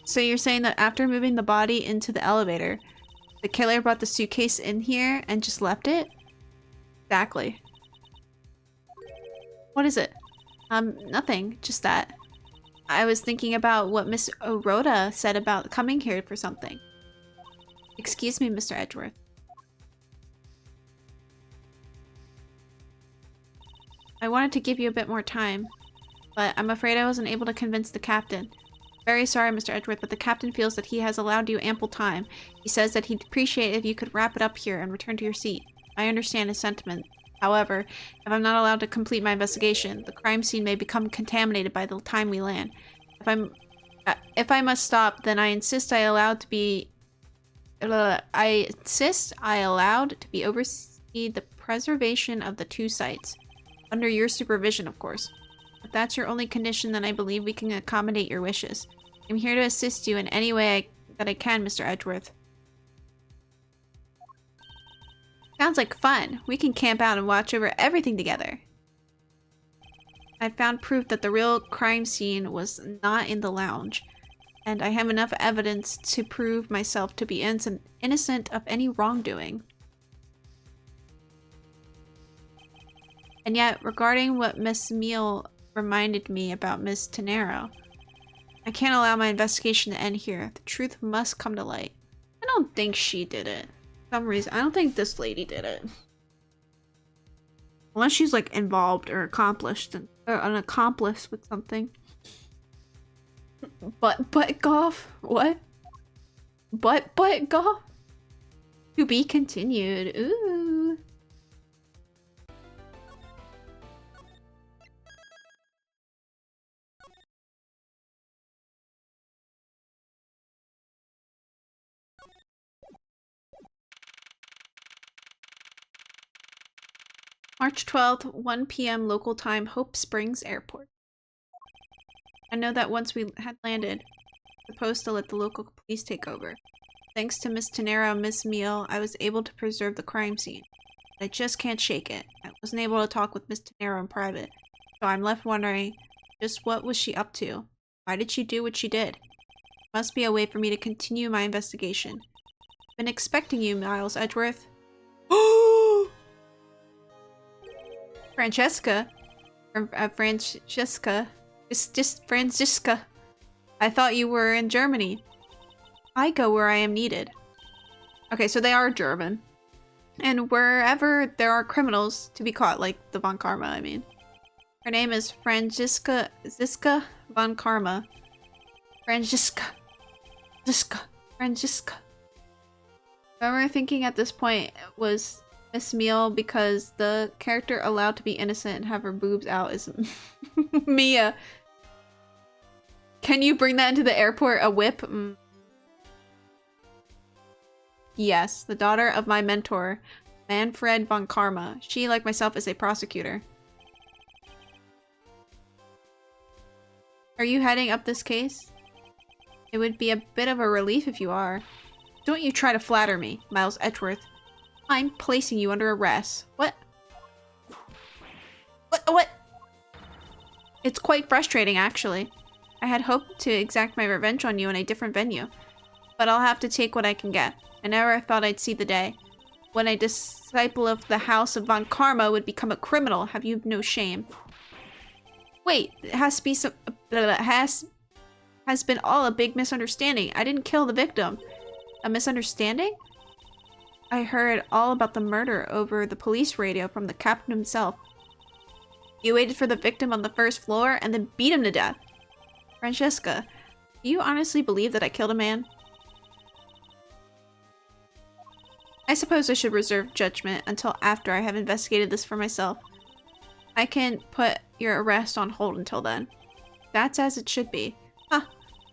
So you're saying that after moving the body into the elevator, the killer brought the suitcase in here and just left it? Exactly. What is it? Nothing. Just that. I was thinking about what Miss Oroda said about coming here for something. Excuse me, Mr. Edgeworth. I wanted to give you a bit more time, but I'm afraid I wasn't able to convince the captain. Very sorry, Mr. Edgeworth, but the captain feels that he has allowed you ample time. He says that he'd appreciate if you could wrap it up here and return to your seat. I understand his sentiment. However, if I'm not allowed to complete my investigation, the crime scene may become contaminated by the time we land. If I must stop, then I insist I allowed to oversee the preservation of the two sites. Under your supervision, of course. If that's your only condition, then I believe we can accommodate your wishes. I'm here to assist you in any way that I can, Mr. Edgeworth. Sounds like fun. We can camp out and watch over everything together. I found proof that the real crime scene was not in the lounge, and I have enough evidence to prove myself to be innocent of any wrongdoing. And yet, regarding what Miss Meal reminded me about Miss Tenero, I can't allow my investigation to end here. The truth must come to light. I don't think she did it. For some reason, I don't think this lady did it. Unless she's like involved or accomplished or an accomplice with something. But golf? What? But golf? To be continued. Ooh. March 12th, 1 p.m. local time, Hope Springs Airport. I know that once we had landed, supposed to let the local police take over. Thanks to Miss Tenero and Miss Meal, I was able to preserve the crime scene. But I just can't shake it. I wasn't able to talk with Miss Tenero in private, so I'm left wondering, just what was she up to? Why did she do what she did? Must be a way for me to continue my investigation. I've been expecting you, Miles Edgeworth. Francesca? Francesca? Just Franziska. I thought you were in Germany. I go where I am needed. Okay, so they are German. And wherever there are criminals to be caught, like the Von Karma, I mean. Her name is Franziska Von Karma. Franziska. I remember thinking at this point was Miss Meal because the character allowed to be innocent and have her boobs out is Mia. Can you bring that into the airport? A whip? Yes, the daughter of my mentor, Manfred von Karma. She, like myself, is a prosecutor. Are you heading up this case? It would be a bit of a relief if you are. Don't you try to flatter me, Miles Edgeworth. I'm placing you under arrest. What? What? It's quite frustrating, actually. I had hoped to exact my revenge on you in a different venue, but I'll have to take what I can get. I never thought I'd see the day when a disciple of the House of Von Karma would become a criminal. Have you no shame? Wait, it has to be some... has been all a big misunderstanding. I didn't kill the victim. A misunderstanding? I heard all about the murder over the police radio from the captain himself. You waited for the victim on the first floor and then beat him to death. Francesca, do you honestly believe that I killed a man? I suppose I should reserve judgment until after I have investigated this for myself. I can put your arrest on hold until then. That's as it should be. Huh.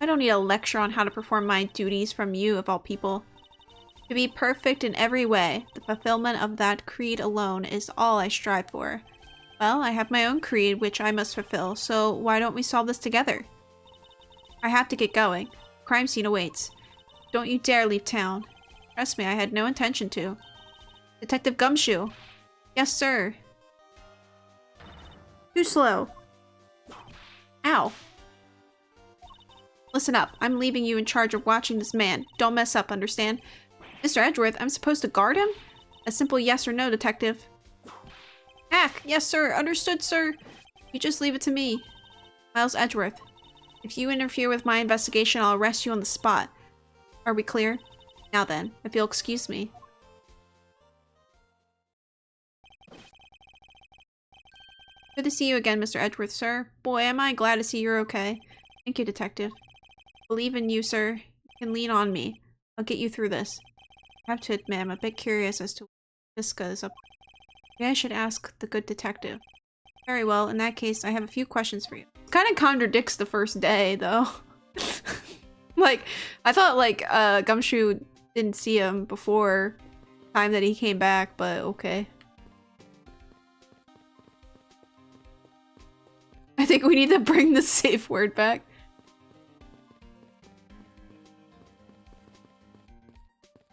I don't need a lecture on how to perform my duties from you, of all people. To be perfect in every way, the fulfillment of that creed alone is all I strive for. Well, I have my own creed which I must fulfill, so why don't we solve this together? I have to get going. Crime scene awaits. Don't you dare leave town. Trust me, I had no intention to. Detective Gumshoe. Yes, sir. Too slow. Ow. Listen up. I'm leaving you in charge of watching this man. Don't mess up, understand? Mr. Edgeworth, I'm supposed to guard him? A simple yes or no, detective. Hack! Yes, sir. Understood, sir. You just leave it to me. Miles Edgeworth. If you interfere with my investigation, I'll arrest you on the spot. Are we clear? Now then, if you'll excuse me. Good to see you again, Mr. Edgeworth, sir. Boy, am I glad to see you're okay. Thank you, detective. Believe in you, sir. You can lean on me. I'll get you through this. I have to admit, I'm a bit curious as to what Visca is up. Maybe I should ask the good detective. Very well, in that case, I have a few questions for you. It kind of contradicts the first day, though. Like, I thought, like, Gumshoe didn't see him before the time that he came back, but okay. I think we need to bring the safe word back.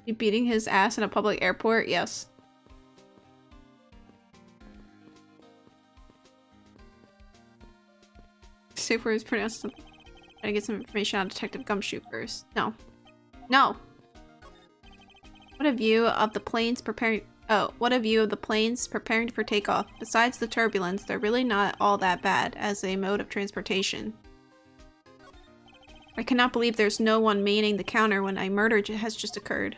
You beating his ass in a public airport? Yes. Safe word is pronounced something. Gotta get some information on Detective Gumshoe first. No. No! What a view of the planes preparing- Oh, what a view of the planes preparing for takeoff. Besides the turbulence, they're really not all that bad as a mode of transportation. I cannot believe there's no one manning the counter when a murder has just occurred.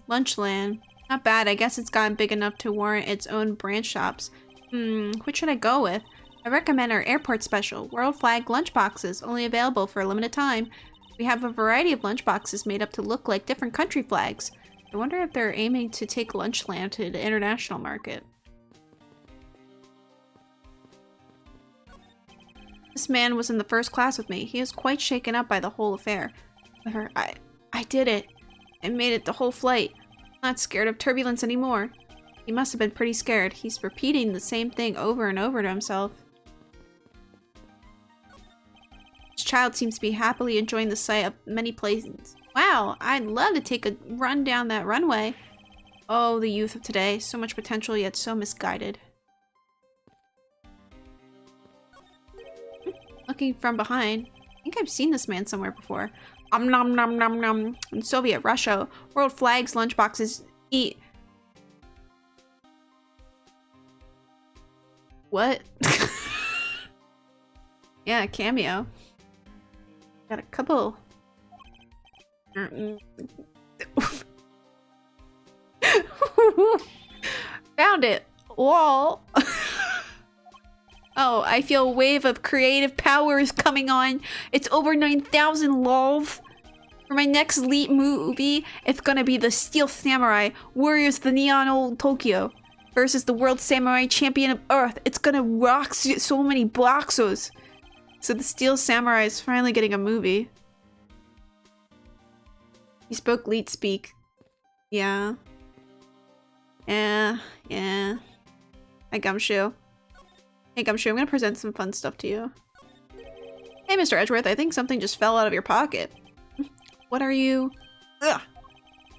Lunchland. Not bad. I guess it's gotten big enough to warrant its own branch shops. Which should I go with? I recommend our airport special, World Flag lunchboxes, only available for a limited time. We have a variety of lunchboxes made up to look like different country flags. I wonder if they're aiming to take Lunchland to the international market. This man was in the first class with me. He is quite shaken up by the whole affair. I did it. I made it the whole flight. I'm not scared of turbulence anymore. He must have been pretty scared. He's repeating the same thing over and over to himself. This child seems to be happily enjoying the sight of many places. Wow, I'd love to take a run down that runway. Oh, the youth of today. So much potential, yet so misguided. Looking from behind. I think I've seen this man somewhere before. Nom nom nom nom. In Soviet Russia, World Flags lunchboxes eat. What? Yeah, cameo. Got a couple. Found it. Wall. Oh, I feel a wave of creative powers coming on. It's over 9,000 love. For my next lead movie, it's gonna be the Steel Samurai Warriors of the Neon Old Tokyo versus the World Samurai Champion of Earth. It's gonna rock so many boxers. So the Steel Samurai is finally getting a movie. He spoke lead speak. Yeah. Yeah. Hi, Gumshoe. Hey, Gumshoe, I'm gonna present some fun stuff to you. Hey, Mr. Edgeworth, I think something just fell out of your pocket. What are you? Ugh.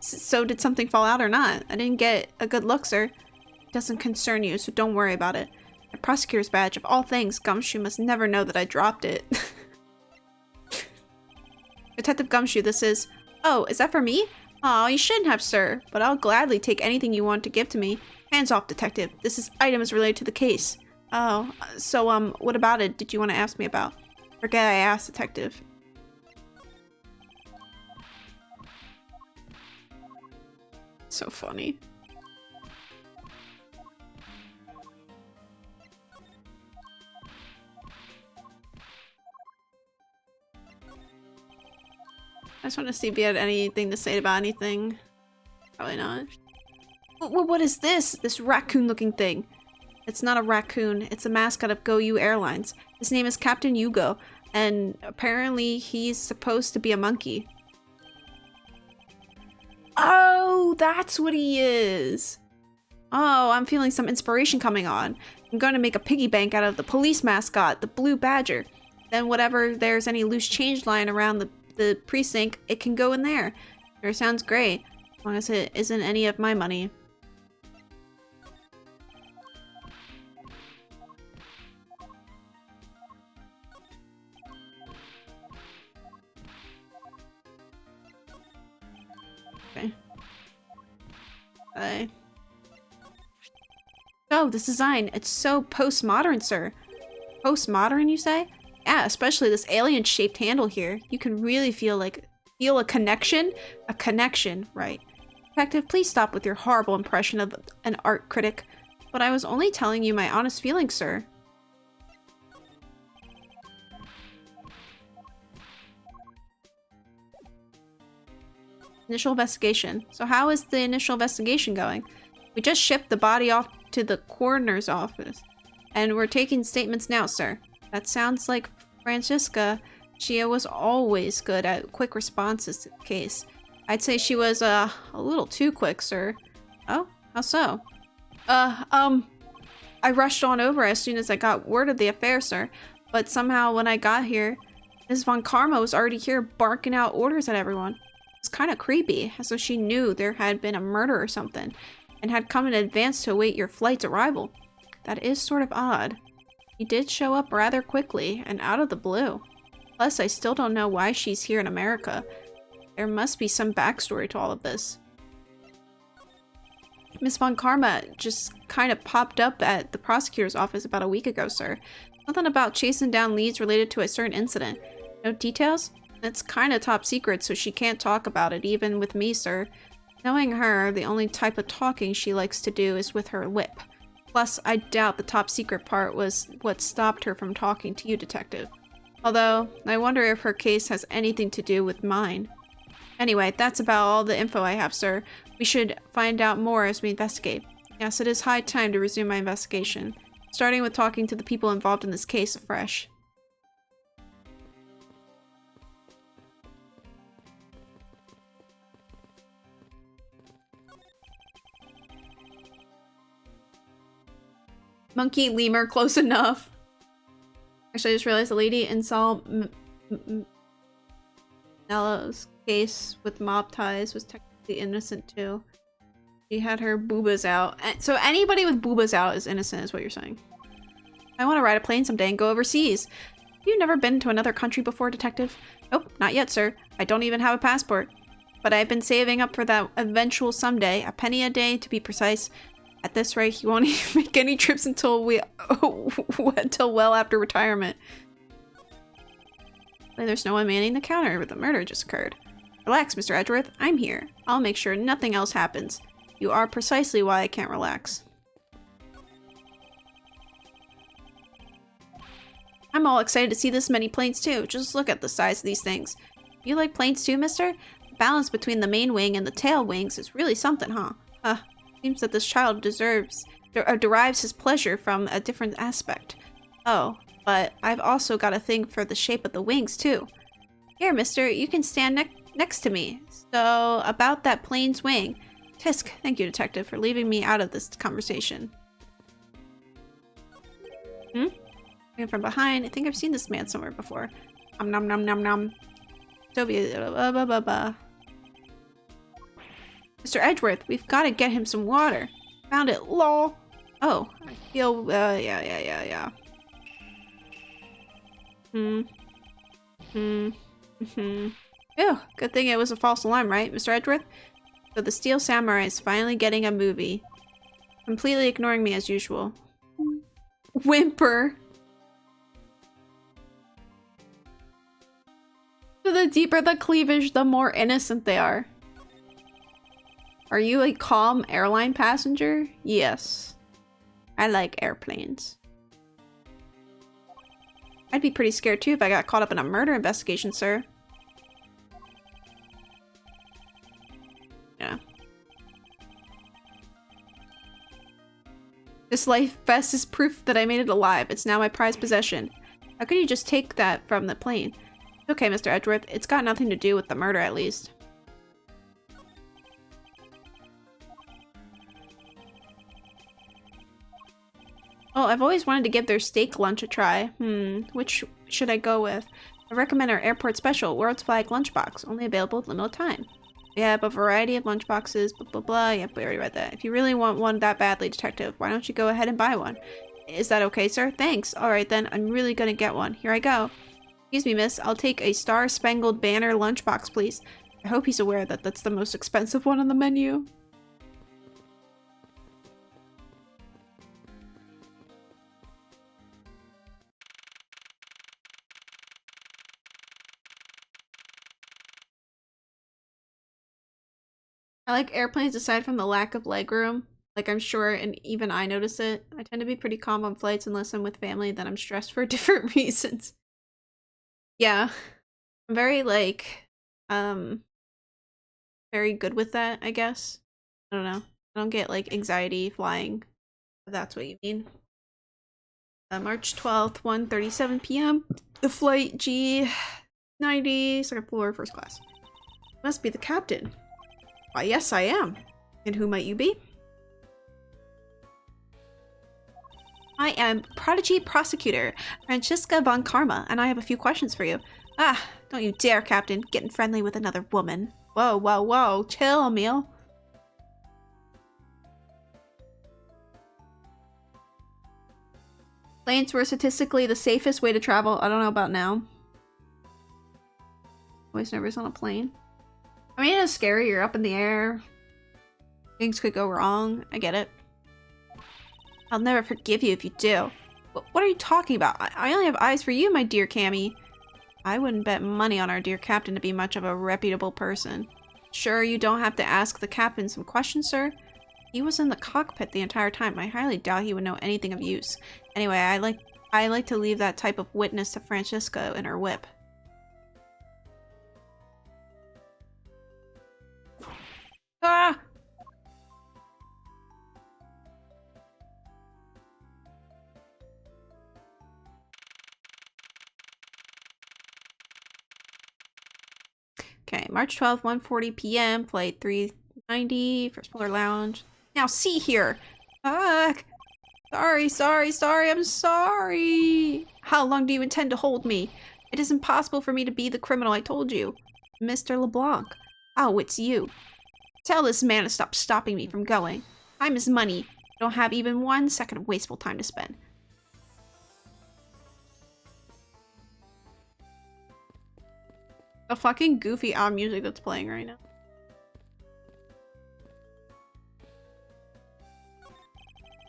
So did something fall out or not? I didn't get a good look, sir. It doesn't concern you, so don't worry about it. A prosecutor's badge, of all things, Gumshoe must never know that I dropped it. Detective Gumshoe, this is... Oh, is that for me? Aw, you shouldn't have, sir. But I'll gladly take anything you want to give to me. Hands off, detective. This item is related to the case. Oh, so, what about it did you want to ask me about? Forget I asked, detective. So funny. I just want to see if you had anything to say about anything. Probably not. What is this? This raccoon-looking thing. It's not a raccoon. It's a mascot of GoU Airlines. His name is Captain Yugo, and apparently he's supposed to be a monkey. Oh, that's what he is. Oh, I'm feeling some inspiration coming on. I'm going to make a piggy bank out of the police mascot, the blue badger. Then whatever there's any loose change lying around the precinct, it can go in there. Sure, sounds great. As long as it isn't any of my money. Okay. Bye. Oh, this design. It's so postmodern, sir. Postmodern, you say? Yeah, especially this alien-shaped handle here. You can really feel a connection? A connection, right. Detective, please stop with your horrible impression of an art critic. But I was only telling you my honest feelings, sir. Initial investigation. So how is the initial investigation going? We just shipped the body off to the coroner's office. And we're taking statements now, sir. That sounds like Francisca. She was always good at quick responses to the case. I'd say she was, a little too quick, sir. Oh? How so? I rushed on over as soon as I got word of the affair, sir. But somehow when I got here, Ms. Von Karma was already here barking out orders at everyone. It's kind of creepy, as though she knew there had been a murder or something, and had come in advance to await your flight's arrival. That is sort of odd. He did show up rather quickly, and out of the blue. Plus, I still don't know why she's here in America. There must be some backstory to all of this. Miss Von Karma just kind of popped up at the prosecutor's office about a week ago, sir. Nothing about chasing down leads related to a certain incident. No details? It's kind of top secret, so she can't talk about it, even with me, sir. Knowing her, the only type of talking she likes to do is with her lip. Plus, I doubt the top secret part was what stopped her from talking to you, Detective. Although, I wonder if her case has anything to do with mine. Anyway, that's about all the info I have, sir. We should find out more as we investigate. Yes, it is high time to resume my investigation, starting with talking to the people involved in this case afresh. Monkey lemur, close enough. Actually, I just realized the lady in Saul Nella's case with mob ties was technically innocent too. She had her boobas out. So anybody with boobas out is innocent, is what you're saying. I want to ride a plane someday and go overseas. Have you never been to another country before, Detective? Nope, not yet, sir. I don't even have a passport. But I've been saving up for that eventual someday, a penny a day to be precise. At this rate, he won't even make any trips until well after retirement. There's no one manning the counter, but the murder just occurred. Relax, Mr. Edgeworth. I'm here. I'll make sure nothing else happens. You are precisely why I can't relax. I'm all excited to see this many planes too. Just look at the size of these things. You like planes too, mister? The balance between the main wing and the tail wings is really something, huh? Seems that this child derives his pleasure from a different aspect. Oh, but I've also got a thing for the shape of the wings, too. Here, mister, you can stand next to me. So, about that plane's wing. Tisk, thank you, Detective, for leaving me out of this conversation. Coming from behind. I think I've seen this man somewhere before. Nom nom nom nom. Mr. Edgeworth, we've got to get him some water. Found it, lol. Oh, I feel, yeah. Ew, good thing it was a false alarm, right, Mr. Edgeworth? So the Steel Samurai is finally getting a movie. Completely ignoring me as usual. Whimper. So the deeper the cleavage, the more innocent they are. Are you a calm airline passenger? Yes. I like airplanes. I'd be pretty scared too if I got caught up in a murder investigation, sir. Yeah. This life vest is proof that I made it alive. It's now my prized possession. How could you just take that from the plane? Okay, Mr. Edgeworth. It's got nothing to do with the murder, at least. Oh, I've always wanted to give their steak lunch a try. Which should I go with? I recommend our airport special, World's Flag Lunchbox, only available at limited time. We have a variety of lunchboxes, blah blah blah. Yep, we already read that. If you really want one that badly, Detective, why don't you go ahead and buy one? Is that okay, sir? Thanks. Alright then, I'm really gonna get one. Here I go. Excuse me, miss. I'll take a Star-Spangled Banner lunchbox, please. I hope he's aware that that's the most expensive one on the menu. I like airplanes aside from the lack of legroom. Like, I'm sure, and even I notice it. I tend to be pretty calm on flights unless I'm with family, then I'm stressed for different reasons. Yeah. I'm very, like, very good with that, I guess. I don't know. I don't get, like, anxiety flying, if that's what you mean. March 12th, 1:37 p.m. The flight G90, second floor, first class. Must be the captain. Why, yes, I am. And who might you be? I am Prodigy Prosecutor, Francisca von Karma, and I have a few questions for you. Ah, don't you dare, Captain, getting friendly with another woman. Whoa, whoa, whoa, chill, Emil. Planes were statistically the safest way to travel. I don't know about now. Always nervous on a plane. I mean, it's scary. You're up in the air. Things could go wrong. I get it. I'll never forgive you if you do. What are you talking about? I only have eyes for you, my dear Cammy. I wouldn't bet money on our dear captain to be much of a reputable person. Sure, you don't have to ask the captain some questions, sir? He was in the cockpit the entire time. I highly doubt he would know anything of use. Anyway, I like to leave that type of witness to Francisca and her whip. Ah! Okay, March 12th, 1:40 p.m., flight 390, first floor lounge. Now see here! Fuck! Sorry, I'm sorry! How long do you intend to hold me? It is impossible for me to be the criminal I told you. Mr. LeBlanc. Oh, it's you. Tell this man to stop stopping me from going. Time is money. I don't have even 1 second of wasteful time to spend. The fucking goofy odd music that's playing right now.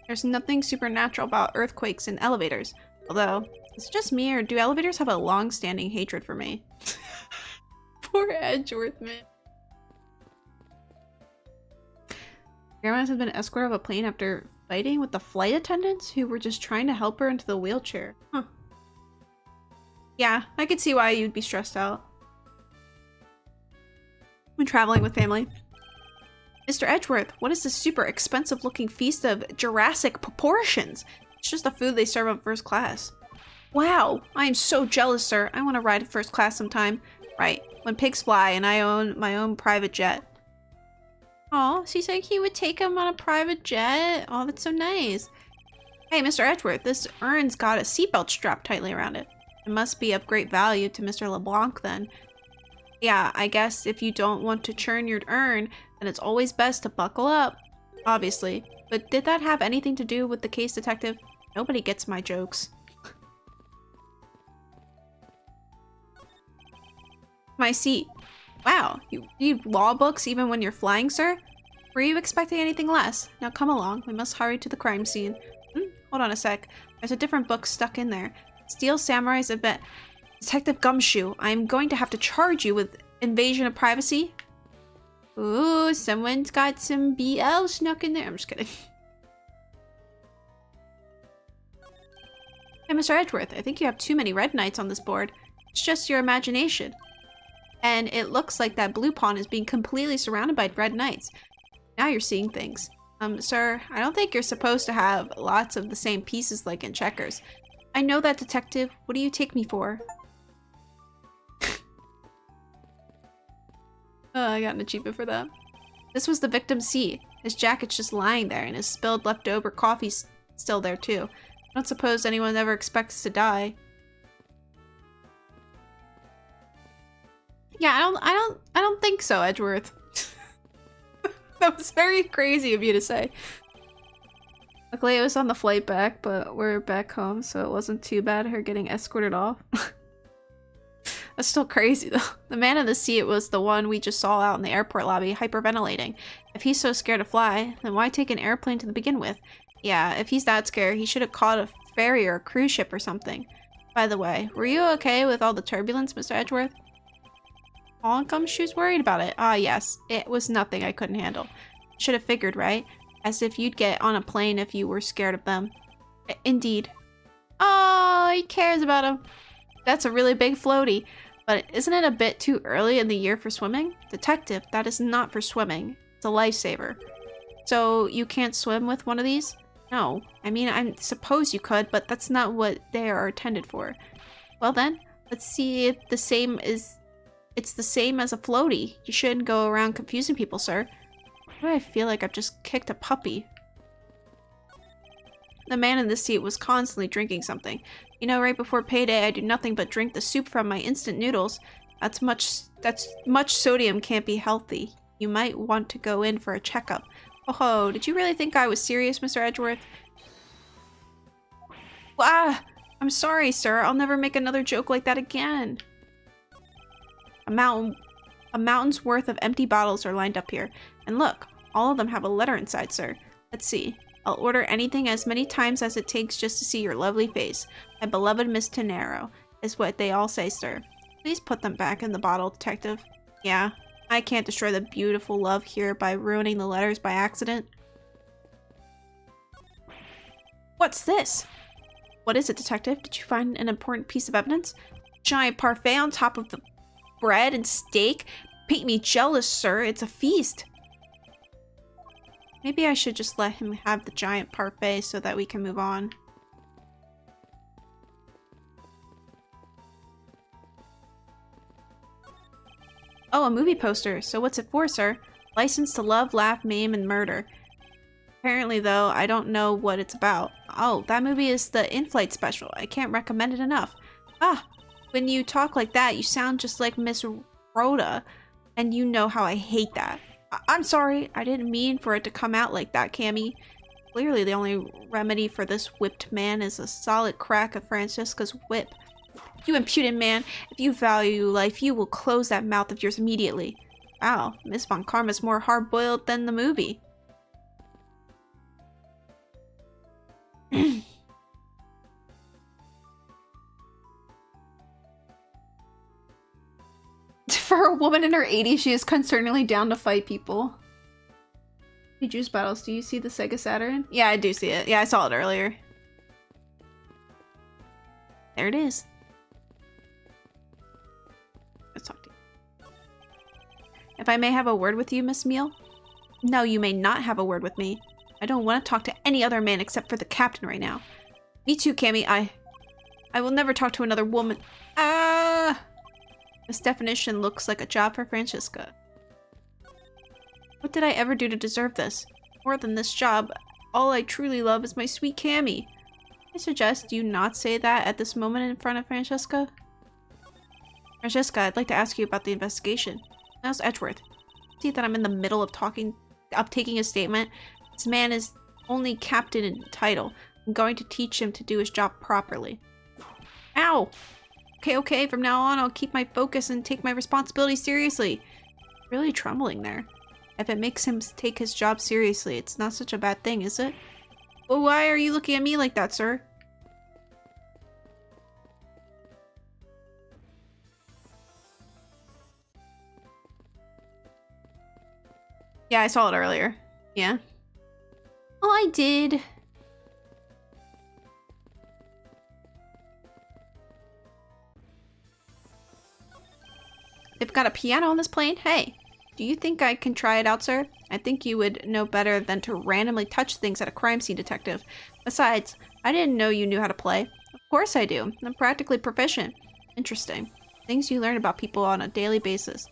There's nothing supernatural about earthquakes and elevators. Although, is it just me or do elevators have a long-standing hatred for me? Poor Edgeworth, man. Grandma has been escorted of a plane after fighting with the flight attendants who were just trying to help her into the wheelchair. Huh. Yeah, I could see why you'd be stressed out when traveling with family. Mr. Edgeworth, what is this super expensive looking feast of Jurassic proportions? It's just the food they serve on first class. Wow, I am so jealous, sir. I want to ride first class sometime. Right, when pigs fly and I own my own private jet. Oh, so he's like he would take him on a private jet? Oh, that's so nice. Hey, Mr. Edgeworth, this urn's got a seatbelt strapped tightly around it. It must be of great value to Mr. LeBlanc then. Yeah, I guess if you don't want to churn your urn, then it's always best to buckle up. Obviously. But did that have anything to do with the case, Detective? Nobody gets my jokes. My seat. Wow, you read law books even when you're flying, sir? Were you expecting anything less? Now come along, we must hurry to the crime scene. Hold on a sec. There's a different book stuck in there. Steel Samurai's event. Detective Gumshoe, I'm going to have to charge you with invasion of privacy. Ooh, someone's got some BL snuck in there. I'm just kidding. Hey, Mr. Edgeworth, I think you have too many red knights on this board. It's just your imagination. And it looks like that blue pawn is being completely surrounded by red knights. Now you're seeing things. Sir, I don't think you're supposed to have lots of the same pieces like in checkers. I know that, detective. What do you take me for? Oh, I got an achievement for that. This was the victim's seat. His jacket's just lying there, and his spilled leftover coffee's still there too. I don't suppose anyone ever expects to die. Yeah, I don't think so, Edgeworth. That was very crazy of you to say. Luckily, it was on the flight back, but we're back home, so it wasn't too bad her getting escorted off. That's still crazy, though. The man in the seat was the one we just saw out in the airport lobby, hyperventilating. If he's so scared to fly, then why take an airplane to begin with? Yeah, if he's that scared, he should have caught a ferry or a cruise ship or something. By the way, were you okay with all the turbulence, Mr. Edgeworth? She was worried about it. Ah, yes. It was nothing I couldn't handle. Should have figured, right? As if you'd get on a plane if you were scared of them. Indeed. Oh, he cares about him. That's a really big floaty. But isn't it a bit too early in the year for swimming? Detective, that is not for swimming. It's a lifesaver. So you can't swim with one of these? No. I mean, I suppose you could, but that's not what they are intended for. Well then, let's see if it's the same as a floaty. You shouldn't go around confusing people, sir. Why do I feel like I've just kicked a puppy? The man in the seat was constantly drinking something. You know, right before payday, I do nothing but drink the soup from my instant noodles. That's much sodium can't be healthy. You might want to go in for a checkup. Oh, did you really think I was serious, Mr. Edgeworth? Ah, I'm sorry, sir. I'll never make another joke like that again. A mountain's worth of empty bottles are lined up here. And look, all of them have a letter inside, sir. Let's see. I'll order anything as many times as it takes just to see your lovely face. My beloved Miss Tenero, is what they all say, sir. Please put them back in the bottle, detective. Yeah, I can't destroy the beautiful love here by ruining the letters by accident. What's this? What is it, detective? Did you find an important piece of evidence? Giant parfait on top of the bread and steak? Paint me jealous, sir. It's a feast. Maybe I should just let him have the giant parfait so that we can move on. Oh, a movie poster. So what's it for, sir? License to love, laugh, maim, and murder. Apparently, though, I don't know what it's about. Oh, that movie is the in-flight special. I can't recommend it enough. Ah, when you talk like that, you sound just like Miss Rhoda. And you know how I hate that. I'm sorry, I didn't mean for it to come out like that, Cammy. Clearly the only remedy for this whipped man is a solid crack of Francesca's whip. You impudent man, if you value life, you will close that mouth of yours immediately. Wow, Miss Von Karma's more hard-boiled than the movie. For a woman in her 80s, she is concerningly down to fight people. Hey, Juice Battles, do you see the Sega Saturn? Yeah, I do see it. Yeah, I saw it earlier. There it is. Let's talk to you. If I may have a word with you, Miss Meal? No, you may not have a word with me. I don't want to talk to any other man except for the captain right now. Me too, Cammy. I will never talk to another woman. Ah! This definition looks like a job for Francesca. What did I ever do to deserve this? More than this job, all I truly love is my sweet Cammy. I suggest you not say that at this moment in front of Francesca. Francesca, I'd like to ask you about the investigation. How's Edgeworth? See that I'm in the middle of taking a statement? This man is only captain in title. I'm going to teach him to do his job properly. Ow! Okay, from now on I'll keep my focus and take my responsibility seriously. Really trembling there. If it makes him take his job seriously, it's not such a bad thing, is it? Well, why are you looking at me like that, sir? Yeah, I saw it earlier. Yeah. Oh, I did. They've got a piano on this plane? Hey. Do you think I can try it out, sir? I think you would know better than to randomly touch things at a crime scene, detective. Besides, I didn't know you knew how to play. Of course I do. I'm practically proficient. Interesting. Things you learn about people on a daily basis.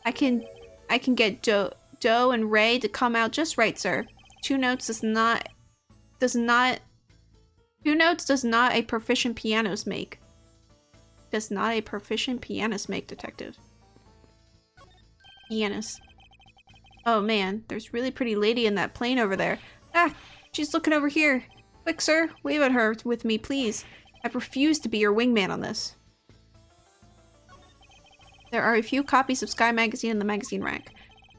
I can get Do and Ray to come out just right, sir. Two notes does not a proficient pianist make. Does not a proficient pianist make, detective. Pianist. Oh man, there's really pretty lady in that plane over there. Ah, she's looking over here. Quick, sir, wave at her with me, please. I refuse to be your wingman on this. There are a few copies of Sky Magazine in the magazine rack.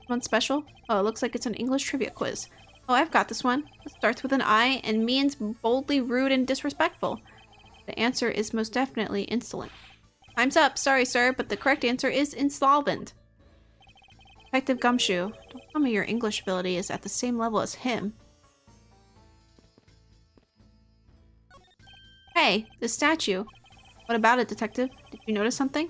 One special? Oh, it looks like it's an English trivia quiz. Oh, I've got this one. It starts with an I and means boldly rude and disrespectful. The answer is most definitely insolent. Time's up. Sorry, sir, but the correct answer is insolvent. Detective Gumshoe, don't tell me your English ability is at the same level as him. Hey, the statue. What about it, detective? Did you notice something?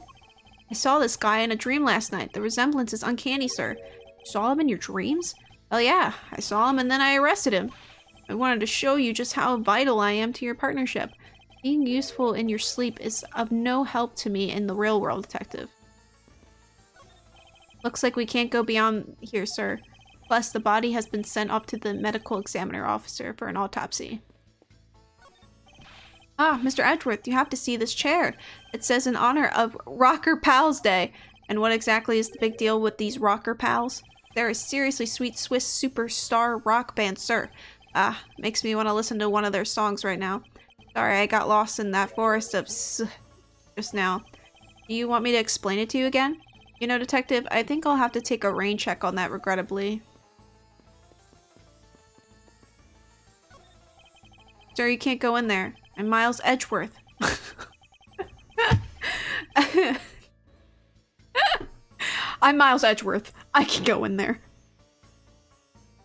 I saw this guy in a dream last night. The resemblance is uncanny, sir. You saw him in your dreams? Oh yeah, I saw him and then I arrested him. I wanted to show you just how vital I am to your partnership. Being useful in your sleep is of no help to me in the real world, detective. Looks like we can't go beyond here, sir. Plus, the body has been sent off to the medical examiner officer for an autopsy. Ah, Mr. Edgeworth, you have to see this chair. It says in honor of Rocker Pals Day. And what exactly is the big deal with these Rocker Pals? They're a seriously sweet Swiss superstar rock band, sir. Ah, makes me want to listen to one of their songs right now. Sorry, I got lost in that forest of just now. Do you want me to explain it to you again? You know, detective, I think I'll have to take a rain check on that, regrettably. Sir, you can't go in there. I'm Miles Edgeworth. I'm Miles Edgeworth. I can go in there.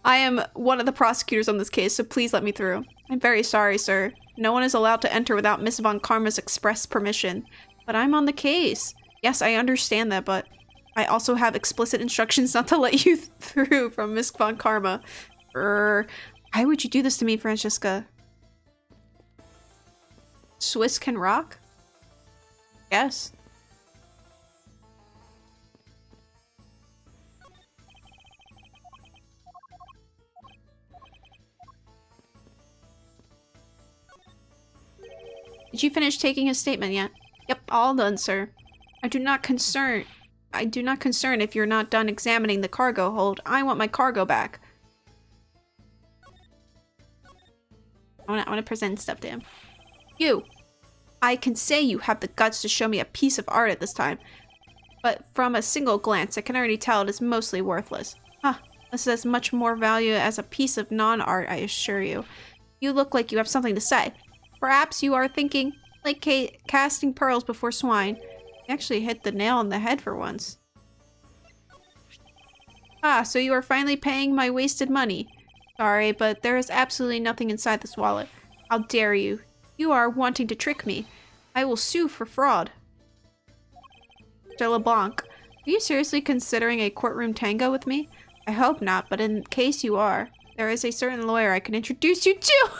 I am one of the prosecutors on this case, so please let me through. I'm very sorry, sir. No one is allowed to enter without Miss Von Karma's express permission. But I'm on the case. Yes, I understand that, but I also have explicit instructions not to let you through from Miss Von Karma. Why would you do this to me, Francesca? Swiss can rock? Yes. Did you finish taking his statement yet? Yep, all done, sir. I do not concern if you're not done examining the cargo hold. I want my cargo back. I want to present stuff to him. You! I can say you have the guts to show me a piece of art at this time, but from a single glance, I can already tell it is mostly worthless. Huh, this has much more value as a piece of non-art, I assure you. You look like you have something to say. Perhaps you are thinking, like casting pearls before swine. You actually hit the nail on the head for once. Ah, so you are finally paying my wasted money. Sorry, but there is absolutely nothing inside this wallet. How dare you? You are wanting to trick me. I will sue for fraud. Mr. LeBlanc, are you seriously considering a courtroom tango with me? I hope not, but in case you are, there is a certain lawyer I can introduce you to!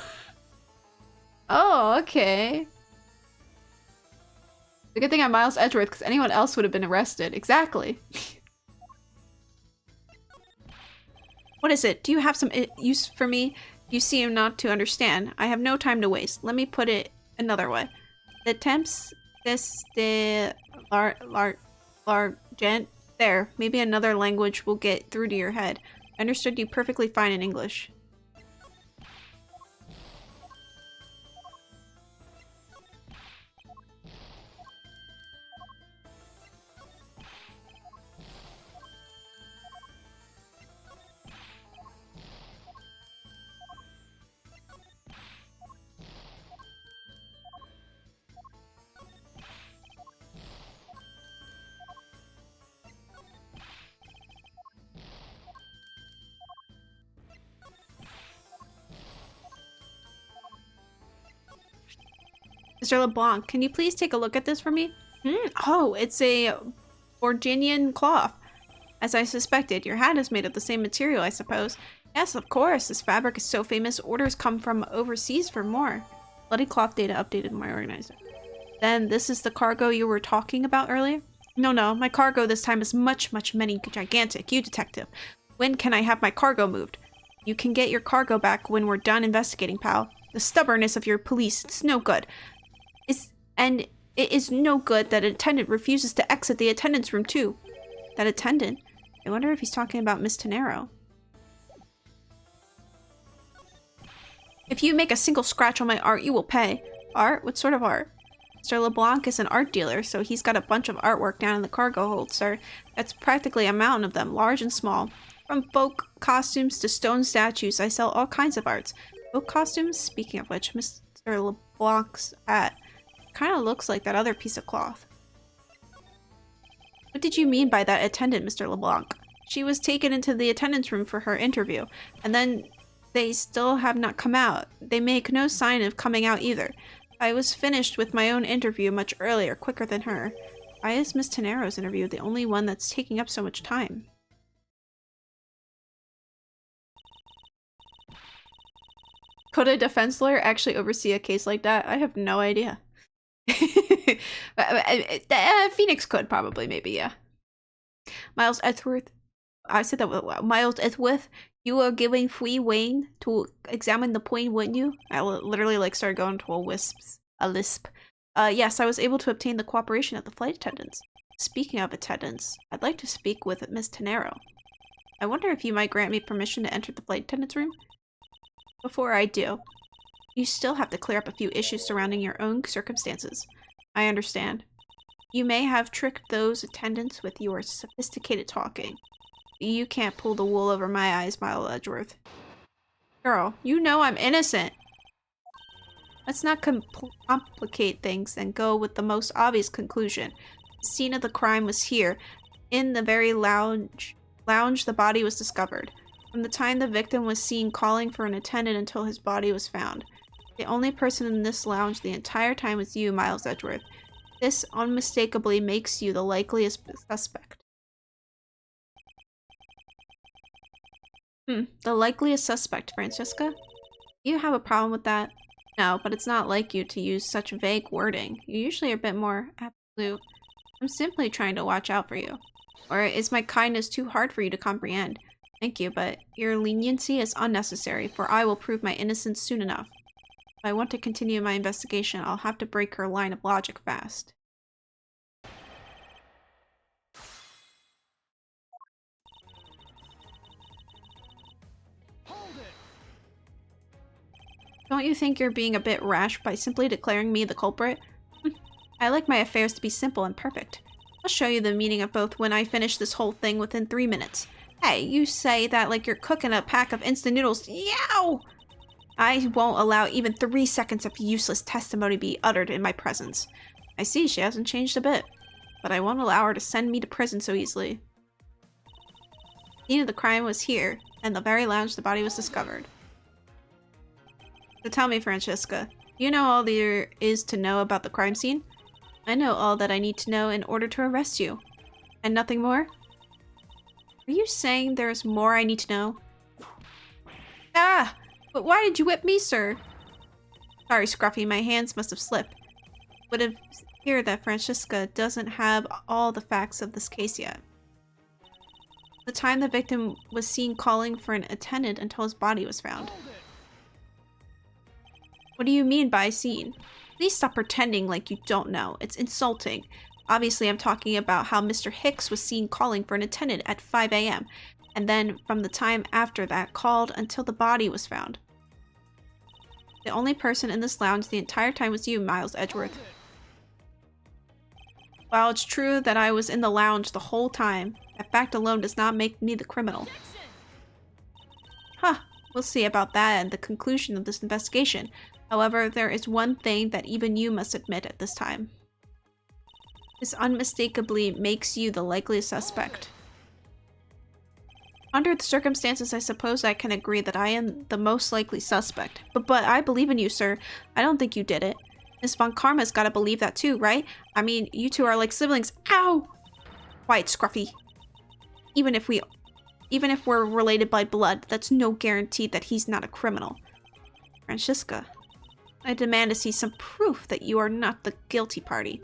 Oh, okay. It's a good thing I'm Miles Edgeworth, because anyone else would have been arrested. Exactly. What is it? Do you have some use for me? You seem not to understand. I have no time to waste. Let me put it another way. The temps de l'argent. There. Maybe another language will get through to your head. I understood you perfectly fine in English. Mr. LeBlanc, can you please take a look at this for me? Oh, it's a Borginian cloth. As I suspected, your hat is made of the same material, I suppose. Yes, of course. This fabric is so famous, orders come from overseas for more. Bloody cloth data updated my organizer. Then this is the cargo you were talking about earlier? No, my cargo this time is much many gigantic. You detective. When can I have my cargo moved? You can get your cargo back when we're done investigating, pal. The stubbornness of your police, it's no good. It is no good that an attendant refuses to exit the attendance room too. That attendant? I wonder if he's talking about Miss Tenero. If you make a single scratch on my art, you will pay. Art? What sort of art? Mr. LeBlanc is an art dealer, so he's got a bunch of artwork down in the cargo hold, sir. That's practically a mountain of them, large and small. From folk costumes to stone statues, I sell all kinds of arts. Folk costumes? Speaking of which, Mr. LeBlanc's hat kind of looks like that other piece of cloth. What did you mean by that attendant, Mr. LeBlanc? She was taken into the attendance room for her interview, and then they still have not come out. They make no sign of coming out either. I was finished with my own interview much earlier, quicker than her. Why is Miss Tenero's interview the only one that's taking up so much time? Could a defense lawyer actually oversee a case like that? I have no idea. Phoenix could probably, maybe, yeah. Miles Edgeworth. I said that. Miles Edgeworth. You are giving free Wayne to examine the point, wouldn't you? I literally like started going to a lisp. Yes, I was able to obtain the cooperation of the flight attendants. Speaking of attendants, I'd like to speak with Miss Tenero. I wonder if you might grant me permission to enter the flight attendants room? Before I do, you still have to clear up a few issues surrounding your own circumstances. I understand. You may have tricked those attendants with your sophisticated talking. You can't pull the wool over my eyes, Miles Edgeworth. Girl, you know I'm innocent. Let's not complicate things and go with the most obvious conclusion. The scene of the crime was here, in the very lounge the body was discovered. From the time the victim was seen calling for an attendant until his body was found. The only person in this lounge the entire time was you, Miles Edgeworth. This unmistakably makes you the likeliest suspect. The likeliest suspect, Francesca? You have a problem with that? No, but it's not like you to use such vague wording. You usually are a bit more absolute. I'm simply trying to watch out for you. Or is my kindness too hard for you to comprehend? Thank you, but your leniency is unnecessary, for I will prove my innocence soon enough. If I want to continue my investigation, I'll have to break her line of logic fast. Don't you think you're being a bit rash by simply declaring me the culprit? I like my affairs to be simple and perfect. I'll show you the meaning of both when I finish this whole thing within 3 minutes. Hey, you say that like you're cooking a pack of instant noodles. Yow! I won't allow even 3 seconds of useless testimony be uttered in my presence. I see she hasn't changed a bit, but I won't allow her to send me to prison so easily. The scene of the crime was here, and the very lounge the body was discovered. So tell me, Francesca, do you know all there is to know about the crime scene? I know all that I need to know in order to arrest you. And nothing more? Are you saying there's more I need to know? Ah! But why did you whip me, sir? Sorry, Scruffy, my hands must have slipped. Would have heard that Francesca doesn't have all the facts of this case yet. The time the victim was seen calling for an attendant until his body was found. What do you mean by seen? Please stop pretending like you don't know. It's insulting. Obviously, I'm talking about how Mr. Hicks was seen calling for an attendant at 5 a.m. and then from the time after that called until the body was found. The only person in this lounge the entire time was you, Miles Edgeworth. While it's true that I was in the lounge the whole time, that fact alone does not make me the criminal. Huh, we'll see about that and the conclusion of this investigation. However, there is one thing that even you must admit at this time. This unmistakably makes you the likeliest suspect. Under the circumstances, I suppose I can agree that I am the most likely suspect. But I believe in you, sir. I don't think you did it. Miss Von Karma's gotta believe that too, right? I mean, you two are like siblings. Ow! Quiet, Scruffy. Even if we're related by blood, that's no guarantee that he's not a criminal. Francisca, I demand to see some proof that you are not the guilty party.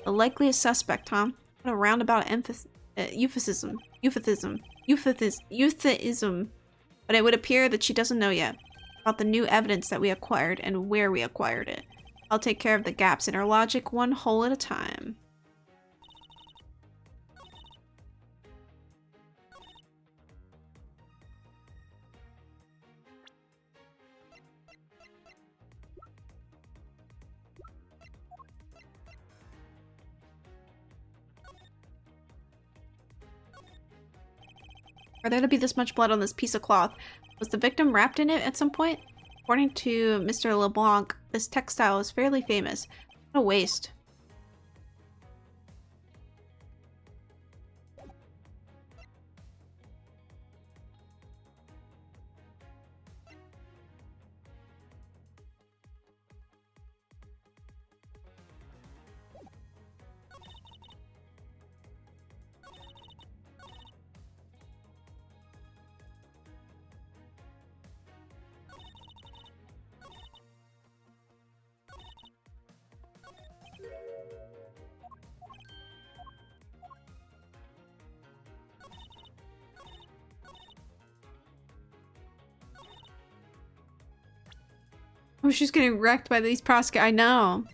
The likeliest suspect, huh? What a roundabout euphemism. But it would appear that she doesn't know yet about the new evidence that we acquired and where we acquired it. I'll take care of the gaps in her logic one hole at a time. For there to be this much blood on this piece of cloth, was the victim wrapped in it at some point? According to Mr. LeBlanc, this textile is fairly famous. What a waste. Oh, she's getting wrecked by these prosecutors. I know.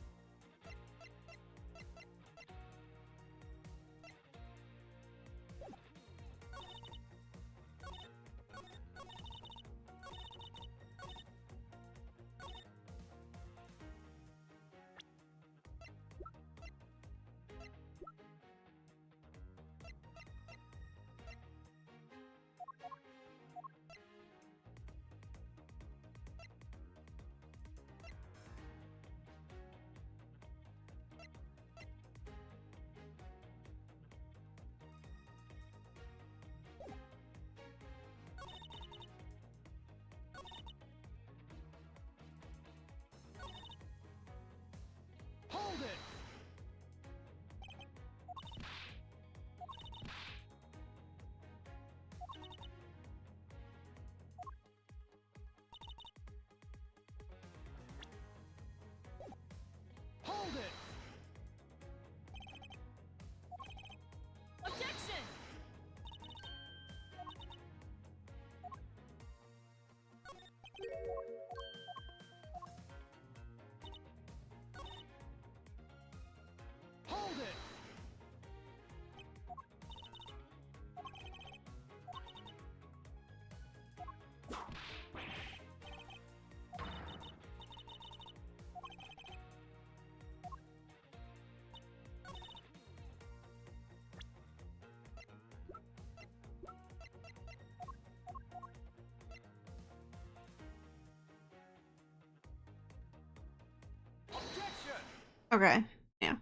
Okay, yeah. It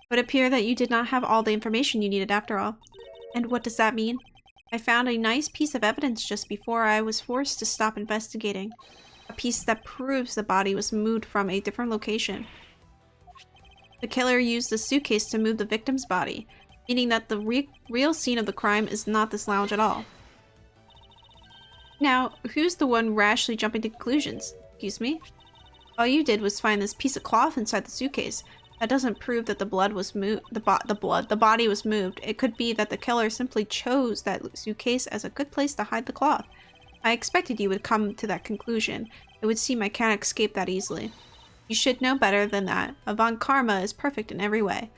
would appear that you did not have all the information you needed after all. And what does that mean? I found a nice piece of evidence just before I was forced to stop investigating. A piece that proves the body was moved from a different location. The killer used the suitcase to move the victim's body, meaning that the real scene of the crime is not this lounge at all. Now, who's the one rashly jumping to conclusions? Excuse me? All you did was find this piece of cloth inside the suitcase. That doesn't prove that the blood was moved. The body was moved. It could be that the killer simply chose that suitcase as a good place to hide the cloth. I expected you would come to that conclusion. It would seem I can't escape that easily. You should know better than that. Avant Karma is perfect in every way.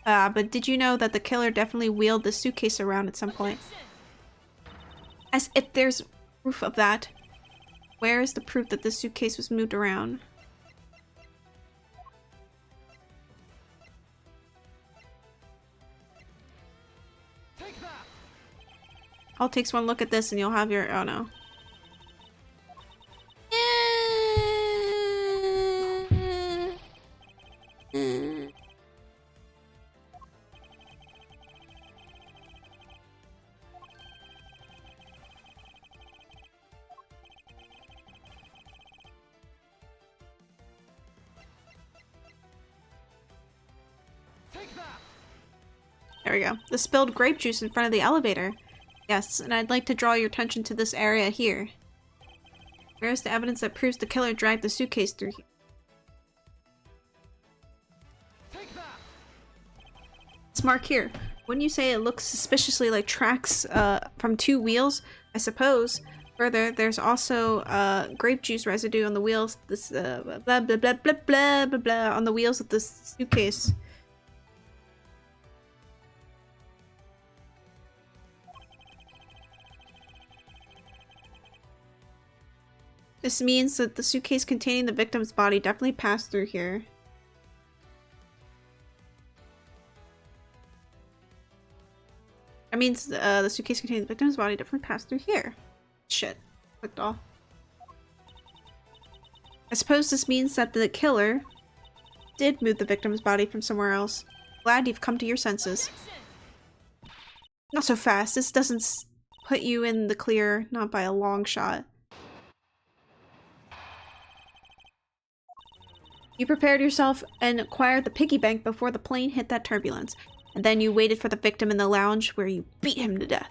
But did you know that the killer definitely wheeled the suitcase around at some point? As if there's proof of that. Where is the proof that this suitcase was moved around? All takes one look at this and you'll have your— oh no. There we go. The spilled grape juice in front of the elevator. Yes, and I'd like to draw your attention to this area here. Where is the evidence that proves the killer dragged the suitcase through here? It's marked here. Wouldn't you say it looks suspiciously like tracks from 2 wheels? I suppose. Further, there's also grape juice residue on the wheels. This blah blah blah blah blah blah blah on the wheels of this suitcase. This means that the suitcase containing the victim's body definitely passed through here. That means the suitcase containing the victim's body definitely passed through here. Shit. Clicked off. I suppose this means that the killer did move the victim's body from somewhere else. Glad you've come to your senses. Not so fast. This doesn't put you in the clear, not by a long shot. You prepared yourself and acquired the piggy bank before the plane hit that turbulence. And then you waited for the victim in the lounge where you beat him to death.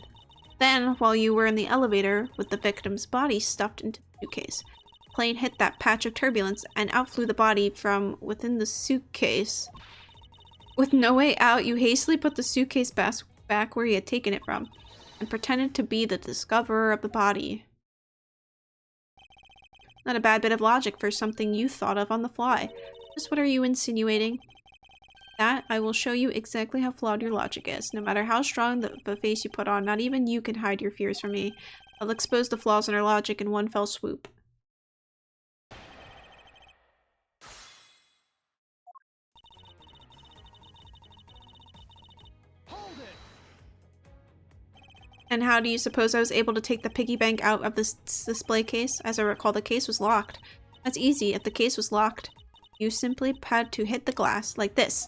Then, while you were in the elevator with the victim's body stuffed into the suitcase, the plane hit that patch of turbulence and out flew the body from within the suitcase. With no way out, you hastily put the suitcase back where you had taken it from, and pretended to be the discoverer of the body. Not a bad bit of logic for something you thought of on the fly. Just what are you insinuating? That I will show you exactly how flawed your logic is. No matter how strong the face you put on, not even you can hide your fears from me. I'll expose the flaws in our logic in one fell swoop. And how do you suppose I was able to take the piggy bank out of this display case? As I recall, the case was locked. That's easy. If the case was locked, you simply had to hit the glass like this.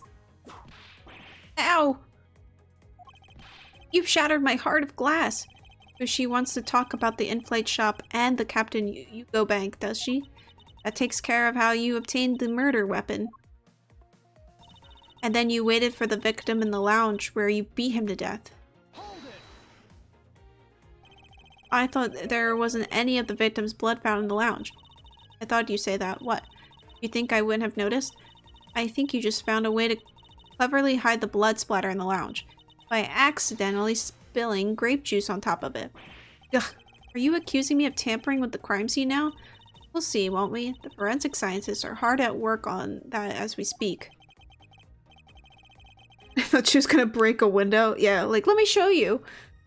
Ow! You've shattered my heart of glass. So she wants to talk about the in-flight shop and the Captain Hugo Bank, does she? That takes care of how you obtained the murder weapon. And then you waited for the victim in the lounge where you beat him to death. I thought there wasn't any of the victim's blood found in the lounge. I thought you'd say that. What? You think I wouldn't have noticed? I think you just found a way to cleverly hide the blood splatter in the lounge by accidentally spilling grape juice on top of it. Ugh. Are you accusing me of tampering with the crime scene now? We'll see, won't we? The forensic scientists are hard at work on that as we speak. I thought she was gonna break a window. Yeah, like, let me show you.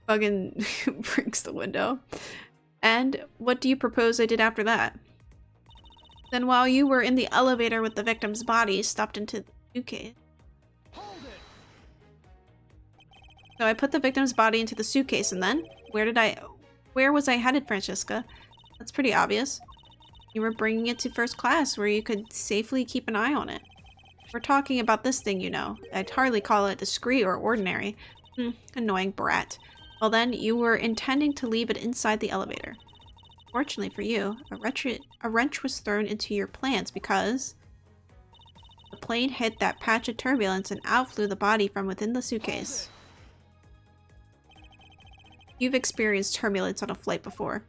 Fucking breaks the window. And what do you propose I did after that? Then while you were in the elevator with the victim's body stuffed into the suitcase. So I put the victim's body into the suitcase and then? Where was I headed, Francesca? That's pretty obvious. You were bringing it to first class where you could safely keep an eye on it. We're talking about this thing, you know. I'd hardly call it discreet or ordinary. Annoying brat. Well then, you were intending to leave it inside the elevator. Fortunately for you, a wrench was thrown into your plans because the plane hit that patch of turbulence and out flew the body from within the suitcase. You've experienced turbulence on a flight before.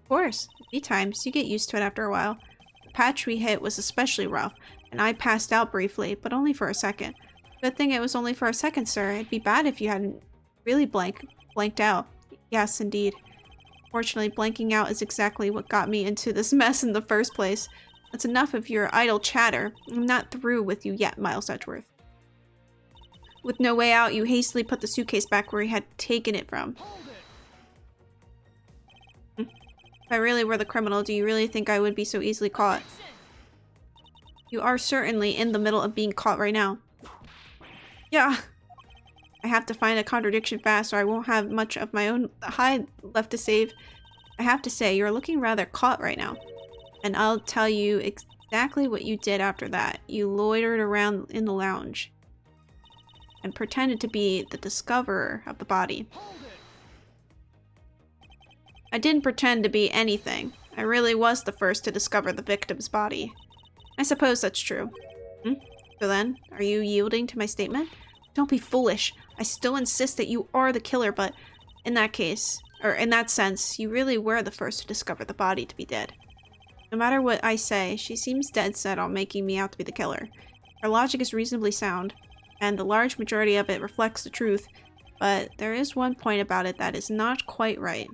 Of course, many times. You get used to it after a while. The patch we hit was especially rough, and I passed out briefly, but only for a second. Good thing it was only for a second, sir. It'd be bad if you hadn't really blanked out. Yes, indeed. Fortunately, blanking out is exactly what got me into this mess in the first place. That's enough of your idle chatter. I'm not through with you yet, Miles Edgeworth. With no way out, you hastily put the suitcase back where you had taken it from. If I really were the criminal, do you really think I would be so easily caught? You are certainly in the middle of being caught right now. Yeah. I have to find a contradiction fast or I won't have much of my own hide left to save. I have to say, you're looking rather caught right now. And I'll tell you exactly what you did after that. You loitered around in the lounge and pretended to be the discoverer of the body. I didn't pretend to be anything. I really was the first to discover the victim's body. I suppose that's true. So then, are you yielding to my statement? Don't be foolish. I still insist that you are the killer, but in that case, or in that sense, you really were the first to discover the body to be dead. No matter what I say, she seems dead set on making me out to be the killer. Her logic is reasonably sound, and the large majority of it reflects the truth, but there is one point about it that is not quite right.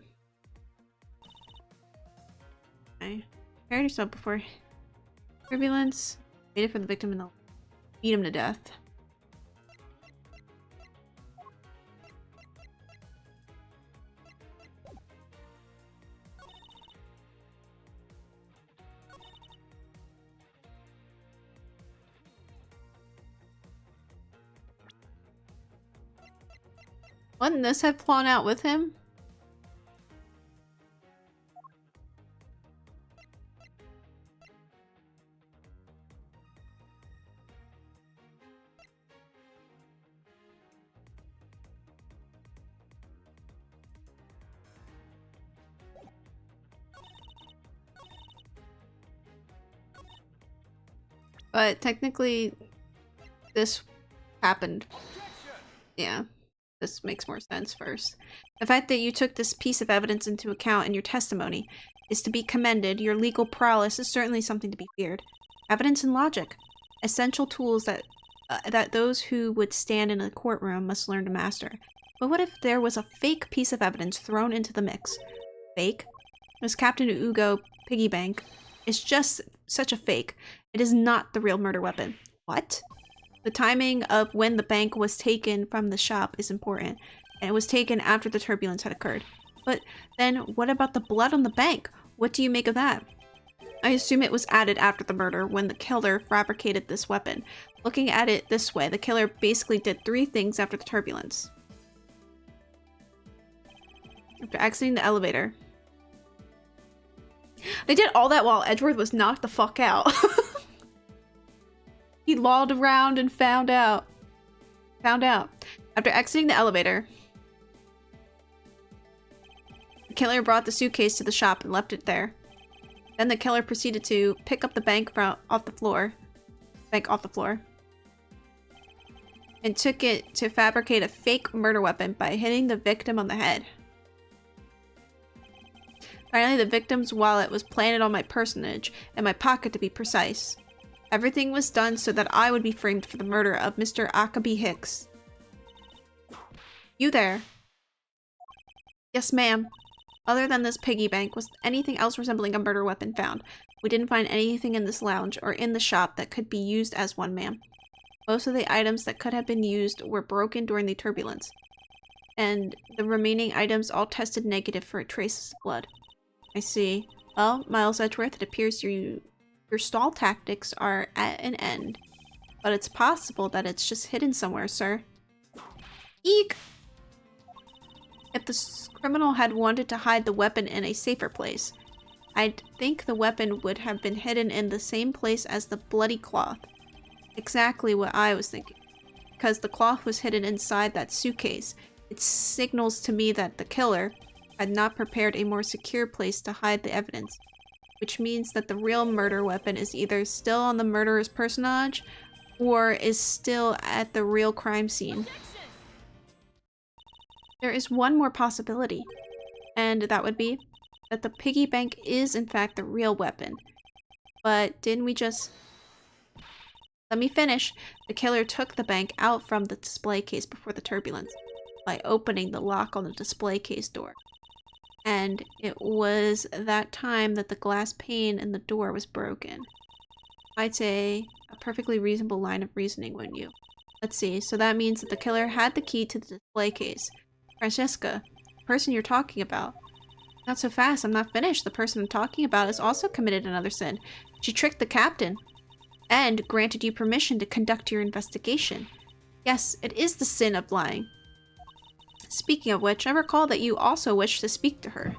Okay. Prepare yourself before turbulence. Waited for the victim and they'll beat him to death. Wouldn't this have flown out with him? But technically, this happened. Yeah. This makes more sense first. The fact that you took this piece of evidence into account in your testimony is to be commended. Your legal prowess is certainly something to be feared. Evidence and logic. Essential tools that those who would stand in a courtroom must learn to master. But what if there was a fake piece of evidence thrown into the mix? Fake? As Captain Ugo Piggybank is just such a fake. It is not the real murder weapon. What? The timing of when the bank was taken from the shop is important, and it was taken after the turbulence had occurred. But then what about the blood on the bank? What do you make of that? I assume it was added after the murder when the killer fabricated this weapon. Looking at it this way, the killer basically did 3 things after the turbulence. After exiting the elevator. They did all that while Edgeworth was knocked the fuck out. He lolled around and found out. After exiting the elevator, the killer brought the suitcase to the shop and left it there. Then the killer proceeded to pick up the bank off the floor, and took it to fabricate a fake murder weapon by hitting the victim on the head. Finally, the victim's wallet was planted on my personage, and my pocket to be precise. Everything was done so that I would be framed for the murder of Mr. Akabe Hicks. You there? Yes, ma'am. Other than this piggy bank, was anything else resembling a murder weapon found? We didn't find anything in this lounge or in the shop that could be used as one, ma'am. Most of the items that could have been used were broken during the turbulence, and the remaining items all tested negative for traces of blood. I see. Well, Miles Edgeworth, it appears your stall tactics are at an end, but it's possible that it's just hidden somewhere, sir. Eek! If the criminal had wanted to hide the weapon in a safer place, I'd think the weapon would have been hidden in the same place as the bloody cloth. Exactly what I was thinking. Because the cloth was hidden inside that suitcase, it signals to me that the killer had not prepared a more secure place to hide the evidence, which means that the real murder weapon is either still on the murderer's personage or is still at the real crime scene. There is one more possibility, and that would be that the piggy bank is in fact the real weapon. But didn't we just... Let me finish. The killer took the bank out from the display case before the turbulence by opening the lock on the display case door. And it was that time that the glass pane in the door was broken. I'd say a perfectly reasonable line of reasoning, wouldn't you? Let's see, so that means that the killer had the key to the display case. Francesca, the person you're talking about. Not so fast, I'm not finished. The person I'm talking about has also committed another sin. She tricked the captain and granted you permission to conduct your investigation. Yes, it is the sin of lying. Speaking of which, I recall that you also wish to speak to her.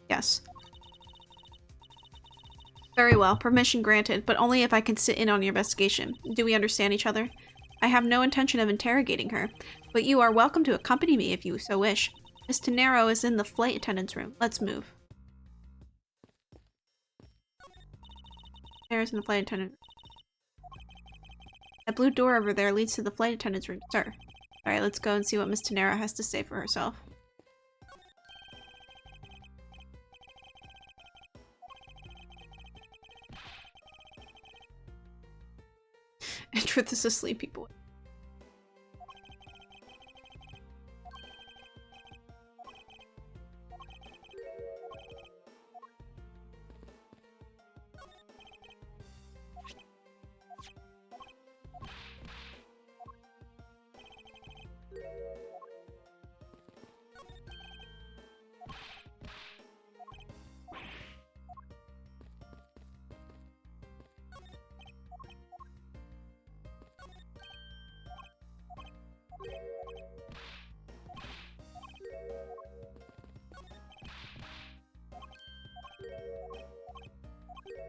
Yes. Very well, permission granted, but only if I can sit in on your investigation. Do we understand each other? I have no intention of interrogating her, but you are welcome to accompany me if you so wish. Miss Tenero is in the flight attendant's room. Let's move. Tenero's in the flight attendant. That blue door over there leads to the flight attendant's room, sir. Alright, let's go and see what Miss Tenera has to say for herself. Edgeworth is a sleepy boy.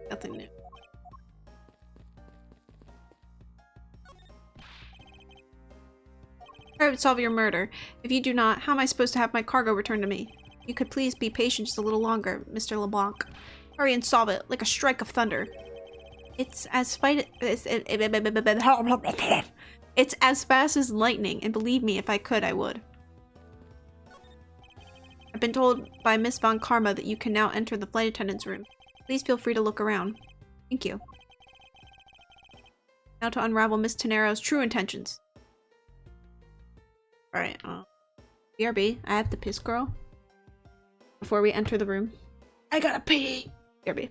Nothing new. I would solve your murder. If you do not, how am I supposed to have my cargo returned to me? You could please be patient just a little longer, Mr. LeBlanc. Hurry and solve it, like a strike of thunder. It's as fast as lightning, and believe me, if I could, I would. I've been told by Miss Von Karma that you can now enter the flight attendant's room. Please feel free to look around. Thank you. Now to unravel Miss Tenero's true intentions. Alright, BRB, I have to piss, girl. Before we enter the room. I gotta pee! BRB.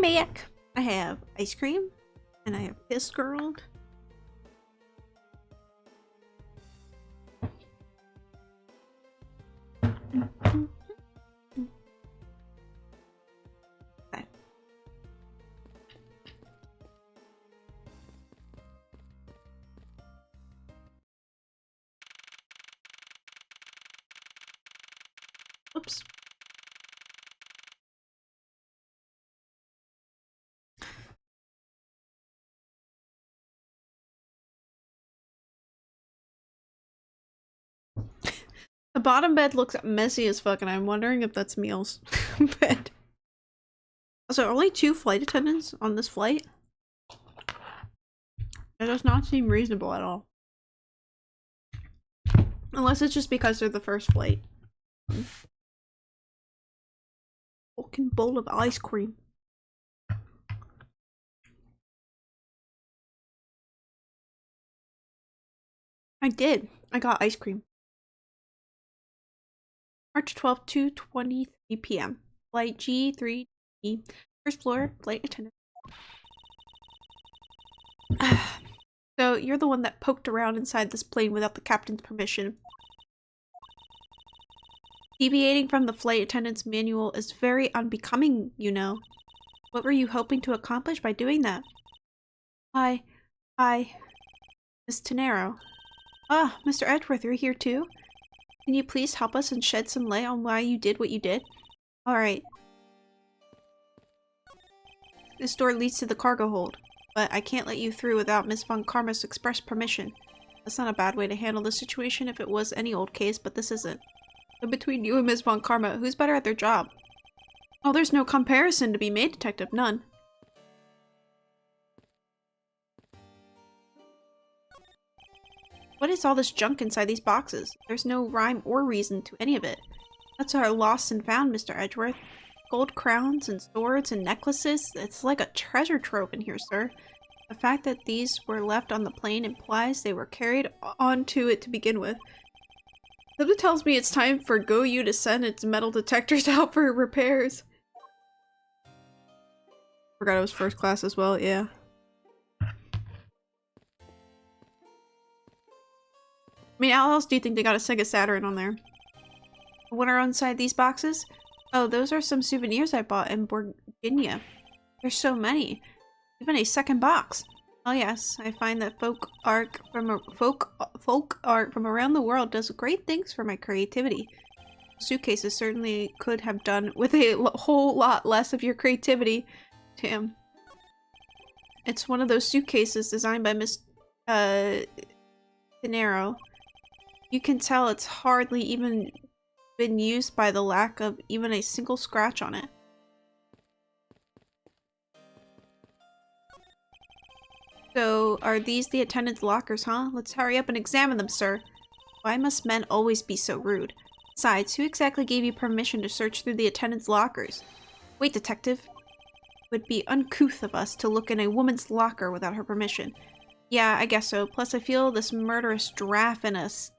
back. I have ice cream, and I have Piss Girl. Okay. Oops. The bottom bed looks messy as fuck, and I'm wondering if that's Meal's bed. Also, only 2 flight attendants on this flight? It does not seem reasonable at all. Unless it's just because they're the first flight. Fucking bowl of ice cream. I did. I got ice cream. March 12th, 2:23 p.m. Flight G3E. First floor, flight attendant. So, you're the one that poked around inside this plane without the captain's permission. Deviating from the flight attendant's manual is very unbecoming, you know. What were you hoping to accomplish by doing that? Hi. Miss Tenero. Ah, Mr. Edgeworth, you're here too? Can you please help us and shed some light on why you did what you did? Alright. This door leads to the cargo hold, but I can't let you through without Miss Von Karma's express permission. That's not a bad way to handle the situation if it was any old case, but this isn't. So between you and Miss Von Karma, who's better at their job? Oh, there's no comparison to be made, Detective. None. What is all this junk inside these boxes? There's no rhyme or reason to any of it. That's our lost and found, Mr. Edgeworth. Gold crowns and swords and necklaces. It's like a treasure trove in here, sir. The fact that these were left on the plane implies they were carried onto it to begin with. Something tells me it's time for Goyu to send its metal detectors out for repairs. Forgot it was first class as well, yeah. I mean, how else do you think they got a Sega Saturn on there? What are inside these boxes? Oh, those are some souvenirs I bought in Borginia. There's so many. Even a second box. Oh yes, I find that folk art from around the world does great things for my creativity. Suitcases certainly could have done with a whole lot less of your creativity. Damn. It's one of those suitcases designed by Miss Pinero. You can tell it's hardly even been used by the lack of even a single scratch on it. So, are these the attendants' lockers, huh? Let's hurry up and examine them, sir. Why must men always be so rude? Besides, who exactly gave you permission to search through the attendants' lockers? Wait, detective. It would be uncouth of us to look in a woman's locker without her permission. Yeah, I guess so. Plus, I feel this murderous draft in us.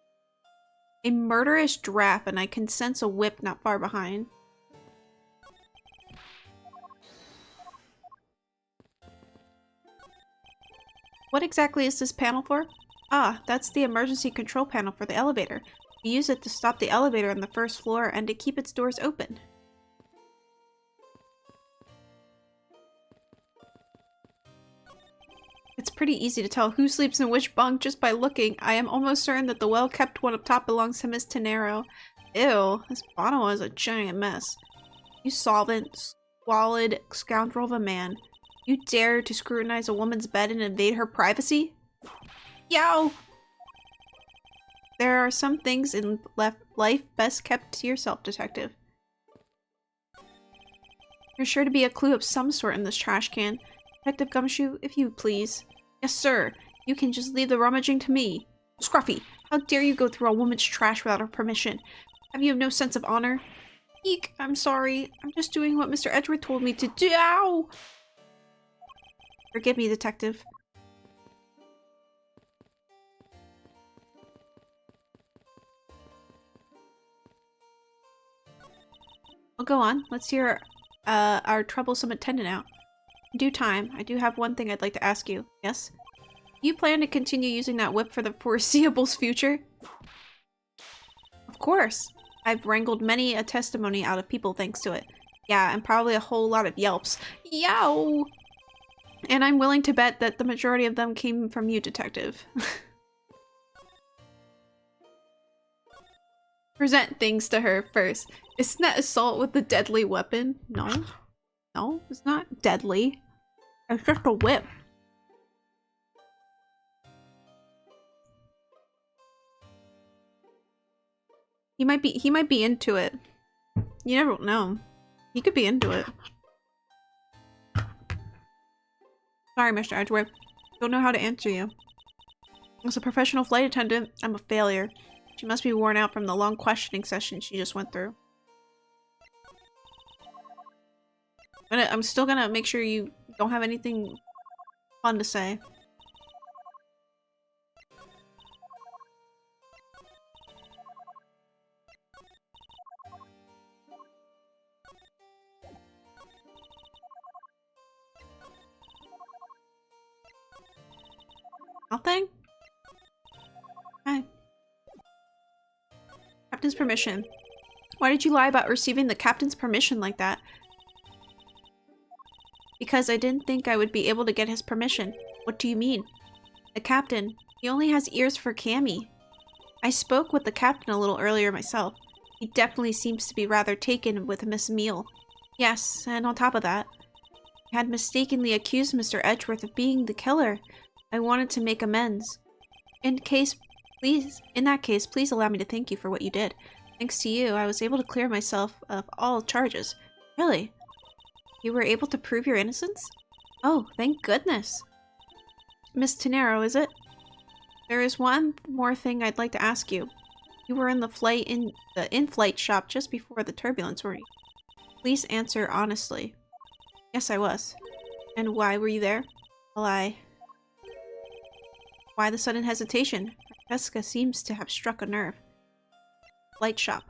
A murderous draft, and I can sense a whip not far behind. What exactly is this panel for? Ah, that's the emergency control panel for the elevator. We use it to stop the elevator on the first floor and to keep its doors open. It's pretty easy to tell who sleeps in which bunk just by looking. I am almost certain that the well-kept one up top belongs to Miss Tenero. Ew, this bottom one is a giant mess. You solvent, squalid scoundrel of a man. You dare to scrutinize a woman's bed and invade her privacy? Yow! There are some things in life best kept to yourself, detective. There's sure to be a clue of some sort in this trash can. Detective Gumshoe, if you please. Yes, sir. You can just leave the rummaging to me. Scruffy, how dare you go through a woman's trash without her permission? Have you no sense of honor? Eek, I'm sorry. I'm just doing what Mr. Edgeworth told me to do. Ow! Forgive me, detective. Well, go on. Let's hear our troublesome attendant out. In due time, I do have one thing I'd like to ask you. Yes? Do you plan to continue using that whip for the foreseeable future? Of course. I've wrangled many a testimony out of people thanks to it. Yeah, and probably a whole lot of yelps. Yow! And I'm willing to bet that the majority of them came from you, Detective. Present things to her first. Isn't that assault with a deadly weapon? No. No, it's not deadly. It's just a whip. He might be into it. You never know. He could be into it. Sorry, Mr. Edgeworth. Don't know how to answer you. As a professional flight attendant, I'm a failure. She must be worn out from the long questioning session she just went through. I'm still gonna make sure you don't have anything fun to say. Nothing? Okay. Captain's permission. Why did you lie about receiving the captain's permission like that? Because I didn't think I would be able to get his permission. What do you mean? The captain. He only has ears for Cammy. I spoke with the captain a little earlier myself. He definitely seems to be rather taken with Miss Meal. Yes, and on top of that, I had mistakenly accused Mr. Edgeworth of being the killer. I wanted to make amends. In that case, please allow me to thank you for what you did. Thanks to you, I was able to clear myself of all charges. Really? You were able to prove your innocence? Oh, thank goodness. Miss Tenero, is it? There is one more thing I'd like to ask you. You were in the in-flight shop just before the turbulence, weren't you? Please answer honestly. Yes, I was. And why were you there? Well, Why the sudden hesitation? Jessica seems to have struck a nerve. Flight shop.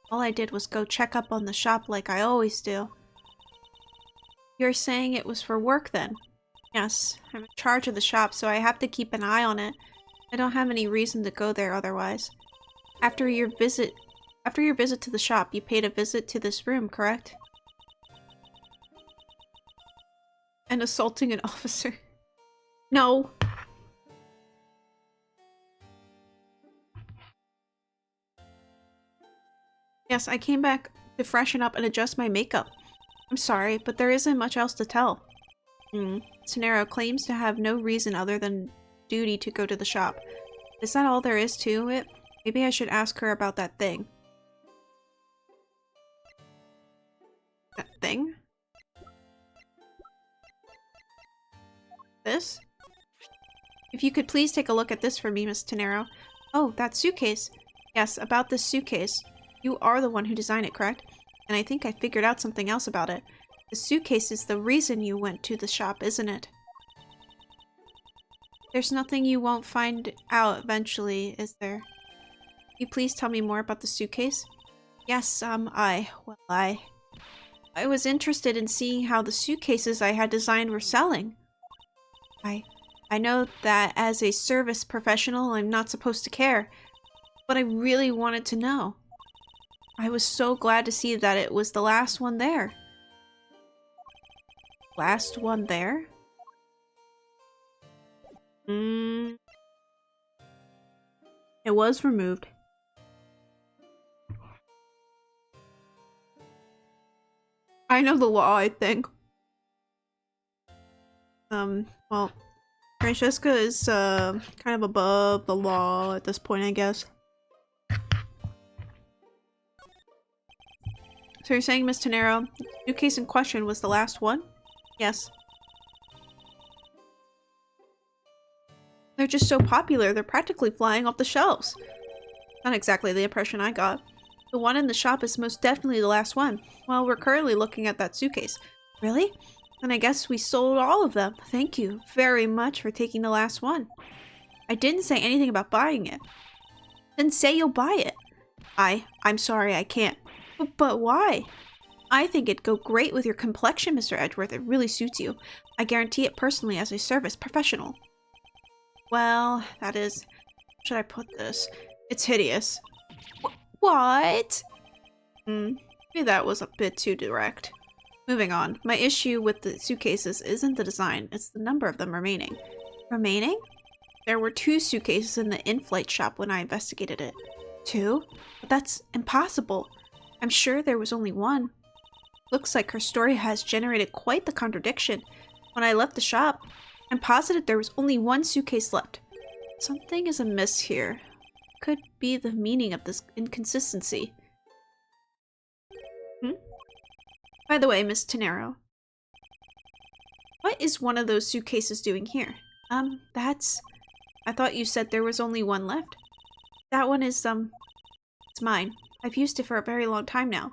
All I did was go check up on the shop like I always do. You're saying it was for work then? Yes, I'm in charge of the shop, so I have to keep an eye on it. I don't have any reason to go there otherwise. After your visit to the shop, you paid a visit to this room, correct? And assaulting an officer. No. Yes, I came back to freshen up and adjust my makeup. I'm sorry, but there isn't much else to tell. Tenero claims to have no reason other than duty to go to the shop. Is that all there is to it? Maybe I should ask her about that thing. That thing? This? If you could please take a look at this for me, Miss Tenero. Oh, that suitcase. Yes, about this suitcase. You are the one who designed it, correct? And I think I figured out something else about it. The suitcase is the reason you went to the shop, isn't it? There's nothing you won't find out eventually, is there? Can you please tell me more about the suitcase? Yes, I was interested in seeing how the suitcases I had designed were selling. I know that as a service professional, I'm not supposed to care, but I really wanted to know. I was so glad to see that it was the last one there. Last one there? It was removed. I know the law, I think. Well, Francesca is, kind of above the law at this point, I guess. So you're saying, Miss Tenero, the suitcase in question was the last one? Yes. They're just so popular, they're practically flying off the shelves. Not exactly the impression I got. The one in the shop is most definitely the last one. Well, we're currently looking at that suitcase. Really? Then I guess we sold all of them. Thank you very much for taking the last one. I didn't say anything about buying it. Then say you'll buy it. I'm sorry, I can't. But why? I think it'd go great with your complexion, Mr. Edgeworth. It really suits you. I guarantee it personally as a service professional. Well, that is... Should I put this? It's hideous. What? Maybe that was a bit too direct. Moving on. My issue with the suitcases isn't the design, it's the number of them remaining. Remaining? There were 2 suitcases in the in-flight shop when I investigated it. 2? But that's impossible. I'm sure there was only 1. Looks like her story has generated quite the contradiction. When I left the shop, I'm positive there was only 1 suitcase left. Something is amiss here. Could be the meaning of this inconsistency. By the way, Miss Tenero, what is one of those suitcases doing here? That's... I thought you said there was only 1 left. That one is, it's mine. I've used it for a very long time now.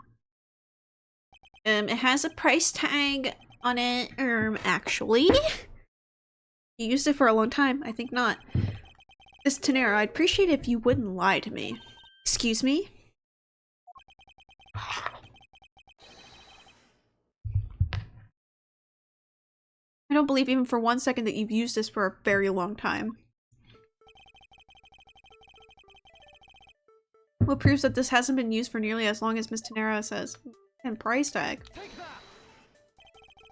It has a price tag on it, actually. You used it for a long time. I think not. Miss Tenero, I'd appreciate it if you wouldn't lie to me. Excuse me? I don't believe even for 1 second that you've used this for a very long time. What proves that this hasn't been used for nearly as long as Miss Tenero says? And price tag.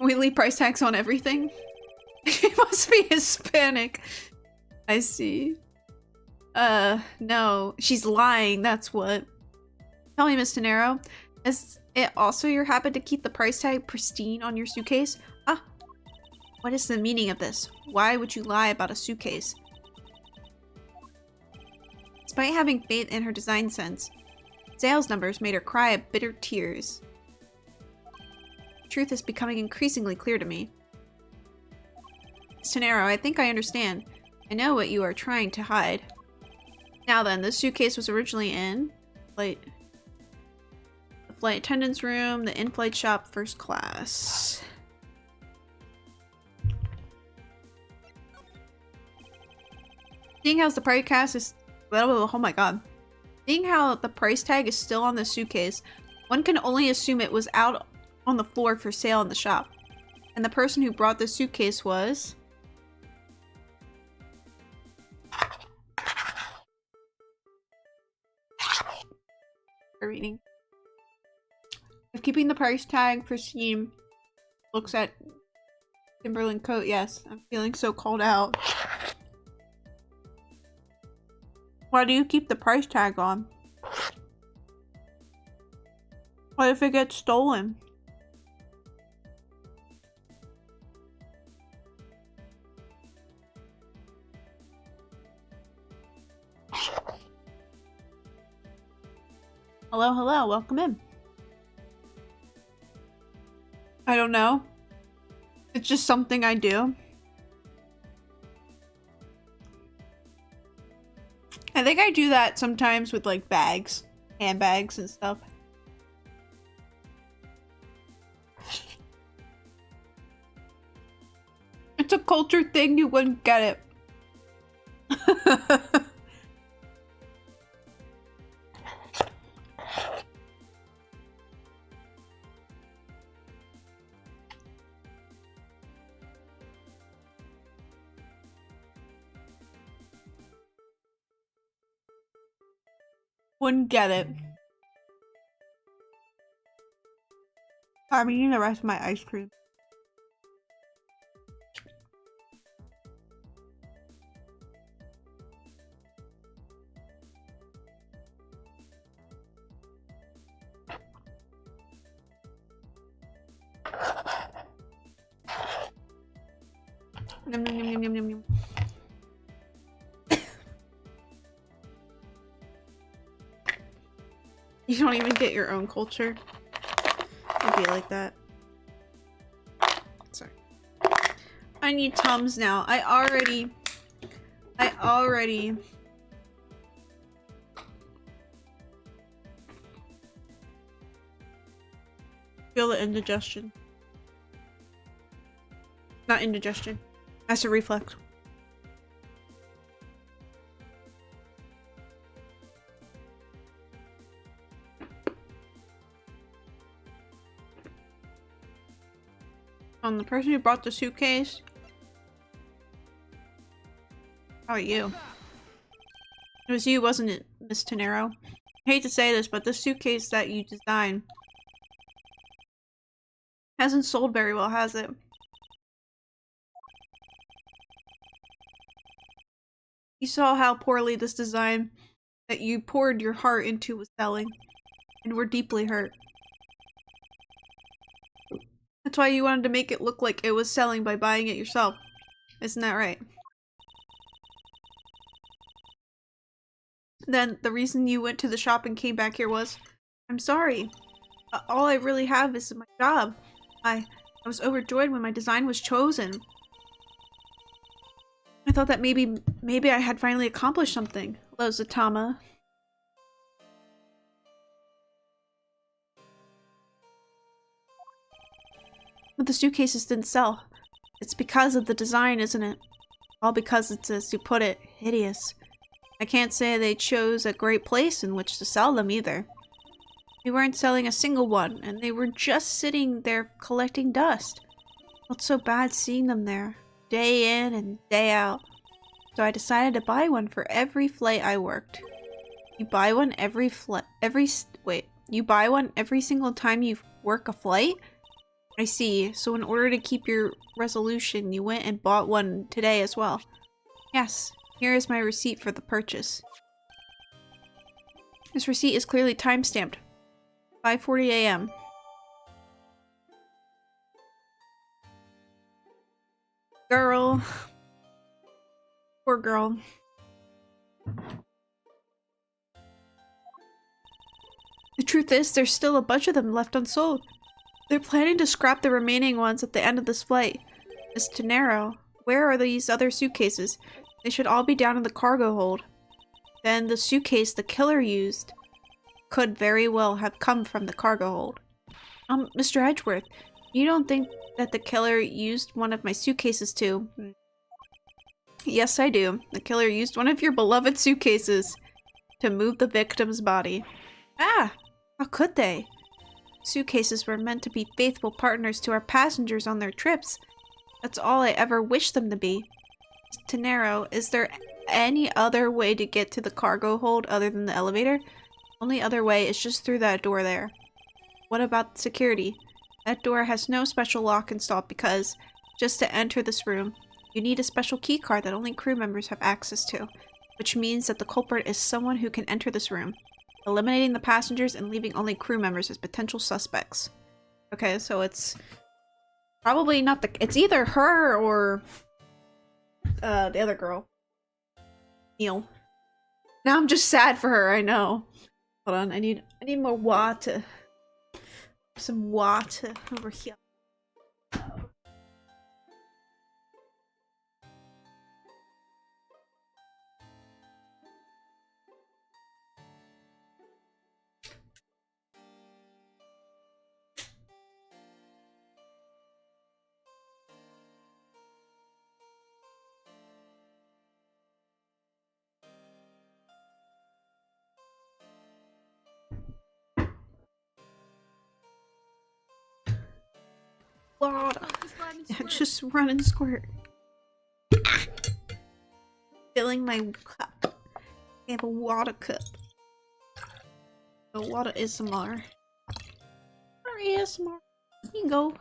We leave price tags on everything? He must be Hispanic. I see. No. She's lying, that's what. Tell me, Miss Tenero, is it also your habit to keep the price tag pristine on your suitcase? Ah. What is the meaning of this? Why would you lie about a suitcase? Despite having faith in her design sense, sales numbers made her cry a bitter tears. The truth is becoming increasingly clear to me. Miss Tenero, I think I understand. I know what you are trying to hide. Now then, this suitcase was originally in the flight attendant's room, the in-flight shop, first class. Seeing how the price tag is oh my god. Seeing how the price tag is still on the suitcase, one can only assume it was out on the floor for sale in the shop. And the person who brought the suitcase was... reading. If keeping the price tag pristine looks at Timberland coat, yes. I'm feeling so called out. Why do you keep the price tag on? What if it gets stolen? Hello, hello, welcome in. I don't know. It's just something I do. I think I do that sometimes with like bags, handbags and stuff. It's a culture thing, you wouldn't get it. Wouldn't get it. I'm eating the rest of my ice cream. Yum, yum, yum, yum, yum, yum. You don't even get your own culture. It'd be like that. Sorry. I need Tums now. I already feel the indigestion. Not indigestion. Acid reflux. The person who brought the suitcase. How are you? It was you, wasn't it, Miss Tenero? I hate to say this, but the suitcase that you designed hasn't sold very well, has it? You saw how poorly this design that you poured your heart into was selling, and were deeply hurt. That's why you wanted to make it look like it was selling by buying it yourself. Isn't that right? Then the reason you went to the shop and came back here was, I'm sorry. All I really have is my job. I was overjoyed when my design was chosen. I thought that maybe I had finally accomplished something. Hello, Zatama. But the suitcases didn't sell. It's because of the design, isn't it? All because it's, as you put it, hideous. I can't say they chose a great place in which to sell them either. We weren't selling a single one, and they were just sitting there collecting dust. Felt so bad seeing them there, day in and day out. So I decided to buy one for every flight I worked. You buy one every you buy one every single time you work a flight? I see. So in order to keep your resolution, you went and bought one today as well. Yes. Here is my receipt for the purchase. This receipt is clearly time-stamped. 5:40 a.m. Girl. Poor girl. The truth is, there's still a bunch of them left unsold. They're planning to scrap the remaining ones at the end of this flight. Miss Tenero, where are these other suitcases? They should all be down in the cargo hold. Then the suitcase the killer used could very well have come from the cargo hold. Mr. Edgeworth, you don't think that the killer used one of my suitcases too? Yes, I do. The killer used one of your beloved suitcases to move the victim's body. Ah! How could they? Suitcases were meant to be faithful partners to our passengers on their trips. That's all I ever wished them to be. Tenero, is there any other way to get to the cargo hold other than the elevator? Only other way is just through that door there. What about security? That door has no special lock installed because, just to enter this room, you need a special key card that only crew members have access to, which means that the culprit is someone who can enter this room, eliminating the passengers and leaving only crew members as potential suspects. Okay, so it's probably not it's either her or the other girl. Neil. Now I'm just sad for her, I know. Hold on, I need more water. Some water over here. Water. Yeah, just run and squirt. Filling my cup. I have a water cup. The water ASMR. ASMR. You can go.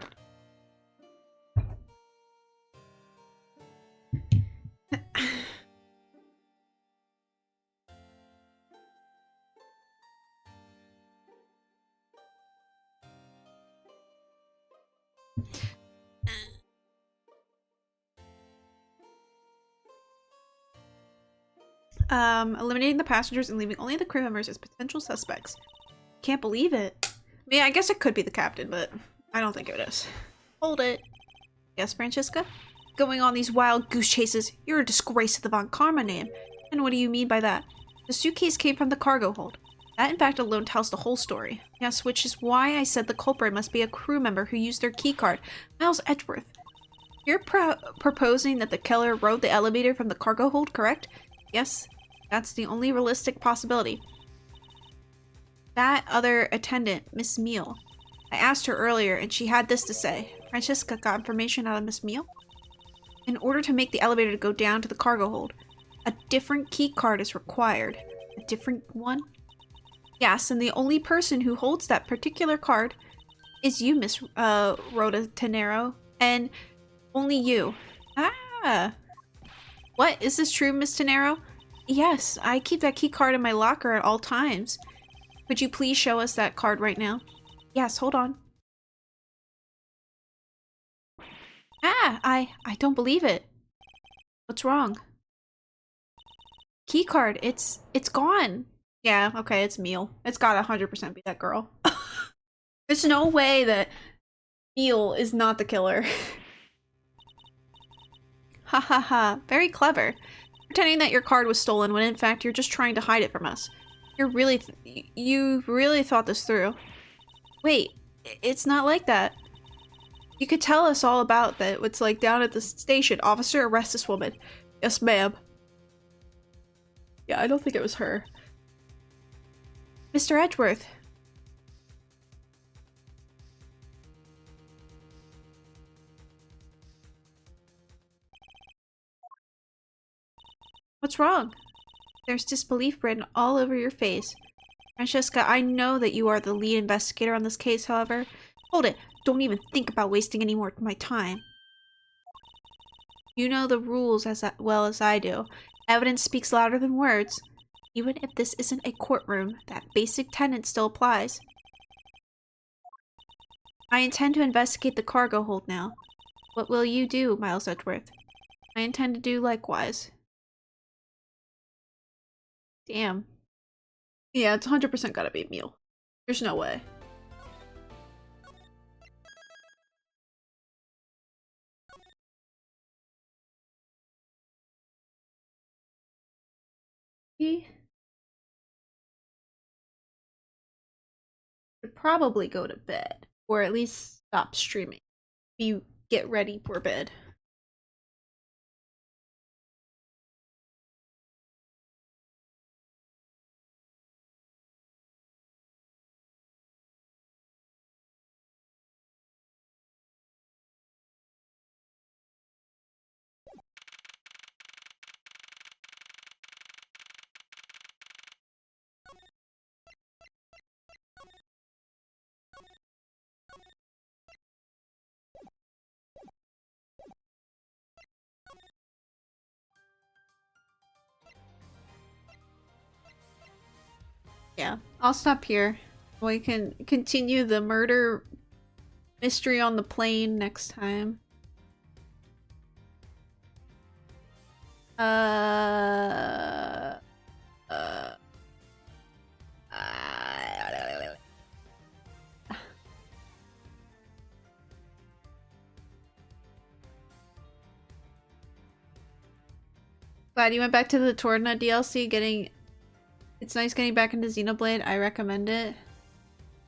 Eliminating the passengers and leaving only the crew members as potential suspects. Can't believe it. I mean, I guess it could be the captain, but I don't think it is. Hold it. Yes, Francisca? Going on these wild goose chases, you're a disgrace to the Von Karma name. And what do you mean by that? The suitcase came from the cargo hold. That in fact alone tells the whole story. Yes, which is why I said the culprit must be a crew member who used their keycard, Miles Edgeworth. You're proposing that the killer rode the elevator from the cargo hold, correct? Yes, that's the only realistic possibility. That other attendant, Miss Meal. I asked her earlier, and she had this to say. Francesca got information out of Miss Meal. In order to make the elevator to go down to the cargo hold, a different key card is required. A different one? Yes, and the only person who holds that particular card is you, Miss Rhoda Tenero, and only you. Ah. What? Is this true, Miss Tenero? Yes, I keep that key card in my locker at all times. Could you please show us that card right now? Yes, hold on. Ah, I don't believe it. What's wrong? Key card, it's gone. Yeah, okay, it's Meal. It's gotta 100% be that girl. There's no way that Meal is not the killer. Ha ha ha, very clever. Pretending that your card was stolen when in fact you're just trying to hide it from us. You really thought this through. Wait, it's not like that. You could tell us all about that. What's like down at the station. Officer, arrest this woman. Yes, ma'am. Yeah, I don't think it was her. Mr. Edgeworth. What's wrong? There's disbelief written all over your face. Francesca, I know that you are the lead investigator on this case, however. Hold it. Don't even think about wasting any more of my time. You know the rules as well as I do. Evidence speaks louder than words. Even if this isn't a courtroom, that basic tenet still applies. I intend to investigate the cargo hold now. What will you do, Miles Edgeworth? I intend to do likewise. Damn. Yeah, it's 100% gotta be Meal. There's no way. He should probably go to bed. Or at least stop streaming. You get ready for bed. Yeah, I'll stop here. We can continue the murder mystery on the plane next time. Uh, uh, Glad you went back to the Torna DLC. It's nice getting back into Xenoblade. I recommend it.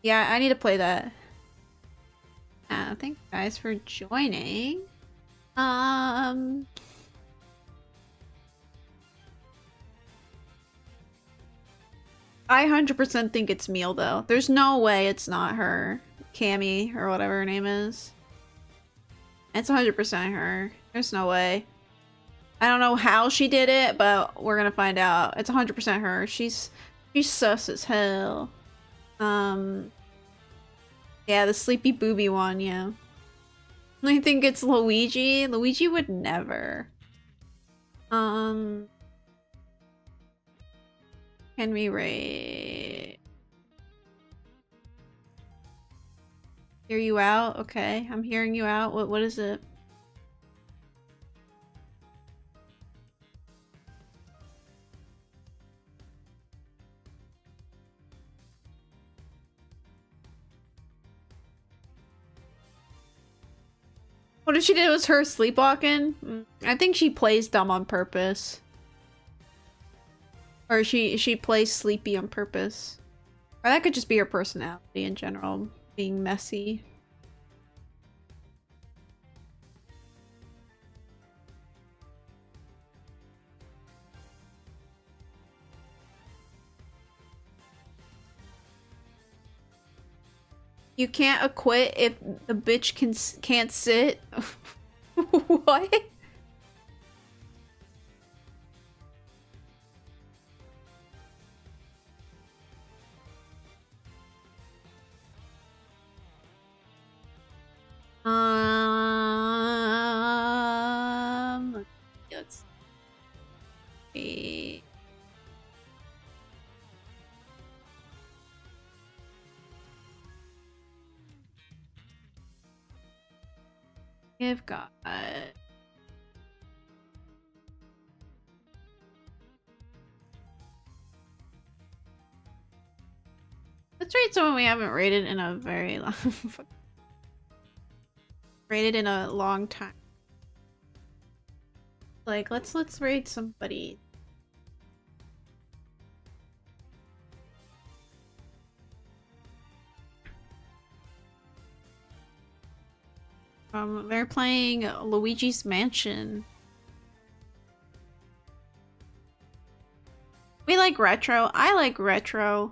Yeah, I need to play that. Thanks guys for joining. I 100% think it's Meal though. There's no way it's not her. Cammy or whatever her name is. It's 100% her. There's no way. I don't know how she did it, but we're gonna find out. It's 100% her. She's sus as hell. Yeah, the sleepy booby one, yeah. I think it's Luigi. Luigi would never. Can we rate? Hear you out? Okay, I'm hearing you out. What is it? What if she did was her sleepwalking? I think she plays dumb on purpose. Or she plays sleepy on purpose. Or that could just be her personality in general, being messy. You can't acquit if the bitch can't sit. What? Let's see. I've got. Let's rate someone we haven't rated in a very long. Rated in a long time. Like, let's rate somebody. They're playing Luigi's Mansion. We like retro. I like retro.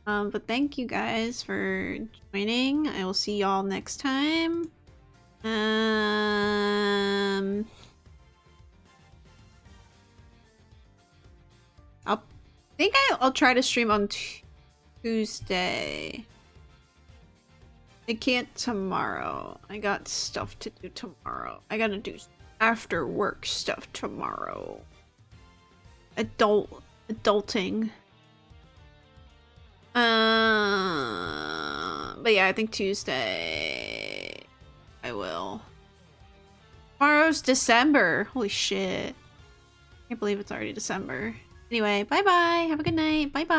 But thank you guys for joining. I will see y'all next time. I'll try to stream on Tuesday. I can't tomorrow. I got stuff to do tomorrow. I gotta do after work stuff tomorrow. Adulting. But yeah, I think Tuesday I will. Tomorrow's December. Holy shit. Can't believe it's already December. Anyway, bye bye. Have a good night. Bye bye.